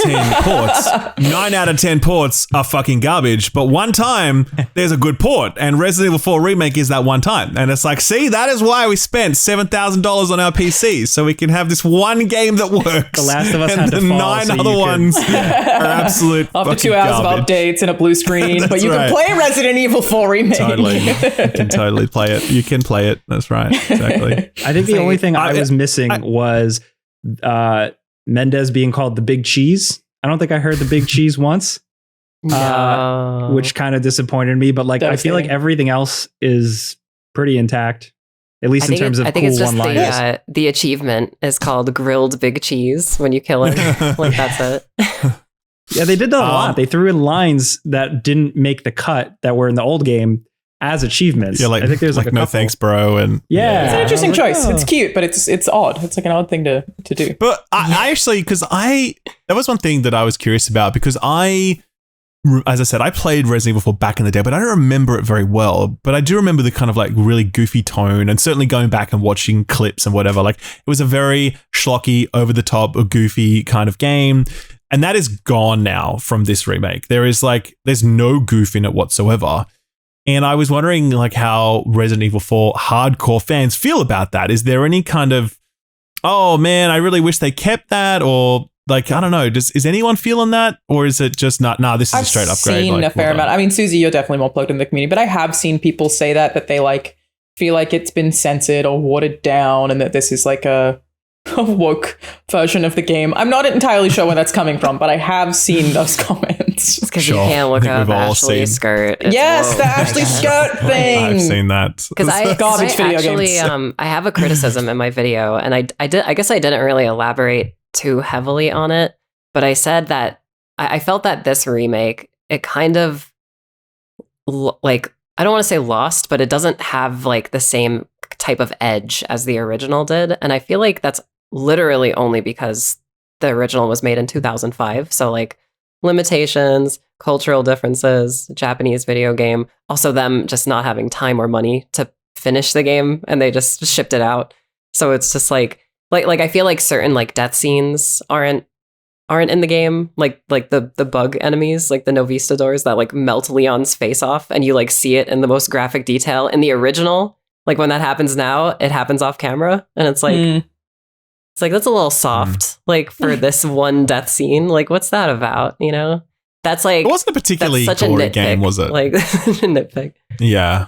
10 ports are fucking garbage. But one time there's a good port, and Resident Evil 4 Remake is that one time. And it's like, see, that is why we spent $7,000 on our PC so we can have this one game that works. The Last of Us and had to the fall 9 so other ones are absolute. After 2 hours garbage. of updates and a blue screen, but you can play Resident Evil 4 Remake. Totally, you can totally play it. You can play it. That's right. Exactly. I think the only thing I was missing was Mendez being called the Big Cheese. I don't think I heard the Big Cheese once, which kind of disappointed me. But like, I feel like everything else is pretty intact, at least in terms of cool one-liners. The achievement is called grilled big cheese when you kill it. Like that's it. Yeah, they did that a lot. They threw in lines that didn't make the cut that were in the old game as achievements. Yeah, like, I think there's like a no couple. Thanks, bro. And it's an interesting choice. It's cute, but it's odd. It's like an odd thing to do. But I actually, because that was one thing that I was curious about because as I said, I played Resident Evil 4 back in the day, but I don't remember it very well. But I do remember the kind of like really goofy tone, and certainly going back and watching clips and whatever. Like it was a very schlocky, over the top, goofy kind of game. And that is gone now from this remake. There's no goof in it whatsoever. And I was wondering like how Resident Evil 4 hardcore fans feel about that. Is there any kind of, oh man, I really wish they kept that? Or like, I don't know, is anyone feeling that? Or is it just not, this is a straight upgrade? I've seen a fair amount. I mean, Suzi, you're definitely more plugged in the community, but I have seen people say that they like feel like it's been censored or watered down and that this is like a woke version of the game. I'm not entirely sure where that's coming from, but I have seen those comments. Because you can't look up Ashley's skirt. Yes, the Ashley skirt thing. I've seen that. Because I have a criticism in my video, and I guess I didn't really elaborate too heavily on it, but I said that I felt that this remake, it kind of like, I don't want to say lost, but it doesn't have like the same type of edge as the original did. And I feel like that's literally only because the original was made in 2005. So like limitations, cultural differences, Japanese video game, also them just not having time or money to finish the game, and they just shipped it out. So it's just like I feel like certain like death scenes aren't in the game, like the bug enemies, like the Novistadors that like melt Leon's face off, and you like see it in the most graphic detail. In the original, like when that happens now, it happens off camera, and it's like it's like that's a little soft, like for this one death scene. Like, what's that about? You know, that's like it wasn't a particularly gory game, was it? Like nitpick. Yeah.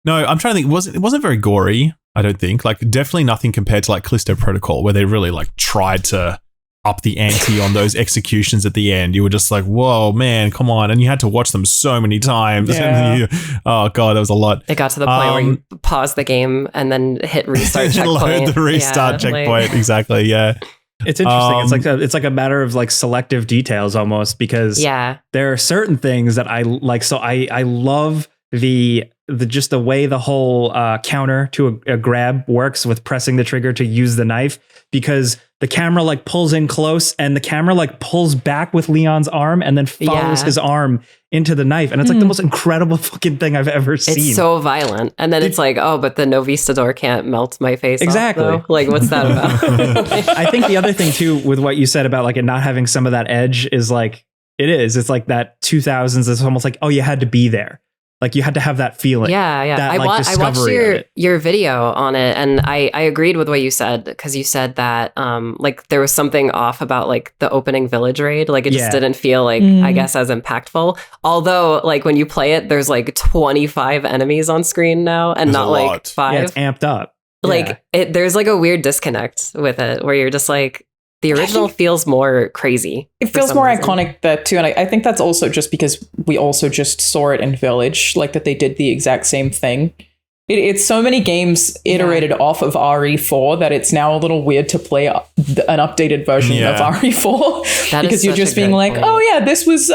No, I'm trying to think. It wasn't very gory. I don't think. Like, definitely nothing compared to like Callisto Protocol, where they really like tried to up the ante on those executions at the end. You were just like, whoa, man, come on. And you had to watch them so many times. Yeah. Oh, God, that was a lot. It got to the point where you pause the game and then hit restart checkpoint. Load the restart checkpoint. Exactly, yeah. It's interesting. It's like a matter of like selective details almost, because there are certain things that I like. So I love just the way the whole counter to a grab works with pressing the trigger to use the knife, because the camera like pulls in close and the camera like pulls back with Leon's arm and then follows his arm into the knife. And it's like the most incredible fucking thing I've ever seen. It's so violent. And then it's like, oh, but the Novistador can't melt my face exactly off, like, what's that about? I think the other thing too with what you said about like it not having some of that edge is like it's like that 2000s. It's almost like, oh, you had to be there. Like you had to have that feeling. Yeah. That, I watched your video on it, and I agreed with what you said, because you said that like there was something off about like the opening village raid. Like it just didn't feel like, I guess, as impactful. Although like when you play it, there's like 25 enemies on screen now and not like 5. Yeah, it's amped up. Like there's like a weird disconnect with it where you're just like, the original feels more crazy. It feels more iconic that too. And I think that's also just because we also just saw it in Village, like that they did the exact same thing. It's so many games iterated off of RE4 that it's now a little weird to play an updated version of RE4 because you're just being like, oh yeah,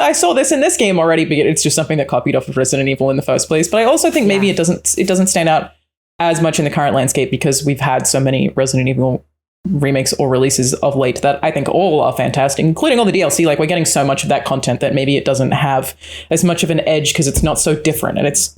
I saw this in this game already, but it's just something that copied off of Resident Evil in the first place. But I also think maybe it doesn't stand out as much in the current landscape because we've had so many Resident Evil remakes or releases of late that I think all are fantastic, including all the DLC. Like we're getting so much of that content that maybe it doesn't have as much of an edge because it's not so different, and it's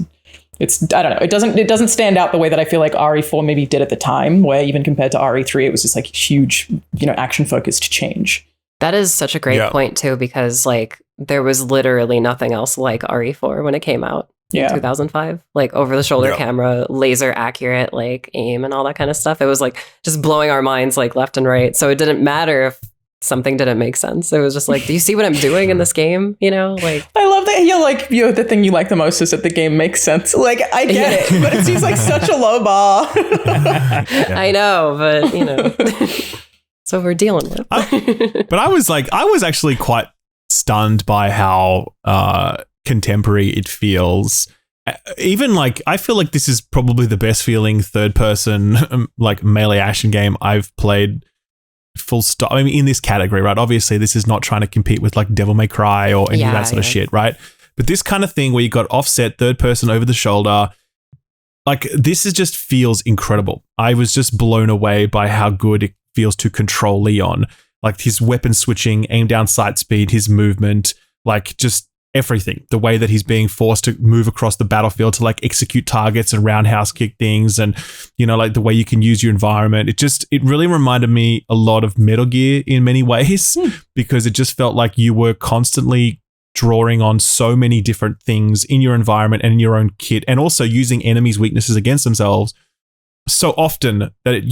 I don't know, it doesn't stand out the way that I feel like RE4 maybe did at the time, where even compared to RE3 it was just like huge, action focused change. That is such a great point too, because like there was literally nothing else like RE4 when it came out. In 2005, like over the shoulder camera, laser accurate, like aim and all that kind of stuff. It was like just blowing our minds like left and right. So it didn't matter if something didn't make sense. It was just like, do you see what I'm doing in this game? Like I love that the thing you like the most is that the game makes sense. Like I get it, but it seems like such a low bar. I know, but so we're dealing with. But I was actually quite stunned by how contemporary it feels. Even like I feel like this is probably the best feeling third person like melee action game I've played, full stop. I mean, in this category, right? Obviously this is not trying to compete with like Devil May Cry or any of that sort of shit, right? But this kind of thing where you got offset third person over the shoulder, like this is just feels incredible. I was just blown away by how good it feels to control Leon, like his weapon switching, aim down sight speed, his movement, like just everything, the way that he's being forced to move across the battlefield to like execute targets and roundhouse kick things, and like the way you can use your environment. It really reminded me a lot of Metal Gear in many ways, because it just felt like you were constantly drawing on so many different things in your environment and in your own kit, and also using enemies' weaknesses against themselves so often that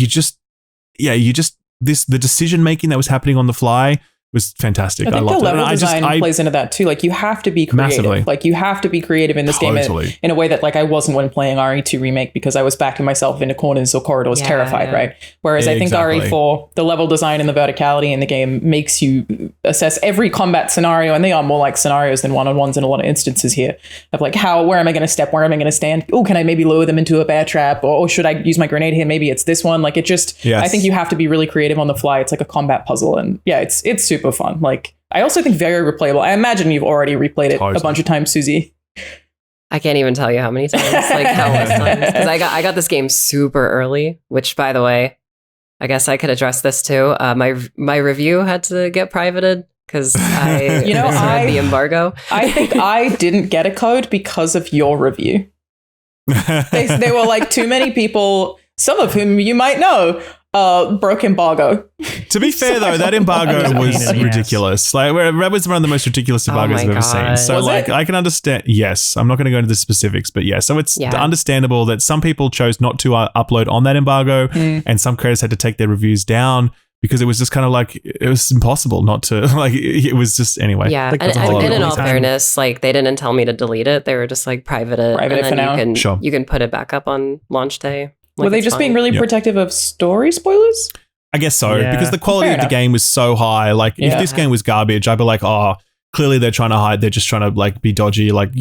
the decision making that was happening on the fly was fantastic. I think loved the level it. design plays into that too. Like you have to be creative. Massively. Like you have to be creative in this game in a way that like I wasn't when playing RE2 Remake, because I was backing myself into corners or corridors terrified, right? Whereas I think RE4, the level design and the verticality in the game makes you assess every combat scenario, and they are more like scenarios than one-on-ones in a lot of instances here, of like where am I going to step? Where am I going to stand? Oh, can I maybe lure them into a bear trap? Or should I use my grenade here? Maybe it's this one. Like it just, I think you have to be really creative on the fly. It's like a combat puzzle, and it's super fun. Like I also think very replayable. I imagine you've already replayed it a bunch of times, Suzi. I can't even tell you how many times, like countless times. Because I got this game super early, which by the way, I guess I could address this too. My review had to get privated because I had the embargo. I think I didn't get a code because of your review. They were like too many people, some of whom you might know, broke embargo. To be fair though, that embargo was ridiculous. Like that was one of the most ridiculous embargoes I've ever seen. So was like I can understand. Yes, I'm not going to go into the specifics, but so it's understandable that some people chose not to upload on that embargo, and some creators had to take their reviews down because it was just kind of like it was impossible not to. Like it was just anyway. Yeah, like, and in all fairness, like they didn't tell me to delete it. They were just like private it for now. You can put it back up on launch day. Like, were they just being really protective of story spoilers? I guess so, because the quality of the game was so high. Like, if this game was garbage, I'd be like, oh, clearly they're trying to hide. They're just trying to, like, be dodgy, like,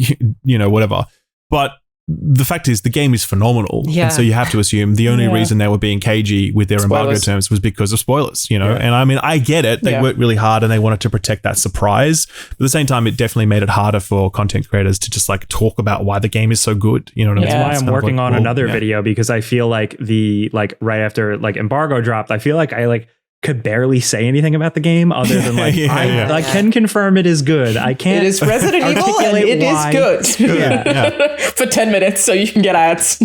whatever. But the fact is the game is phenomenal. Yeah. And so you have to assume the only reason they were being cagey with their embargo terms was because of spoilers, you know? And I mean, I get it. They worked really hard and they wanted to protect that surprise. But at the same time, it definitely made it harder for content creators to just like talk about why the game is so good. You know what I mean? That's why I'm working on another video, because I feel like right after like embargo dropped, I feel like I could barely say anything about the game other than like I can confirm it is good. I can't. It is Resident Evil and it is good. For 10 minutes, so you can get ads.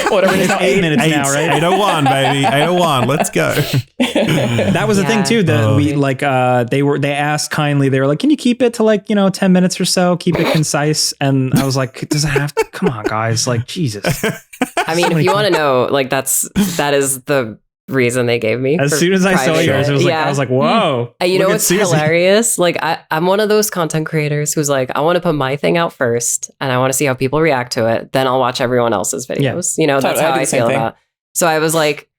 Whatever it is, 8 minutes now, right? 801, baby, 801. Let's go. That was the thing too. That we like they asked kindly. They were like, "Can you keep it to like 10 minutes or so? Keep it concise." And I was like, "Does it have to? Come on, guys! Like Jesus." I mean, if you want to know, like that is the reason they gave me. As soon as I saw yours, I was like, whoa. You know what's hilarious? Like I'm one of those content creators who's like, I want to put my thing out first and I want to see how people react to it. Then I'll watch everyone else's videos. You know, that's how I feel about it. So I was like,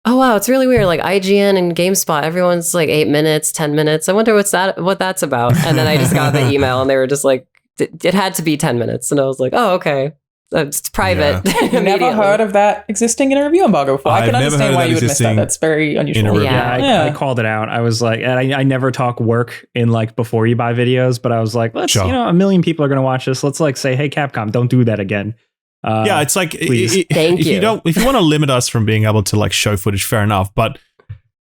oh wow, it's really weird. Like IGN and GameSpot, everyone's like 8 minutes, 10 minutes. I wonder what that's about. And then I just got the email and they were just like, it had to be 10 minutes. And I was like, oh, okay. It's private. I've never heard of that existing in a review embargo before. I can understand why you would miss that. That's very unusual. I called it out. I was like, and I never talk work in like before you buy videos, but I was like, let's, a million people are going to watch this. Let's like say, hey, Capcom, don't do that again. It's like, Thank you. If you want to limit us from being able to like show footage, fair enough. But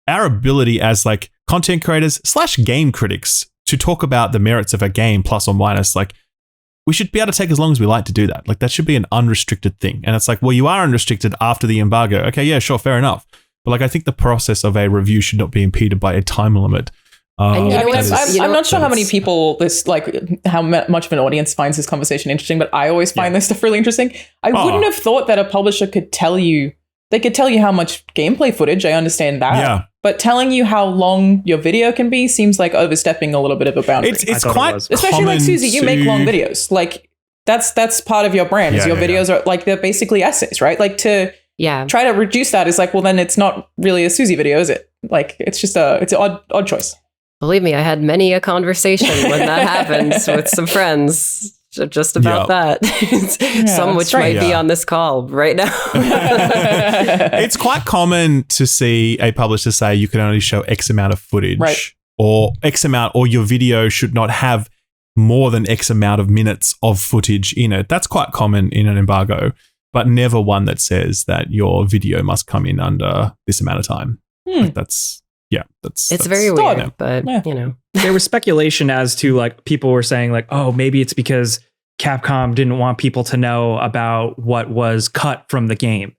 our ability as like content creators / game critics to talk about the merits of a game plus or minus, like, we should be able to take as long as we like to do that. Like that should be an unrestricted thing. And it's like, well, you are unrestricted after the embargo. Okay, yeah, sure, fair enough. But like, I think the process of a review should not be impeded by a time limit. I'm not sure how many people how much of an audience finds this conversation interesting, but I always find this stuff really interesting. I wouldn't have thought that a publisher could tell you how much gameplay footage. I understand that. Yeah. But telling you how long your video can be seems like overstepping a little bit of a boundary. It's quite especially like Suzi, you make long videos. Like that's part of your brand. Your videos are like, they're basically essays, right? Like to try to reduce that is like, well, then it's not really a Suzi video, is it? Like it's just it's an odd choice. Believe me, I had many a conversation when that happens with some friends. Just about that. Some which might be on this call right now. It's quite common to see a publisher say you can only show X amount of footage or X amount, or your video should not have more than X amount of minutes of footage in it. That's quite common in an embargo, but never one that says that your video must come in under this amount of time. Like that's very weird, but there was speculation as to like people were saying like, oh, maybe it's because Capcom didn't want people to know about what was cut from the game.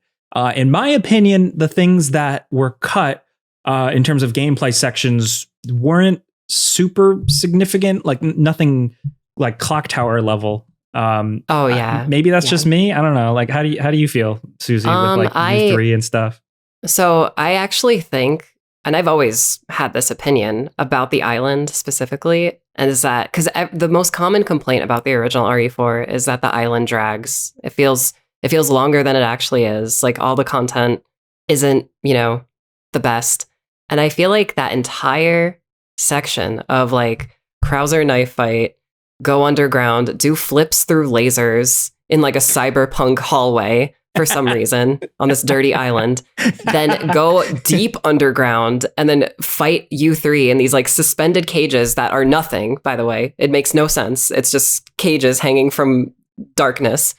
In my opinion, the things that were cut in terms of gameplay sections weren't super significant, like nothing like Clock Tower level. Maybe that's just me. I don't know. Like, how do you feel, Suzi, with like U3 and stuff? So I actually think, and I've always had this opinion about the island specifically, and is that because the most common complaint about the original RE4 is that the island drags. It feels longer than it actually is. Like all the content isn't, the best. And I feel like that entire section of like Krauser knife fight, go underground, do flips through lasers in like a cyberpunk hallway for some reason on this dirty island, then go deep underground and then fight U3 in these like suspended cages that are nothing, by the way. It makes no sense. It's just cages hanging from darkness.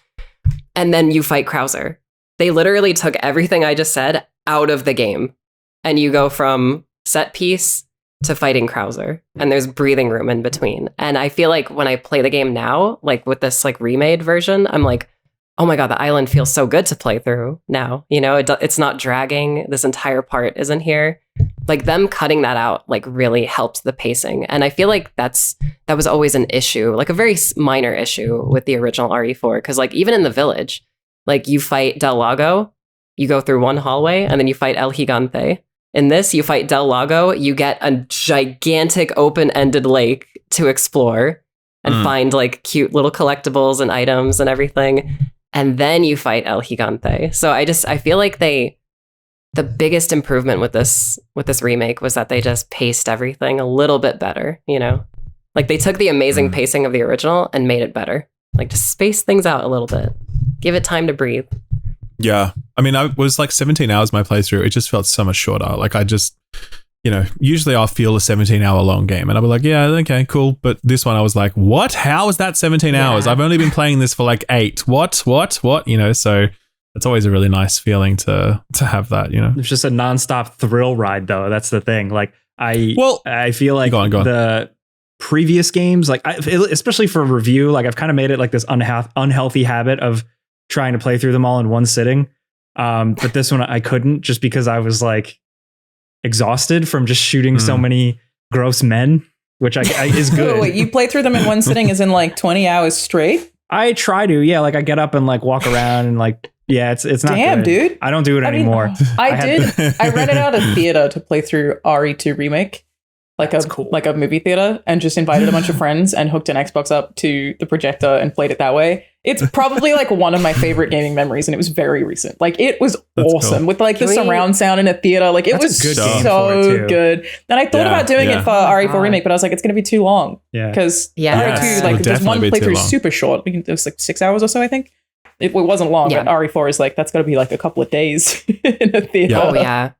And then you fight Krauser. They literally took everything I just said out of the game. And you go from set piece to fighting Krauser. And there's breathing room in between. And I feel like when I play the game now, like with this like remade version, I'm like, oh my God, the island feels so good to play through now. It's not dragging. This entire part isn't here. Like them cutting that out, like really helped the pacing. And I feel like that was always an issue, like a very minor issue with the original RE4. Cause like even in the village, like you fight Del Lago, you go through one hallway and then you fight El Gigante. In this, you fight Del Lago, you get a gigantic open-ended lake to explore and find like cute little collectibles and items and everything. And then you fight El Gigante. So I feel like the biggest improvement with this remake was that they just paced everything a little bit better, Like they took the amazing pacing of the original and made it better. Like, just space things out a little bit. Give it time to breathe. Yeah. I mean, I was like 17 hours my playthrough. It just felt so much shorter. Like, I just, usually I'll feel a 17-hour long game and I'll be like, yeah, okay, cool. But this one I was like, what? How is that 17 hours? I've only been playing this for like 8. What? So it's always a really nice feeling to have that, It's just a nonstop thrill ride though. That's the thing. Like I feel like go on. The previous games, like especially for review, like I've kind of made it like this unhealthy habit of trying to play through them all in one sitting. But this one I couldn't, just because I was like exhausted from just shooting so many gross men, which is good. Wait, you play through them in one sitting as in like 20 hours straight? I try to, yeah. Like I get up and like walk around and like, yeah, it's not damn, good. Dude. I don't do it anymore. I rented out a theater to play through RE2 Remake, like a movie theater, and just invited a bunch of friends and hooked an Xbox up to the projector and played it that way. It's probably like one of my favorite gaming memories, and it was very recent. Like it was awesome cool. With like the surround sound in a theater. Like it was so good. And I thought about doing it for RE4 Remake, but I was like, it's going to be too long. Yeah, because RE2 like there's one playthrough super short. It was like 6 hours or so, I think. It wasn't long, but RE4 is like that's got to be like a couple of days in a theater. Oh yeah.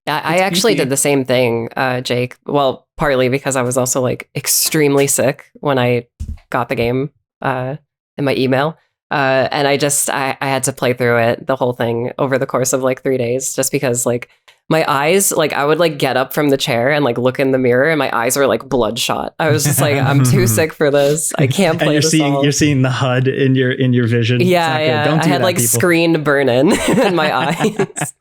I actually did the same thing, Jake. Well, partly because I was also like extremely sick when I got the game in my email. And I had to play through it, the whole thing, over the course of like 3 days, just because like my eyes, like I would like get up from the chair and like look in the mirror and my eyes were like bloodshot. I was just like, I'm too sick for this. I can't play this all. You're seeing the HUD in your vision. Yeah. Don't do I had that, like people. Screen burn-in in my eyes.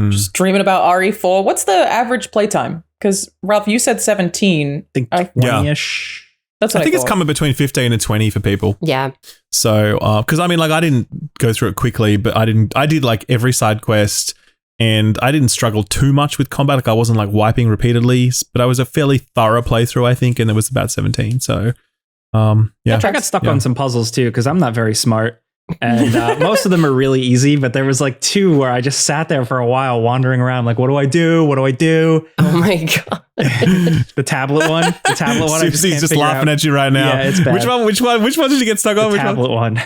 Just dreaming about RE4. What's the average playtime? Because Ralph, you said 17. I think 20-ish. That's what I think it's coming between 15 and 20 for people. Yeah. So, because I mean, like I didn't go through it quickly, but I did like every side quest, and I didn't struggle too much with combat. Like I wasn't like wiping repeatedly, but I was a fairly thorough playthrough, I think, and it was about 17. So, yeah. I got stuck on some puzzles too because I'm not very smart. And most of them are really easy, but there was like 2 where I just sat there for a while wandering around like, what do I do? Oh my God. the tablet one. Susie's just laughing at you right now. Yeah, it's bad. Which one did you get stuck on? The tablet one.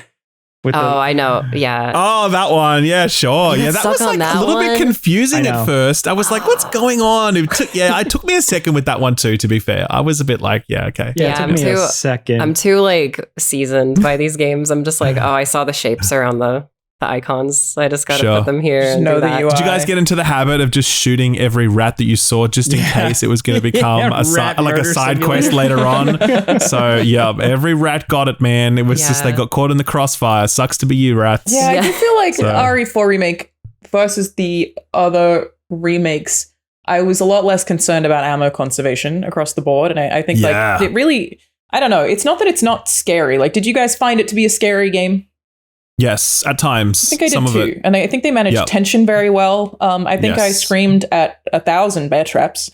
I know. Yeah. Oh, that one. Yeah, sure. Yeah, that was like a little bit confusing at first. I was like, what's going on? It took me a second with that one too, to be fair. I was a bit like, yeah, okay. Yeah, it took me a second. I'm too like seasoned by these games. I'm just like, I saw the shapes around the icons. I just got to put them here. And know the UI. Did you guys get into the habit of just shooting every rat that you saw just in case it was going to become a side quest later on? So, yeah, every rat got it, man. It was just they got caught in the crossfire. Sucks to be you, rats. Yeah, I do feel like RE4 Remake versus the other remakes, I was a lot less concerned about ammo conservation across the board. And I think like it really, I don't know. It's not that it's not scary. Like, did you guys find it to be a scary game? Yes, at times. I think I did too. And I think they managed tension very well. I think I screamed at 1,000 bear traps.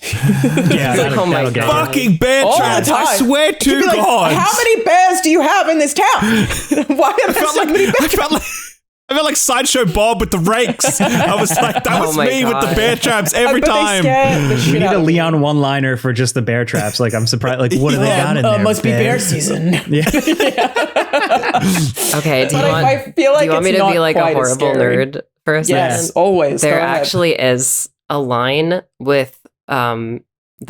Yeah, oh my God. Fucking bear traps. I swear to God. How many bears do you have in this town? Why are there so many bears? I felt like Sideshow Bob with the rakes. I was like, that was me with the bear traps every time. We need a Leon one-liner for just the bear traps. Like, I'm surprised. Like, what do they got in there? Must be bear season. Yeah. Okay, do you want me to be like a horrible nerd for a second? Yes, always. There actually is a line with the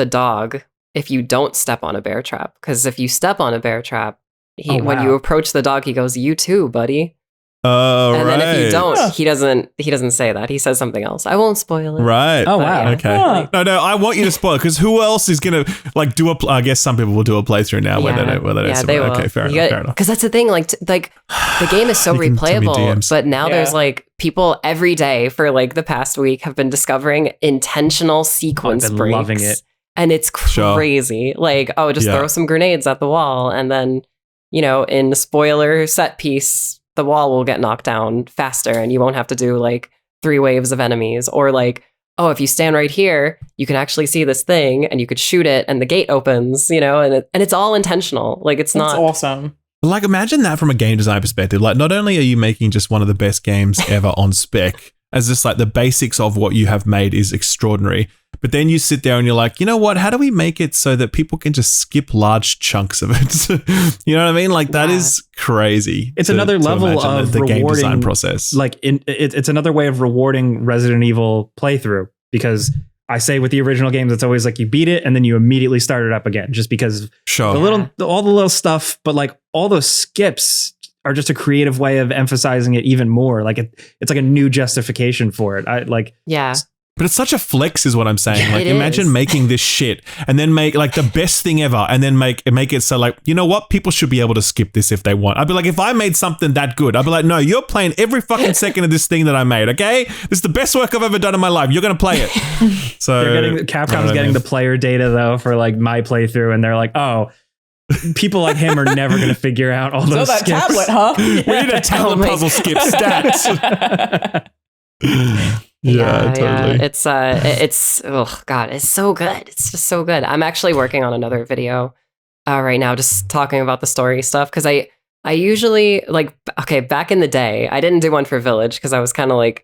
dog if you don't step on a bear trap. Because if you step on a bear trap, when you approach the dog, he goes, "You too, buddy." And then if you don't, he doesn't say that. He says something else. I won't spoil it. Right. Oh, wow. Yeah. Okay. No, I want you to spoil it because who else is going to like do I guess some people will do a playthrough now where they don't. They will. Okay, fair enough. Because that's the thing. Like the game is so replayable, but now there's like people every day for like the past week have been discovering intentional sequence breaks. Loving it. And it's crazy. Sure. Like, just throw some grenades at the wall. And then, in spoiler set piece, the wall will get knocked down faster and you won't have to do like 3 waves of enemies. Or like, if you stand right here, you can actually see this thing and you could shoot it and the gate opens, and it's all intentional. Like it's not awesome. Like imagine that from a game design perspective. Like not only are you making just one of the best games ever on spec, as just like the basics of what you have made is extraordinary. But then you sit there and you're like, you know what? How do we make it so that people can just skip large chunks of it? You know what I mean? Like that is crazy. It's another level of the game design rewarding process. Like it's another way of rewarding Resident Evil playthrough, because I say with the original games, it's always like you beat it and then you immediately start it up again, just because all the little stuff, but like all those skips are just a creative way of emphasizing it even more. Like it's like a new justification for it. Yeah. But it's such a flex is what I'm saying. Like imagine is. making this shit and then make like the best thing ever and then make it so like, you know what? People should be able to skip this if they want. I'd be like, if I made something that good, I'd be like, no, you're playing every fucking second of this thing that I made, okay? This is the best work I've ever done in my life. You're going to play it. So Capcom's getting the player data though for like my playthrough, and they're like, oh, people like him are never going to figure out all those skips. Tablet, huh? We need a tablet puzzle skip stats. Yeah, totally. It's oh god, it's so good. It's just so good. I'm actually working on another video right now, just talking about the story stuff, because I usually back in the day, I didn't do one for Village because I was kind of like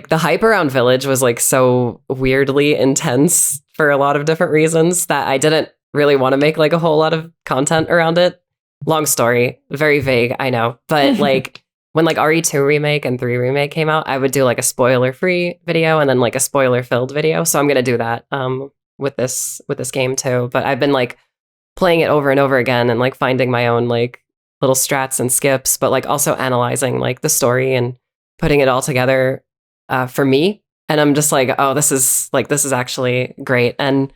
the hype around Village was like so weirdly intense for a lot of different reasons that I didn't really want to make like a whole lot of content around it. Long story, very vague, I know, but like. When like RE2 remake and 3 remake came out, I would do like a spoiler-free video and then like a spoiler-filled video. So I'm gonna do that with this game too. But I've been like playing it over and over again and like finding my own like little strats and skips, but like also analyzing like the story and putting it all together for me. And I'm just like, oh, this is actually great. And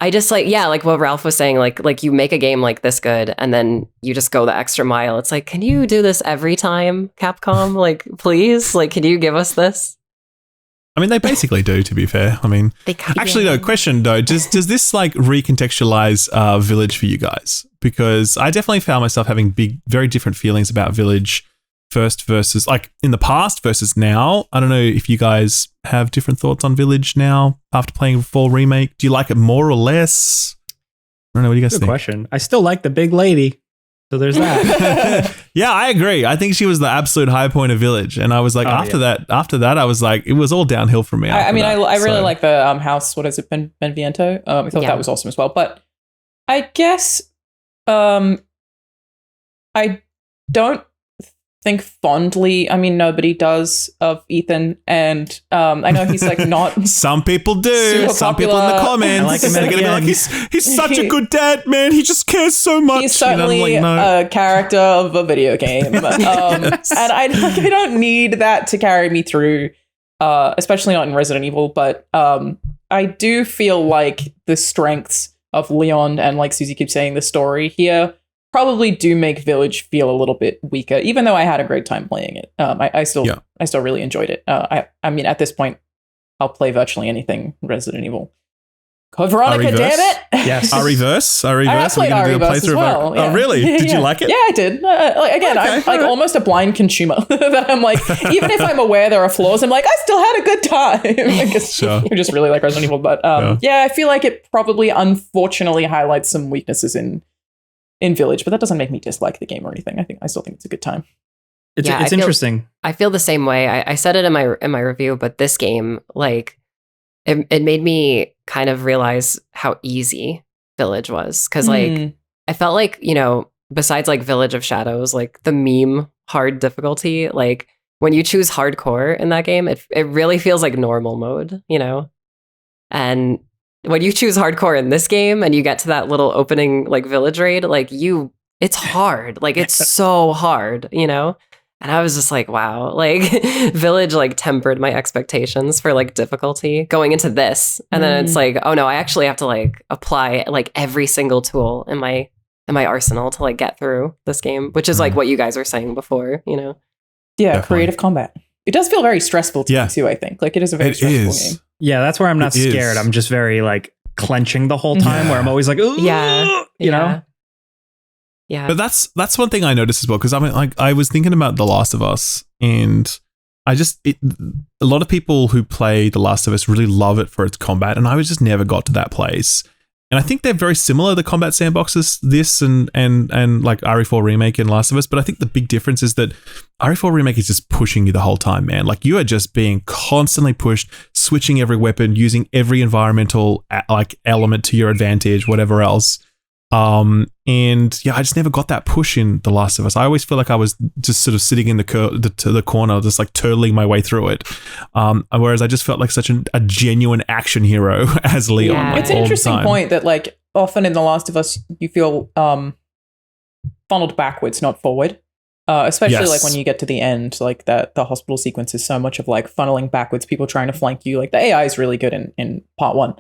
I just like what Ralph was saying, like you make a game like this good and then you just go the extra mile. It's like, can you do this every time, Capcom? Like, please, like, can you give us this? I mean, they basically do, to be fair. I mean, actually, no, question though, does this like recontextualize Village for you guys? Because I definitely found myself having very different feelings about Village first versus like in the past versus now. I don't know if you guys have different thoughts on Village now after playing Fall Remake. Do you like it more or less? I don't know. What do you guys think? Good question. I still like the big lady. So there's that. Yeah, I agree. I think she was the absolute high point of Village. And I was like, after that, I was like, it was all downhill from me. I really like the house. What is it? Benviento. I thought that was awesome as well. But I guess I don't think fondly, I mean, nobody does, of Ethan, and I know he's like not some people do, some people in the comments they're gonna be like, he's such a good dad, man, he just cares so much. He's certainly a character of a video game. And I don't need that to carry me through, especially not in Resident Evil, but I do feel like the strengths of Leon and, like Suzi keeps saying, the story here probably do make Village feel a little bit weaker, even though I had a great time playing it. I still really enjoyed it. I mean, at this point, I'll play virtually anything Resident Evil. Code Veronica, damn it! Yes. R-Reverse? I played R-Reverse as well. Oh, really? Did you like it? Yeah, I did. I'm like almost a blind consumer. That I'm like, even if I'm aware there are flaws, I'm like, I still had a good time. Sure. I just really like Resident Evil. But I feel like it probably, unfortunately, highlights some weaknesses in Village, but that doesn't make me dislike the game or anything. I still think it's a good time. It's interesting. I feel the same way. I said it in my review, but this game, like, it made me kind of realize how easy Village was, because like I felt like, you know, besides like Village of Shadows, like the meme hard difficulty, like when you choose hardcore in that game, it really feels like normal mode, you know, and when you choose hardcore in this game and you get to that little opening like village raid, like it's hard. Like it's so hard, you know? And I was just like, wow, like Village like tempered my expectations for like difficulty going into this. And then it's like, oh no, I actually have to like apply like every single tool in my arsenal to like get through this game, which is like what you guys were saying before, you know? Yeah, definitely. Creative combat. It does feel very stressful to me too, I think. Like it is a very stressful game. Yeah, that's where I'm not scared. I'm just very like clenching the whole time, where I'm always like, ooh, you know? Yeah. But that's one thing I noticed as well, because I mean, like I was thinking about The Last of Us, and a lot of people who play The Last of Us really love it for its combat, and I just never got to that place. And I think they're very similar, the combat sandboxes, this and like RE4 Remake and Last of Us. But I think the big difference is that RE4 Remake is just pushing you the whole time, man. Like you are just being constantly pushed, switching every weapon, using every environmental like element to your advantage, whatever else. And yeah, I just never got that push in The Last of Us. I always feel like I was just sort of sitting in the corner, just like turtling my way through it. Whereas I just felt like such a genuine action hero as Leon. Yeah. Like, It's an interesting point that like often in The Last of Us, you feel funneled backwards, not forward. Especially like when you get to the end, like the hospital sequence is so much of like funneling backwards, people trying to flank you. Like the AI is really good in part one.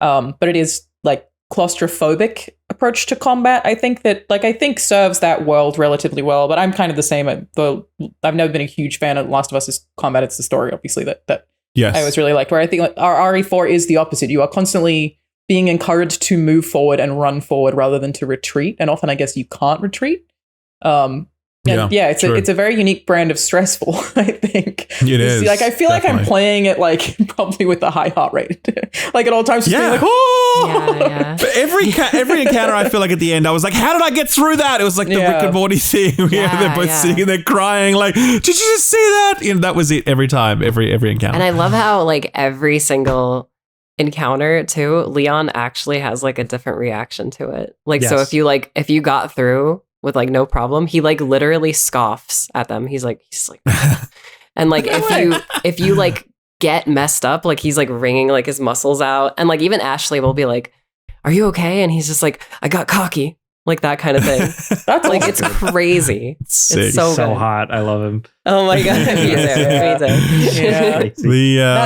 But it is like claustrophobic approach to combat. I think serves that world relatively well, but I'm kind of the same. I've never been a huge fan of Last of Us's combat. It's the story, obviously, that yes. I always really liked, where I think like our RE4 is the opposite. You are constantly being encouraged to move forward and run forward rather than to retreat. And often I guess you can't retreat. It's a very unique brand of stressful, I think. It is. Like I feel definitely. like I'm playing it like probably with a high heart rate. Like at all times just being like, oh Yeah. But every encounter, I feel like at the end, I was like, "How did I get through that?" It was like the Rick and Morty thing. They're both sitting there crying, like, "Did you just see that?" And that was it every time, every encounter. And I love how like every single encounter too, Leon actually has like a different reaction to it. Like, so if you got through with like no problem, he like literally scoffs at them. He's like, and like if you like get messed up, like he's like wringing like his muscles out, and like even Ashley will be like, "Are you okay?" And he's just like, "I got cocky," like that kind of thing. That's like it's crazy. It's so good. Hot. I love him. Oh my god, me too. That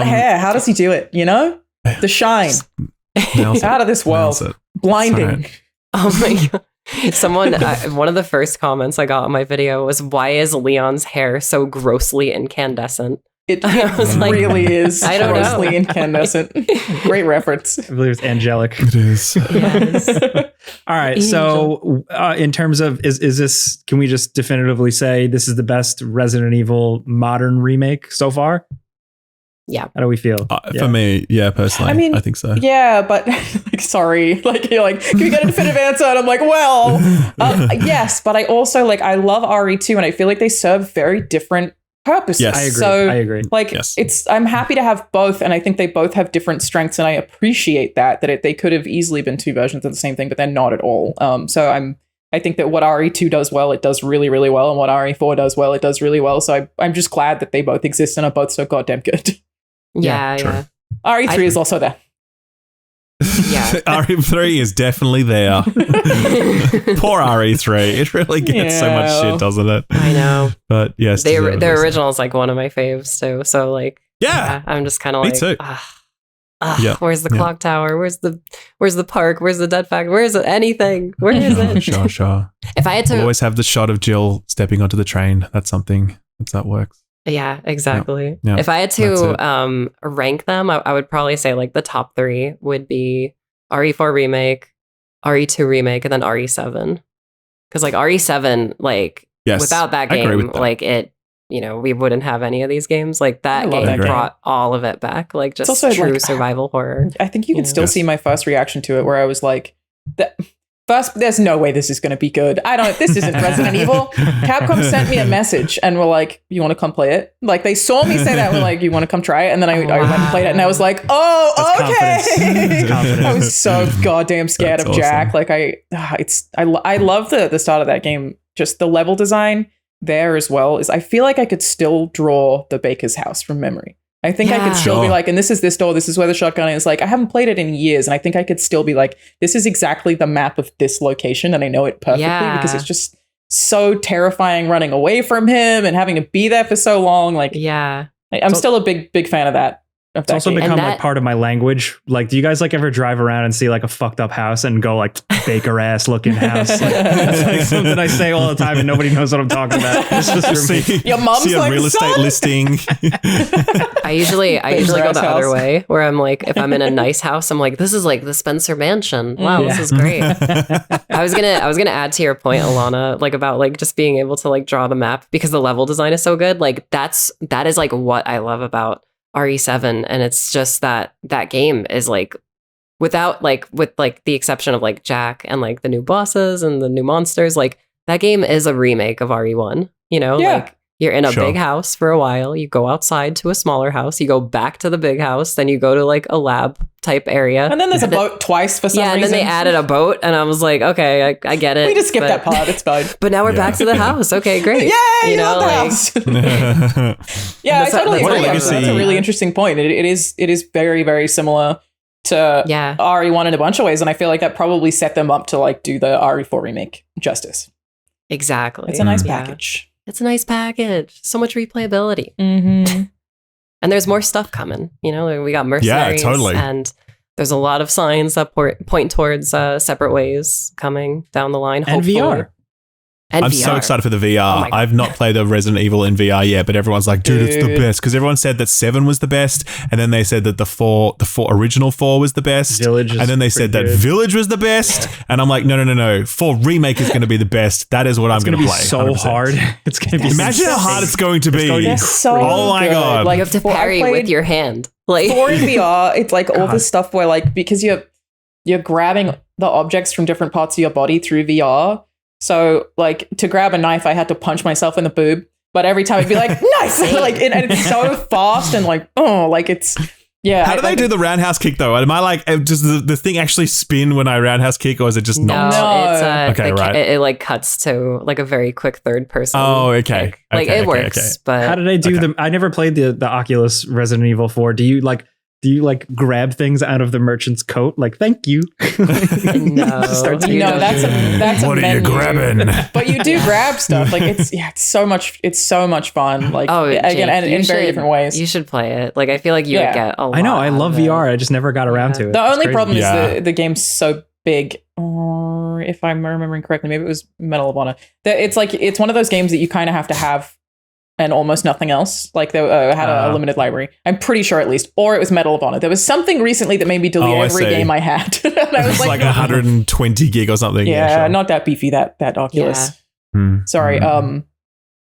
hair, how does he do it? You know, the shine, out of this world, blinding. Oh my god. Someone, one of the first comments I got on my video was, "Why is Leon's hair so grossly incandescent?" It really is. I don't grossly know. incandescent. Great reference. I believe it's angelic. It is. Yes. All right. So in terms of, is this, can we just definitively say this is the best Resident Evil modern remake so far? Yeah. How do we feel? For me, personally, I mean, I think so. Yeah, but like, sorry, like you're like, can we get a definitive answer? And I'm like, well, yes, but I also like, I love RE2, and I feel like they serve very different purposes. Yes, I agree. So, I agree. Like, I'm happy to have both, and I think they both have different strengths, and I appreciate that they could have easily been two versions of the same thing, but they're not at all. So I think that what RE2 does well, it does really, really well, and what RE4 does well, it does really well. So I'm just glad that they both exist and are both so goddamn good. Yeah. RE3 is also there. Yeah. RE3 is definitely there. Poor RE3. It really gets so much shit, doesn't it? I know. But yes. Their original is like one of my faves too. So like, I'm just kind of like, too. Where's the clock tower? Where's the park? Where's the dead fact? Where is it? Anything? Where is it? Sure. If I had to we'll always have the shot of Jill stepping onto the train. That's something that works. Yeah, exactly. Yep. If I had to rank them, I would probably say like the top 3 would be RE4 Remake, RE2 Remake, and then RE7. Because like RE7, like without that game, like it, we wouldn't have any of these games. Like that game brought all of it back. Like just also true like, survival horror. I think you can still see my first reaction to it, where I was like, first, there's no way this is going to be good. This isn't Resident Evil. Capcom sent me a message and were like, "You want to come play it?" Like they saw me say that and were like, "You want to come try it?" And then I went and played it, and I was like, "Oh, that's okay." Confidence. I was so goddamn scared of Jack. Like I love the start of that game. Just the level design there as well I feel like I could still draw the baker's house from memory. I think I could still be like, and this is this door, this is where the shotgun is. Like, I haven't played it in years, and I think I could still be like, this is exactly the map of this location, and I know it perfectly because it's just so terrifying running away from him and having to be there for so long. Like, I'm still a big fan of that. It's also become like part of my language. Like, do you guys like ever drive around and see like a fucked up house and go like baker ass looking house? Like, it's like something I say all the time and nobody knows what I'm talking about. It's just see, your mom's see like, a real estate listing. I usually go the other way, where I'm like, if I'm in a nice house, I'm like, this is like the Spencer Mansion. Wow, this is great. I was gonna add to your point, Alanah, like about like just being able to like draw the map because the level design is so good. Like that is like what I love about RE7, and it's just that game is like without like with like the exception of like Jack and like the new bosses and the new monsters, like that game is a remake of RE1. You know, like you're in a big house for a while. You go outside to a smaller house. You go back to the big house. Then you go to like a lab type area. And then there's a boat twice for some reason. Yeah, and then they added a boat. And I was like, okay, I get it. We just skipped that part. It's fine. But now we're back to the house. Okay, great. Yay! You know, the like, house. Yeah, I totally agree. That's a really interesting point. It is very, very similar to RE1 in a bunch of ways. And I feel like that probably set them up to like do the RE4 remake justice. Exactly. It's a nice package. It's a nice package. So much replayability. Mm-hmm. And there's more stuff coming. You know, we got mercenaries. Yeah, totally. And there's a lot of signs that point towards separate ways coming down the line. And hopefully. VR. And I'm VR. so excited for the VR. I've not played the Resident Evil in VR yet, but everyone's like, dude, it's the best. Because everyone said that 7 was the best, and then they said that the original 4 was the best. Village is and then they said that Village was the best. And I'm like, no. 4 Remake is going to be the best. That is what I'm going to play. It's going to be so 100%. hard. It's going to be Imagine how hard it's going to be. Oh my God. Like you have to parry with your hand. Like 4 in VR, it's like all this stuff where like, because you're grabbing the objects from different parts of your body through VR. So, like, to grab a knife, I had to punch myself in the boob. But every time I'd be like, knife! Like, and it's so fast and like, oh, like it's, yeah. How do they do the roundhouse kick, though? Am I like, does the thing actually spin when I roundhouse kick, or is it just not? No, it's okay, right. It like cuts to like a very quick third person. Oh, okay. Kick. Like it works, but how did I do them? I never played the Oculus Resident Evil 4. Do you grab things out of the merchant's coat? Like, thank you. No, that's what a are you menu. grabbing? But you do grab stuff. Like it's so much fun. Like again, and in very different ways. You should play it. Like I feel like you would get a lot. I know. I love VR. I just never got around to it. The only problem is the game's so big. Or if I'm remembering correctly, maybe it was Medal of Honor. It's one of those games that you kind of have to have and almost nothing else. Like they had a limited library. I'm pretty sure at least. Or it was Medal of Honor. There was something recently that made me delete every game I had. And I was like 120 gig or something. Yeah, sure. Not that beefy, that Oculus. Yeah. Sorry,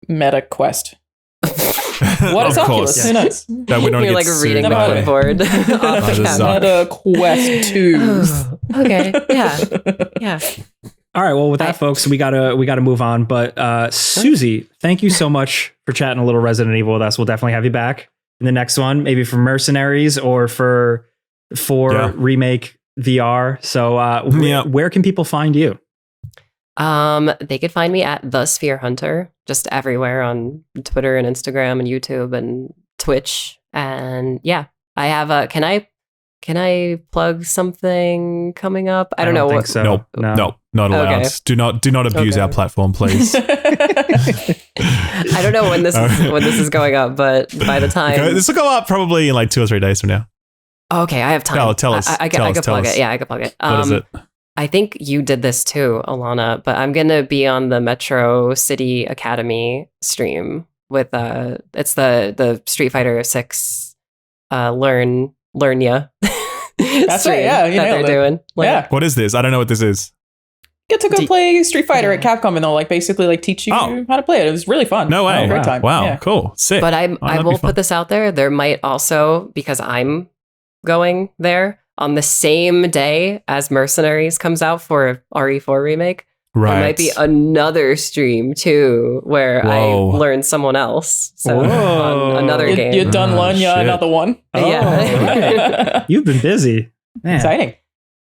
Meta Quest. What is Oculus? Who knows? That we don't You're get like reading the clipboard. Meta Quest 2. Okay. Yeah. All right. Well, with that, folks, we gotta move on. But Suzi, thank you so much for chatting a little Resident Evil with us. We'll definitely have you back in the next one, maybe for Mercenaries or for Remake VR. So where can people find you? They could find me at TheSphereHunter, just everywhere on Twitter and Instagram and YouTube and Twitch. And yeah, I have a. Can I plug something coming up? I don't know. Think so. No, not allowed. Okay. Do not abuse our platform, please. I don't know when this is going up, but by the time this will go up probably in like 2 or 3 days from now. Okay, I have time. No, tell us. I can plug it. Yeah, I can plug it. What is it? I think you did this too, Alanah, but I'm gonna be on the Metro City Academy stream with it's the Street Fighter 6 learn ya. That's right. Yeah, they're doing. Yeah. What is this? I don't know what this is. Get to go play Street Fighter at Capcom, and they'll like basically like teach you how to play it. It was really fun. No way. Great time. Wow. Yeah. Cool. Sick. But I will put this out there. There might also, because I'm going there on the same day as Mercenaries comes out for RE4 remake. Right. There might be another stream too where I learn someone else. So on another game. You done learn another one. Yeah. You've been busy. Man. Exciting.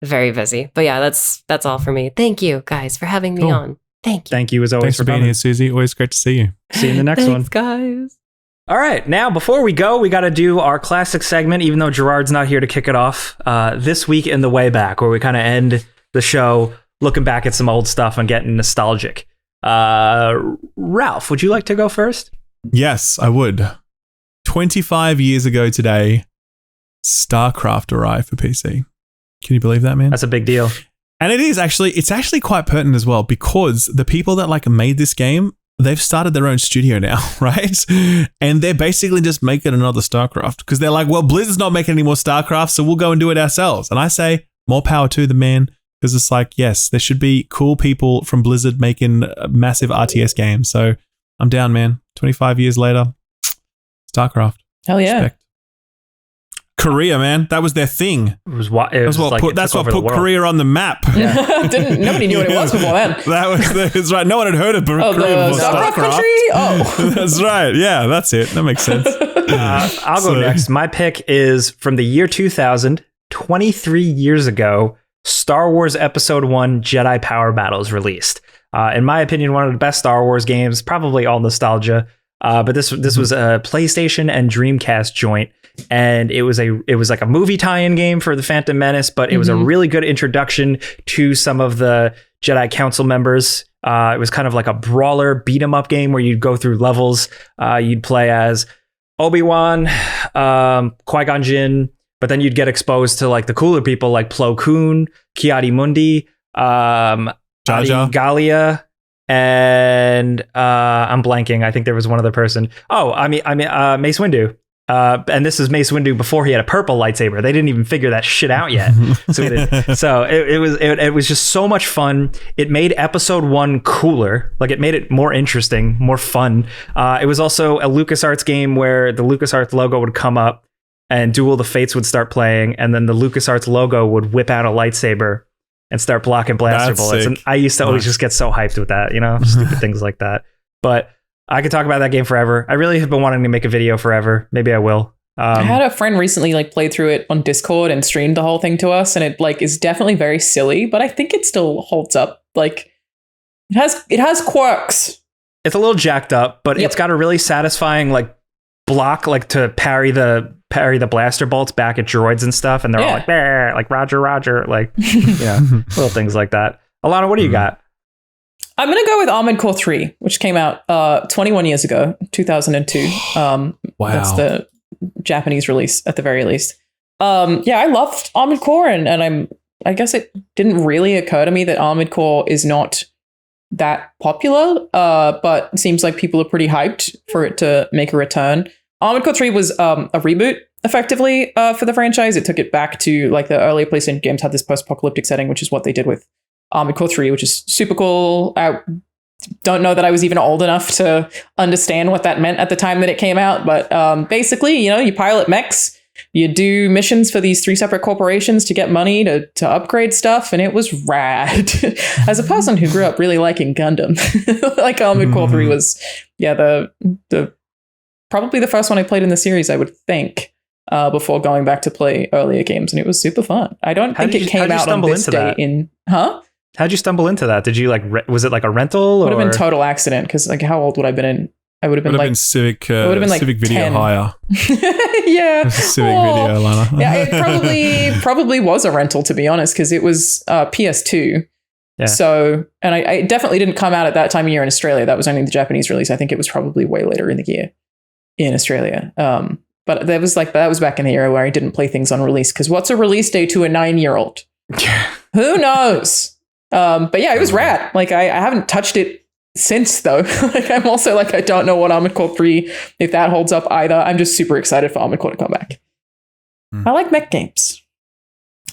Very busy. But yeah, that's all for me. Thank you guys for having me on. Thank you. Thank you as always Thanks for being here, Suzi. Always great to see you. See you in the next Thanks, guys. All right. Now, before we go, we got to do our classic segment, even though Gerard's not here to kick it off. This week in the way back, where we kind of end the show looking back at some old stuff and getting nostalgic. Ralph, would you like to go first? Yes, I would. 25 years ago today, StarCraft arrived for PC. Can you believe that, man? That's a big deal. And it's actually quite pertinent as well, because the people that like made this game, they've started their own studio now, right? And they're basically just making another StarCraft because they're like, well, Blizzard's not making any more StarCraft, so we'll go and do it ourselves. And I say, more power to them, man. Because it's like, yes, there should be cool people from Blizzard making massive RTS games. So I'm down, man. 25 years later, StarCraft. Hell yeah. Respect. Korea, man. That was their thing. It was what put Korea on the map. Yeah. Nobody knew what it was before then. That's right. No one had heard of Korea before StarCraft country? Oh. That's right. Yeah, that's it. That makes sense. I'll go next. My pick is from the year 2000, 23 years ago, Star Wars Episode 1 Jedi Power Battles released. In my opinion, one of the best Star Wars games, probably all nostalgia. But this was a PlayStation and Dreamcast joint, and it was like a movie tie-in game for the Phantom Menace, but it was a really good introduction to some of the Jedi Council members. It was kind of like a brawler beat 'em up game where you'd go through levels. You'd play as Obi-Wan, Qui-Gon Jinn, but then you'd get exposed to like the cooler people like Plo Koon, Ki-Adi-Mundi, Adi Gallia, and I'm blanking. I think there was one other person. Oh, I mean, Mace Windu. And this is Mace Windu before he had a purple lightsaber. They didn't even figure that shit out yet. So it was just so much fun. It made Episode 1 cooler. Like, it made it more interesting, more fun. It was also a LucasArts game where the LucasArts logo would come up and Duel of the Fates would start playing, and then the LucasArts logo would whip out a lightsaber and start blocking blaster bullets. Sick. And I used to always just get so hyped with that, stupid things like that. But I could talk about that game forever. I really have been wanting to make a video forever. Maybe I will. I had a friend recently played through it on Discord and streamed the whole thing to us, and it is definitely very silly, but I think it still holds up. It has quirks. It's a little jacked up, but it's got a really satisfying block to parry the blaster bolts back at droids and stuff, and they're all like Roger, little things like that. Alanah, what do you got? I'm going to go with Armored Core 3, which came out 21 years ago, 2002. Wow. That's the Japanese release at the very least. I loved Armored Core, and I guess it didn't really occur to me that Armored Core is not that popular, but it seems like people are pretty hyped for it to make a return. Armored Core 3 was a reboot, effectively, for the franchise. It took it back to the earlier PlayStation games had this post-apocalyptic setting, which is what they did with Armored Core 3, which is super cool. I don't know that I was even old enough to understand what that meant at the time that it came out, but basically, you pilot mechs, you do missions for these 3 separate corporations to get money to upgrade stuff, and it was rad. As a person who grew up really liking Gundam, Armored Core 3 was, the probably the first one I played in the series, I would think, before going back to play earlier games, and it was super fun. I don't think it came out on this day in... Huh? How'd you stumble into that? Did you was it a rental? Would have been total accident, because how old would I have been in? I would have been Civic Video 10. Hire. Yeah. Civic Video, Alanah. Yeah, it probably was a rental, to be honest, because it was PS2. Yeah. So, and I definitely didn't come out at that time of year in Australia. That was only the Japanese release. I think it was probably way later in the year in Australia. But that was back in the era where I didn't play things on release, because what's a release day to a 9-year-old? Who knows? But yeah, it was rad. I haven't touched it since, though. I'm also I don't know what Armored Core 3, if that holds up either. I'm just super excited for Armored Core to come back. I like mech games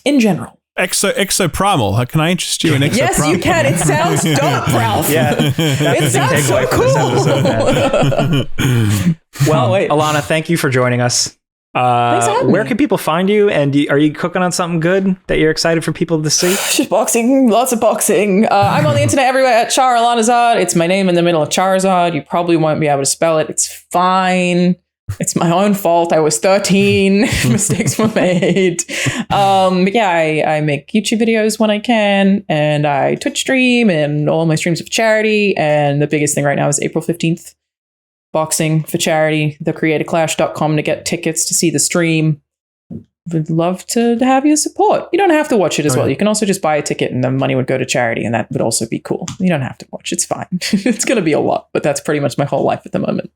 in general. Exoprimal. Can I interest you in Exoprimal? Yes, you can. It sounds dope, Ralph. Yeah, it sounds so cool. Well, Alanah, thank you for joining us. Thanks for having where me. can people find you? And are you cooking on something good that you're excited for people to see? Just boxing, lots of boxing. I'm on the internet everywhere at Char Alanahzard. It's my name in the middle of Charizard. You probably won't be able to spell it. It's fine. It's my own fault. I was 13. Mistakes were made. I make YouTube videos when I can, and I Twitch stream, and all my streams of charity. And the biggest thing right now is April 15th. Boxing for charity, thecreatorclash.com to get tickets to see the stream. Would love to have your support. You don't have to watch it as well. You can also just buy a ticket and the money would go to charity, and that would also be cool. You don't have to watch. It's fine. It's going to be a lot, but that's pretty much my whole life at the moment.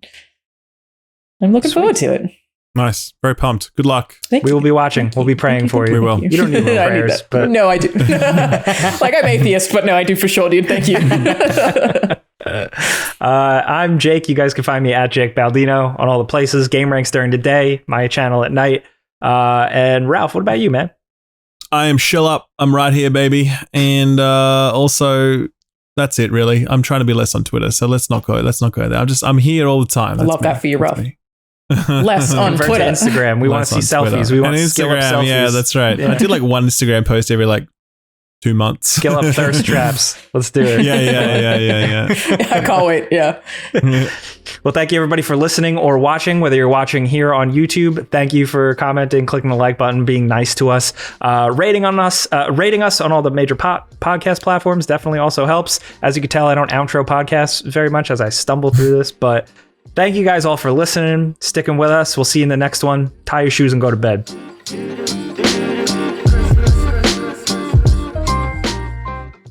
I'm looking forward to it. Nice. Very pumped. Good luck. We will be watching. We'll be praying for you. We will. You don't need more prayers, but no, I do. I'm atheist, but no, I do for sure, dude. Thank you. I'm Jake. You guys can find me at Jake Baldino on all the places. Game Ranks during the day, my channel at night. And Ralph, what about you, man? I am Shill Up. I'm right here, baby. And also, that's it, really. I'm trying to be less on Twitter, so let's not go there. I'm here all the time. I love that for you, Ralph. Less on Convert Twitter. to Instagram. We want to see Less on selfies. Twitter. We want and skill up Instagram. selfies. Yeah, that's right. Yeah. I do like one Instagram post every like 2 months. Skill up thirst traps. Let's do it. Yeah. I can't wait. Yeah. Well, thank you everybody for listening or watching, whether you're watching here on YouTube. Thank you for commenting, clicking the like button, being nice to us, rating us on all the major podcast platforms definitely also helps. As you can tell, I don't outro podcasts very much as I stumble through this, but thank you guys all for listening, sticking with us. We'll see you in the next one. Tie your shoes and go to bed.